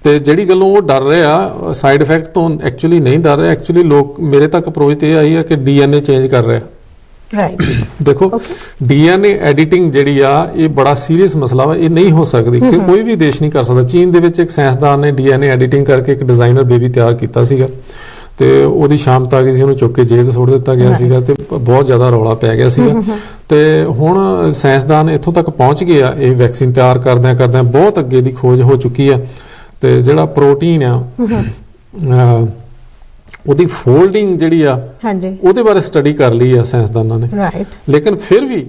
ਤੇ ਜਿਹੜੀ ਗੱਲੋਂ ਉਹ ਡਰ ਰਹੇ ਆ ਸਾਈਡ ਇਫੈਕਟ ਤੋਂ, ਐਕਚੁਅਲੀ ਨਹੀਂ ਡਰ ਰਹੇ। ਐਕਚੁਅਲੀ ਲੋਕ ਮੇਰੇ ਤੱਕ ਅਪਰੋਚ ਤੇ ਇਹ ਆਈ ਹੈ ਕਿ DNA ਚੇਂਜ ਕਰ ਰਿਹਾ। ਦੇਖੋ, DNA ਐਡੀਟਿੰਗ ਜਿਹੜੀ ਆ ਇਹ ਬੜਾ ਸੀਰੀਅਸ ਮਸਲਾ ਵਾ, ਇਹ ਨਹੀਂ ਹੋ ਸਕਦੀ ਕਿ ਕੋਈ ਵੀ ਦੇਸ਼ ਨਹੀਂ ਕਰ ਸਕਦਾ। ਚੀਨ ਦੇ ਵਿੱਚ ਇੱਕ ਸਾਇੰਸਦਾਨ ਨੇ DNA ਐਡੀਟਿੰਗ ਕਰਕੇ ਇੱਕ ਡਿਜ਼ਾਈਨਰ ਬੇਬੀ ਤਿਆਰ ਕੀਤਾ ਸੀਗਾ, ਤੇ ਉਹਦੀ ਸ਼ਾਮਤ ਆ ਗਈ ਸੀ, ਉਹਨੂੰ ਚੁੱਕ ਕੇ ਜੇਲ੍ਹ 'ਚ ਸੁੱਟ ਦਿੱਤਾ ਗਿਆ ਸੀਗਾ, ਤੇ ਬਹੁਤ ਜ਼ਿਆਦਾ ਰੌਲਾ ਪੈ ਗਿਆ ਸੀਗਾ। ਤੇ ਹੁਣ ਸਾਇੰਸਦਾਨ ਇੱਥੋਂ ਤੱਕ ਪਹੁੰਚ ਗਏ ਆ, ਇਹ ਵੈਕਸੀਨ ਤਿਆਰ ਕਰਦਿਆਂ ਬਹੁਤ ਅੱਗੇ ਦੀ ਖੋਜ ਹੋ ਚੁੱਕੀ ਆ, ਤੇ ਜਿਹੜਾ ਪ੍ਰੋਟੀਨ ਆ ਉਹਦੀ ਫੋਲਡਿੰਗ ਜਿਹੜੀ ਆ, ਉਹਦੇ ਬਾਰੇ ਸਟੱਡੀ ਕਰ ਲਈ ਆ ਸਾਇੰਸਦਾਨਾਂ ਨੇ। ਲੇਕਿਨ ਫਿਰ ਵੀ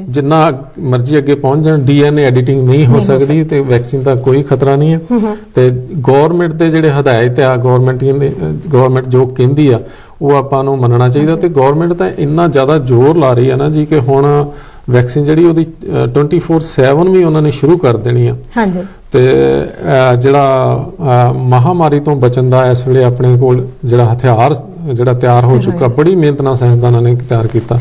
ਜਿੰਨਾ ਮਰਜ਼ੀ ਅੱਗੇ ਪਹੁੰਚ ਜਾਣ, DNA ਐਡੀਟਿੰਗ ਨਹੀਂ ਹੋ ਸਕਦੀ, ਤੇ ਵੈਕਸੀਨ ਦਾ ਕੋਈ ਖਤਰਾ ਨਹੀਂ ਹੈ। ਤੇ ਗਵਰਨਮੈਂਟ ਦੇ ਜਿਹੜੇ ਹਦਾਇਤ ਆ, ਗਵਰਨਮੈਂਟ ਜੋ ਕਹਿੰਦੀ ਆ ਉਹ ਆਪਾਂ ਨੂੰ ਮੰਨਣਾ ਚਾਹੀਦਾ। ਤੇ ਗਵਰਨਮੈਂਟ ਤਾਂ ਇੰਨਾ ਜ਼ਿਆਦਾ ਜ਼ੋਰ ਲਾ ਰਹੀ ਆ ਨਾ ਜੀ, ਕਿ ਹੁਣ ਵੈਕਸੀਨ ਜਿਹੜੀ ਉਹਦੀ 24/7 ਵੀ ਉਹਨਾਂ ਨੇ ਸ਼ੁਰੂ ਕਰ ਦੇਣੀ ਆ। ਤੇ ਜਿਹੜਾ ਮਹਾਮਾਰੀ ਤੋਂ ਬਚਣ ਦਾ ਇਸ ਵੇਲੇ ਆਪਣੇ ਕੋਲ ਜਿਹੜਾ ਹਥਿਆਰ ਜਿਹੜਾ ਤਿਆਰ ਹੋ ਚੁੱਕਾ, ਬੜੀ ਮਿਹਨਤ ਨਾਲ ਸਾਇੰਸਦਾਨਾਂ ਨੇ ਤਿਆਰ ਕੀਤਾ,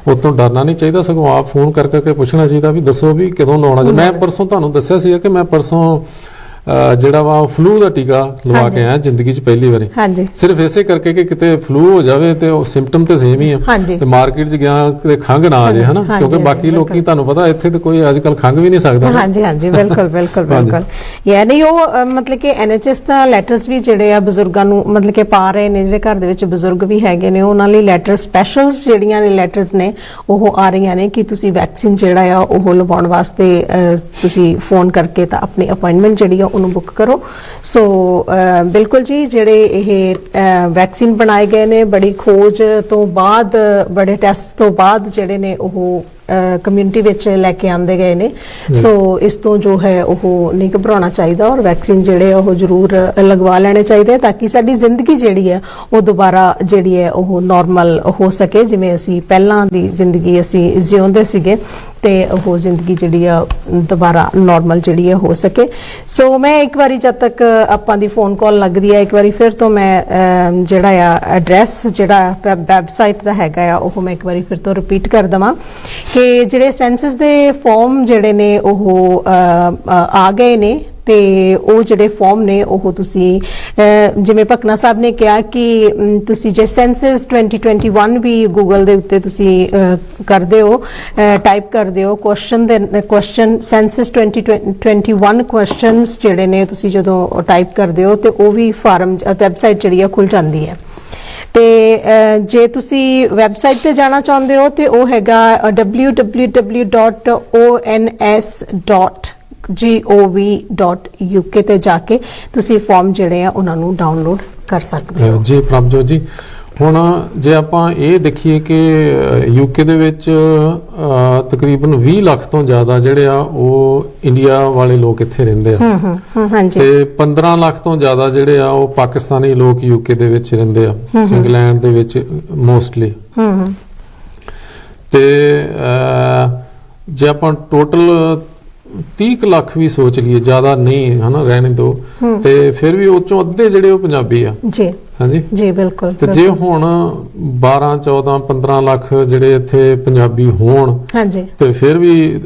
ਉਹ ਤੋਂ ਡਰਨਾ ਨਹੀਂ ਚਾਹੀਦਾ, ਸਗੋਂ ਆਪ ਫੋਨ ਕਰਕੇ ਪੁੱਛਣਾ ਚਾਹੀਦਾ ਵੀ ਦੱਸੋ ਵੀ ਕਦੋਂ ਲਾਉਣਾ ਜੀ। ਮੈਂ ਪਰਸੋਂ ਤੁਹਾਨੂੰ ਦੱਸਿਆ ਸੀ ਕਿ ਮੈਂ ਪਰਸੋਂ ਜਿਹੜਾ ਵਾ ਫਲੂ ਦਾ ਟੀਕਾ ਲਵਾ ਕੇ ਆਇਆ ਜ਼ਿੰਦਗੀ 'ਚ ਪਹਿਲੀ ਵਾਰੀ, ਸਿਰਫ ਇਸੇ ਕਰਕੇ ਕਿ ਕਿਤੇ ਫਲੂ ਹੋ ਜਾਵੇ ਤੇ ਉਹ ਸਿੰਪਟਮ ਤੇ ਸੇਮ ਹੀ ਆ, ਤੇ ਮਾਰਕੀਟ 'ਚ ਗਿਆ ਕਿਤੇ ਖੰਘ ਨਾ ਆ ਜਾਏ, ਹਨਾ, ਕਿਉਂਕਿ ਬਾਕੀ ਲੋਕੀ ਤੁਹਾਨੂੰ ਪਤਾ ਇੱਥੇ ਤੇ ਕੋਈ ਅੱਜ ਕੱਲ ਖੰਘ ਵੀ ਨਹੀਂ ਸਕਦਾ। ਹਾਂਜੀ ਬਿਲਕੁਲ ਬਿਲਕੁਲ ਯਾਨੀ ਉਹ ਮਤਲਬ ਕਿ NHS ਦਾ ਲੈਟਰਸ ਵੀ ਜਿਹੜੇ ਆ ਬਜ਼ੁਰਗਾਂ ਨੂੰ ਮਤਲਬ ਕਿ ਪਾ ਰਹੇ ਨੇ, ਜਿਹੜੇ ਘਰ ਦੇ ਵਿੱਚ ਬਜ਼ੁਰਗ ਵੀ ਹੈਗੇ ਨੇ ਉਹਨਾਂ ਲਈ ਲੈਟਰ ਸਪੈਸ਼ਲਸ ਜਿਹੜੀਆਂ ਨੇ ਲੈਟਰਸ ਨੇ ਉਹ ਆ ਰਹੀਆਂ ਨੇ ਕਿ ਤੁਸੀਂ ਵੈਕਸੀਨ ਜਿਹੜਾ ਆ ਉਹ ਲਵਾਉਣ ਵਾਸਤੇ ਤੁਸੀਂ ਫੋਨ ਕਰਕੇ ਤਾਂ ਆਪਣੀ ਅਪਾਇੰਟਮੈਂਟ ਜਿਹੜੀ ਆ ਉਹਨੂੰ ਬੁੱਕ ਕਰੋ। ਸੋ ਬਿਲਕੁਲ ਜੀ, ਜਿਹੜੇ ਇਹ ਵੈਕਸੀਨ ਬਣਾਏ ਗਏ ਨੇ ਬੜੀ ਖੋਜ ਤੋਂ ਬਾਅਦ, ਬੜੇ ਟੈਸਟ ਤੋਂ ਬਾਅਦ ਜਿਹੜੇ ਨੇ ਉਹ ਕਮਿਊਨਿਟੀ ਵਿੱਚ ਲੈ ਕੇ ਆਂਦੇ ਗਏ ਨੇ। ਸੋ ਇਸ ਤੋਂ ਜੋ ਹੈ ਉਹ ਨਹੀਂ ਘਬਰਾਉਣਾ ਚਾਹੀਦਾ ਔਰ ਵੈਕਸੀਨ ਜਿਹੜੇ ਉਹ ਜ਼ਰੂਰ ਲਗਵਾ ਲੈਣੇ ਚਾਹੀਦੇ ਤਾਂ ਕਿ ਸਾਡੀ ਜ਼ਿੰਦਗੀ ਜਿਹੜੀ ਹੈ ਉਹ ਦੁਬਾਰਾ ਜਿਹੜੀ ਹੈ ਉਹ ਨਾਰਮਲ ਹੋ ਸਕੇ, ਜਿਵੇਂ ਅਸੀਂ ਪਹਿਲਾਂ ਦੀ ਜ਼ਿੰਦਗੀ ਅਸੀਂ ਜਿਉਂਦੇ ਸੀਗੇ ਤੇ ਉਹ ਜ਼ਿੰਦਗੀ ਜਿਹੜੀ ਆ ਦੁਬਾਰਾ ਨਾਰਮਲ ਜਿਹੜੀ ਹੈ ਹੋ ਸਕੇ। ਸੋ ਮੈਂ ਇੱਕ ਵਾਰੀ ਜਦ ਤੱਕ ਆਪਾਂ ਦੀ ਫੋਨ ਕਾਲ ਲੱਗਦੀ ਹੈ, ਇੱਕ ਵਾਰੀ ਫਿਰ ਤੋਂ ਮੈਂ ਜਿਹੜਾ ਆ ਐਡਰੈਸ ਜਿਹੜਾ ਵੈਬਸਾਈਟ ਦਾ ਹੈਗਾ ਆ ਉਹ ਮੈਂ ਇੱਕ ਵਾਰੀ ਫਿਰ ਤੋਂ ਰਿਪੀਟ ਕਰ ਦਵਾਂ ਕਿ ਜਿਹੜੇ ਸੈਂਸਸ ਦੇ ਫਾਰਮ ਜਿਹੜੇ ਨੇ ਉਹ ਆ ਗਏ ਨੇ ਤੇ ਉਹ ਜਿਹੜੇ ਫਾਰਮ ਨੇ ਉਹ ਤੁਸੀਂ ਜਿਵੇਂ ਭਕਨਾ ਸਾਹਿਬ ਨੇ ਕਿਹਾ ਕਿ ਤੁਸੀਂ ਜੇ ਸੈਂਸਸ 2021 ਵੀ ਗੂਗਲ ਦੇ ਉੱਤੇ ਤੁਸੀਂ ਕਰਦੇ ਹੋ, ਟਾਈਪ ਕਰਦੇ ਹੋ ਕੁਐਸਚਨ ਸੈਂਸਸ 2021 ਕੁਐਸਚਨਸ ਜਿਹੜੇ ਨੇ ਤੁਸੀਂ ਜਦੋਂ ਟਾਈਪ ਕਰਦੇ ਹੋ ਤੇ ਉਹ ਵੀ ਫਾਰਮ ਵੈਬਸਾਈਟ ਜਿਹੜੀ ਆ ਖੁੱਲ ਜਾਂਦੀ ਹੈ। ਤੇ ਜੇ ਤੁਸੀਂ ਵੈਬਸਾਈਟ ਤੇ ਜਾਣਾ ਚਾਹੁੰਦੇ ਹੋ ਤੇ ਉਹ ਹੈਗਾ www.ons.gov.uk ਤੇ ਜਾ ਕੇ ਤੁਸੀਂ ਫਾਰਮ ਜਿਹੜੇ ਆ ਉਹਨਾਂ ਨੂੰ ਡਾਊਨਲੋਡ ਕਰ ਸਕਦੇ ਹੋ। ਜੀ ਪ੍ਰਭਜੋਤ ਜੀ, ਹੁਣ ਜੇ ਆਪਾਂ ਇਹ ਦੇਖੀਏ ਕਿ UK ਦੇ ਵਿੱਚ ਤਕਰੀਬਨ 20 ਲੱਖ ਤੋਂ ਜ਼ਿਆਦਾ ਜਿਹੜੇ ਆ ਉਹ ਇੰਡੀਆ ਵਾਲੇ ਲੋਕ ਇੱਥੇ ਰਹਿੰਦੇ ਆ, ਤੇ 15 ਲੱਖ ਤੋਂ ਜ਼ਿਆਦਾ ਜਿਹੜੇ ਆ ਉਹ ਪਾਕਿਸਤਾਨੀ ਲੋਕ UK ਦੇ ਵਿੱਚ ਰਹਿੰਦੇ ਆ, ਇੰਗਲੈਂਡ ਦੇ ਵਿੱਚ ਮੋਸਟਲੀ। ਤੇ ਜੇ ਆਪਾਂ ਟੋਟਲ 30 ਲੱਖ ਵੀ ਸੋਚ ਲਈਏ, ਜ਼ਿਆਦਾ ਨਹੀਂ ਹਨਾ, ਰਹਿਣੇ ਦੋ, ਤੇ ਫਿਰ ਵੀ ਉਹ ਚੋਂ ਅੱਧੇ ਜਿਹੜੇ ਉਹ ਪੰਜਾਬੀ ਆ ਜੀ। ਹਾਂਜੀ ਜੀ ਬਿਲਕੁਲ। ਤੇ ਜੇ ਹੁਣ 12 14 15 ਲੱਖ ਜਿਹੜੇ ਇੱਥੇ ਪੰਜਾਬੀ ਹੋਣ ਤੇ ਫਿਰ ਵੀ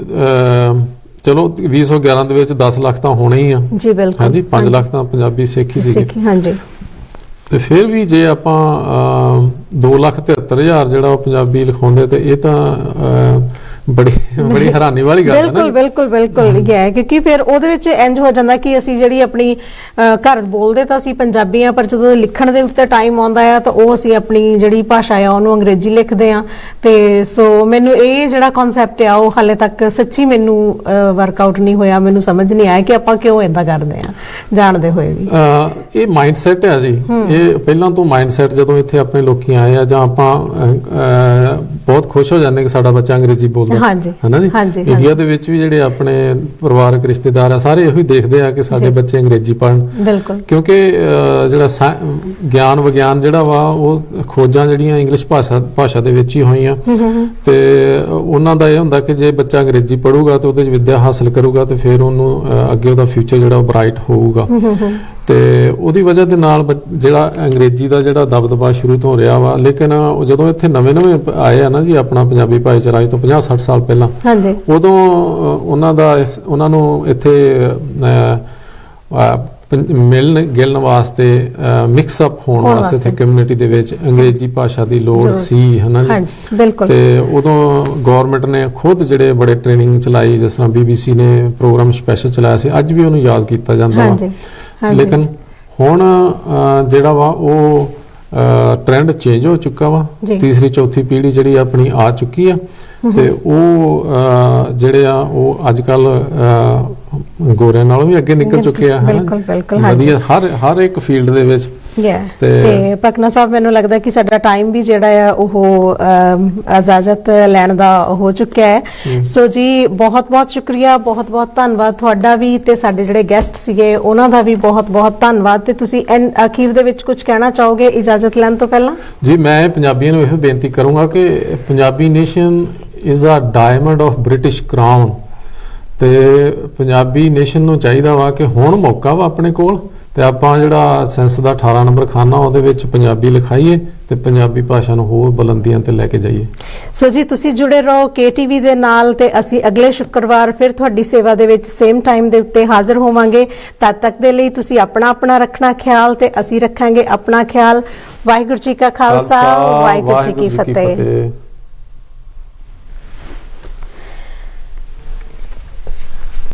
ਚਲੋ 2011 ਦੇ ਵਿੱਚ 10 ਲੱਖ ਤਾਂ ਹੋਣੇ ਹੀ ਆ ਜੀ। ਬਿਲਕੁਲ ਹਾਂਜੀ, 5 ਲੱਖ ਤਾਂ ਪੰਜਾਬੀ ਸਿੱਖ ਹੀ ਸੀਗੇ ਹਾਂਜੀ। ਤੇ ਫਿਰ ਵੀ ਜੇ ਆਪਾਂ 2,73,000 ਜਿਹੜਾ ਉਹ ਪੰਜਾਬੀ ਲਿਖਾਉਂਦੇ ਤੇ ਇਹ ਤਾਂ ਬੜੀ ਹੈਰਾਨੀ ਵਾਲੀ ਗੱਲ ਹੈ ਨਾ। ਬਿਲਕੁਲ ਇਹ ਹੈ ਕਿਉਂਕਿ ਫਿਰ ਉਹਦੇ ਵਿੱਚ ਇੰਜ ਹੋ ਜਾਂਦਾ ਕਿ ਅਸੀਂ ਜਿਹੜੀ ਆਪਣੀ ਘਰ ਬੋਲਦੇ ਤਾਂ ਅਸੀਂ ਪੰਜਾਬੀ ਆ, ਪਰ ਜਦੋਂ ਲਿਖਣ ਦੇ ਉੱਤੇ ਟਾਈਮ ਆਉਂਦਾ ਆ ਤਾਂ ਉਹ ਅਸੀਂ ਆਪਣੀ ਜਿਹੜੀ ਭਾਸ਼ਾ ਆ ਉਹਨੂੰ ਅੰਗਰੇਜ਼ੀ ਲਿਖਦੇ ਆ। ਤੇ ਸੋ ਮੈਨੂੰ ਇਹ ਜਿਹੜਾ ਕਨਸੈਪਟ ਆ ਉਹ ਹਾਲੇ ਤੱਕ ਸੱਚੀ ਮੈਨੂੰ ਵਰਕਆਊਟ ਨਹੀਂ ਹੋਇਆ, ਮੈਨੂੰ ਸਮਝ ਨਹੀਂ ਆਇਆ ਕਿ ਆਪਾਂ ਕਿਉਂ ਏਦਾਂ ਕਰਦੇ ਆ ਜਾਣਦੇ ਹੋਏ ਵੀ। ਇਹ ਮਾਈਂਡਸੈਟ ਹੈ ਜੀ, ਇਹ ਪਹਿਲਾਂ ਤੋਂ ਮਾਈਂਡਸੈਟ ਜਦੋਂ ਇੱਥੇ ਆਪਣੇ ਲੋਕੀ ਆਏ ਆ ਜਾਂ ਆਪਾਂ ਬਹੁਤ ਖੁਸ਼ ਹੋ ਜਾਂਦੇ ਕਿ ਸਾਡਾ ਬੱਚਾ ਅੰਗਰੇਜ਼ੀ ਬੋਲਦਾ ਹੈ ਨਾ ਜੀ। ਇੰਡੀਆ ਦੇ ਵਿੱਚ ਵੀ ਜਿਹੜੇ ਆਪਣੇ ਪਰਿਵਾਰਕ ਰਿਸ਼ਤੇਦਾਰ ਆ ਸਾਰੇ ਇਹੋ ਹੀ ਦੇਖਦੇ ਆ ਕਿ ਸਾਡੇ ਬੱਚੇ ਅੰਗਰੇਜ਼ੀ ਪੜ੍ਹਨ, ਕਿਉਂਕਿ ਜਿਹੜਾ ਗਿਆਨ ਵਿਗਿਆਨ ਜਿਹੜਾ ਵਾ ਉਹ ਖੋਜਾਂ ਜਿਹੜੀਆਂ ਇੰਗਲਿਸ਼ ਭਾਸ਼ਾ ਦੇ ਵਿੱਚ ਹੀ ਹੋਈਆਂ, ਤੇ ਉਹਨਾਂ ਦਾ ਇਹ ਹੁੰਦਾ ਕਿ ਜੇ ਬੱਚਾ ਅੰਗਰੇਜ਼ੀ ਪੜ੍ਹੂਗਾ ਤੇ ਉਹਦੇ 'ਚ ਵਿੱਦਿਆ ਹਾਸਲ ਕਰੂਗਾ ਤੇ ਫਿਰ ਉਹਨੂੰ ਅੱਗੇ ਉਹਦਾ ਫਿਊਚਰ ਜਿਹੜਾ ਉਹ ਬ੍ਰਾਈਟ ਹੋਊਗਾ। ਤੇ ਉਹਦੀ ਵਜ੍ਹਾ ਦੇ ਨਾਲ ਜਿਹੜਾ ਅੰਗਰੇਜ਼ੀ ਦਾ ਜਿਹੜਾ ਦਬਦਬਾ ਸ਼ੁਰੂ ਤੋਂ ਰਿਹਾ ਵਾ, ਲੇਕਿਨ ਜਦੋਂ ਇੱਥੇ ਨਵੇਂ ਆਏ ਆ ਨਾ ਜੀ ਆਪਣਾ ਪੰਜਾਬੀ ਭਾਈਚਾਰਾ ਤੋਂ 50-60 ਸਾਲ ਪਹਿਲਾਂ, ਉਦੋਂ ਉਹਨਾਂ ਨੂੰ ਇੱਥੇ ਮਿਲਣ ਗਿਲਣ ਵਾਸਤੇ ਮਿਕਸ ਅਪ ਹੋਣ ਵਾਸਤੇ ਇੱਥੇ ਕਮਿਊਨਿਟੀ ਦੇ ਵਿੱਚ ਅੰਗਰੇਜ਼ੀ ਭਾਸ਼ਾ ਦੀ ਲੋੜ ਸੀ ਹੈ ਨਾ ਜੀ। ਤੇ ਉਦੋਂ ਗਵਰਨਮੈਂਟ ਨੇ ਖੁਦ ਜਿਹੜੇ ਬੜੇ ਟ੍ਰੇਨਿੰਗ ਚਲਾਈ, ਜਿਸ ਤਰ੍ਹਾਂ BBC ਨੇ ਪ੍ਰੋਗਰਾਮ ਸਪੈਸ਼ਲ ਚਲਾਇਆ ਸੀ, ਅੱਜ ਵੀ ਉਹਨੂੰ ਯਾਦ ਕੀਤਾ ਜਾਂਦਾ ਵਾ। ਲੇਕਿਨ ਹੁਣ ਜਿਹੜਾ ਵਾ ਉਹ ਟ੍ਰੈਂਡ ਚੇਂਜ ਹੋ ਚੁੱਕਾ ਵਾ, ਤੀਸਰੀ ਚੌਥੀ ਪੀੜ੍ਹੀ ਜਿਹੜੀ ਆਪਣੀ ਆ ਚੁੱਕੀ ਆ, ਤੇ ਉਹ ਜਿਹੜੇ ਆ ਉਹ ਅੱਜ ਕੱਲ ਗੋਰਿਆਂ ਨਾਲੋਂ ਵੀ ਅੱਗੇ ਨਿਕਲ ਚੁੱਕੇ ਆ ਵਧੀਆ ਹਰ ਇੱਕ ਫੀਲਡ ਦੇ ਵਿੱਚ। ਤੇ ਭਕਨਾ ਸਾਹਿਬ, ਮੈਨੂੰ ਲੱਗਦਾ ਕਿ ਸਾਡਾ ਟਾਈਮ ਵੀ ਜਿਹੜਾ ਆ ਉਹ ਇਜਾਜ਼ਤ ਲੈਣ ਦਾ ਹੋ ਚੁੱਕਿਆ ਹੈ। ਸੋ ਜੀ ਬਹੁਤ ਬਹੁਤ ਸ਼ੁਕਰੀਆ, ਬਹੁਤ ਬਹੁਤ ਧੰਨਵਾਦ ਤੁਹਾਡਾ ਵੀ, ਤੇ ਸਾਡੇ ਜਿਹੜੇ ਗੈਸਟ ਸੀਗੇ ਉਹਨਾਂ ਦਾ ਵੀ ਬਹੁਤ ਬਹੁਤ ਧੰਨਵਾਦ। ਤੇ ਤੁਸੀਂ ਅਖੀਰ ਦੇ ਵਿੱਚ ਕੁਝ ਕਹਿਣਾ ਚਾਹੋਗੇ ਇਜਾਜ਼ਤ ਲੈਣ ਤੋਂ ਪਹਿਲਾਂ? ਜੀ ਮੈਂ ਪੰਜਾਬੀਆਂ ਨੂੰ ਇਹ ਬੇਨਤੀ ਕਰੂੰਗਾ ਕਿ Punjabi nation is a diamond of British crown, ਤੇ ਪੰਜਾਬੀ ਨੇਸ਼ਨ ਨੂੰ ਚਾਹੀਦਾ ਵਾ ਕਿ ਹੁਣ ਮੌਕਾ ਵਾ ਆਪਣੇ ਕੋਲ ਤੇ ਆਪਾਂ ਜਿਹੜਾ ਸੈਂਸ ਦਾ 18 ਨੰਬਰ ਖਾਨਾ ਉਹਦੇ ਵਿੱਚ ਪੰਜਾਬੀ ਲਿਖਾਈਏ ਤੇ ਪੰਜਾਬੀ ਭਾਸ਼ਾ ਨੂੰ ਹੋਰ ਬੁਲੰਦੀਆਂ ਤੇ ਲੈ ਕੇ ਜਾਈਏ। ਸੋ ਜੀ ਤੁਸੀਂ ਜੁੜੇ ਰਹੋ KTV ਦੇ ਨਾਲ ਤੇ ਅਸੀਂ ਅਗਲੇ ਸ਼ੁੱਕਰਵਾਰ ਫਿਰ ਤੁਹਾਡੀ ਸੇਵਾ ਦੇ ਵਿੱਚ ਸੇਮ ਟਾਈਮ ਦੇ ਉੱਤੇ ਹਾਜ਼ਰ ਹੋਵਾਂਗੇ। ਤਦ ਤੱਕ ਦੇ ਲਈ ਤੁਸੀਂ ਆਪਣਾ ਰੱਖਣਾ ਖਿਆਲ ਤੇ ਅਸੀਂ ਰੱਖਾਂਗੇ ਆਪਣਾ ਖਿਆਲ। ਵਾਹਿਗੁਰੂ ਜੀ ਕਾ ਖਾਲਸਾ, ਵਾਹਿਗੁਰੂ ਜੀ ਕੀ ਫਤਿਹ।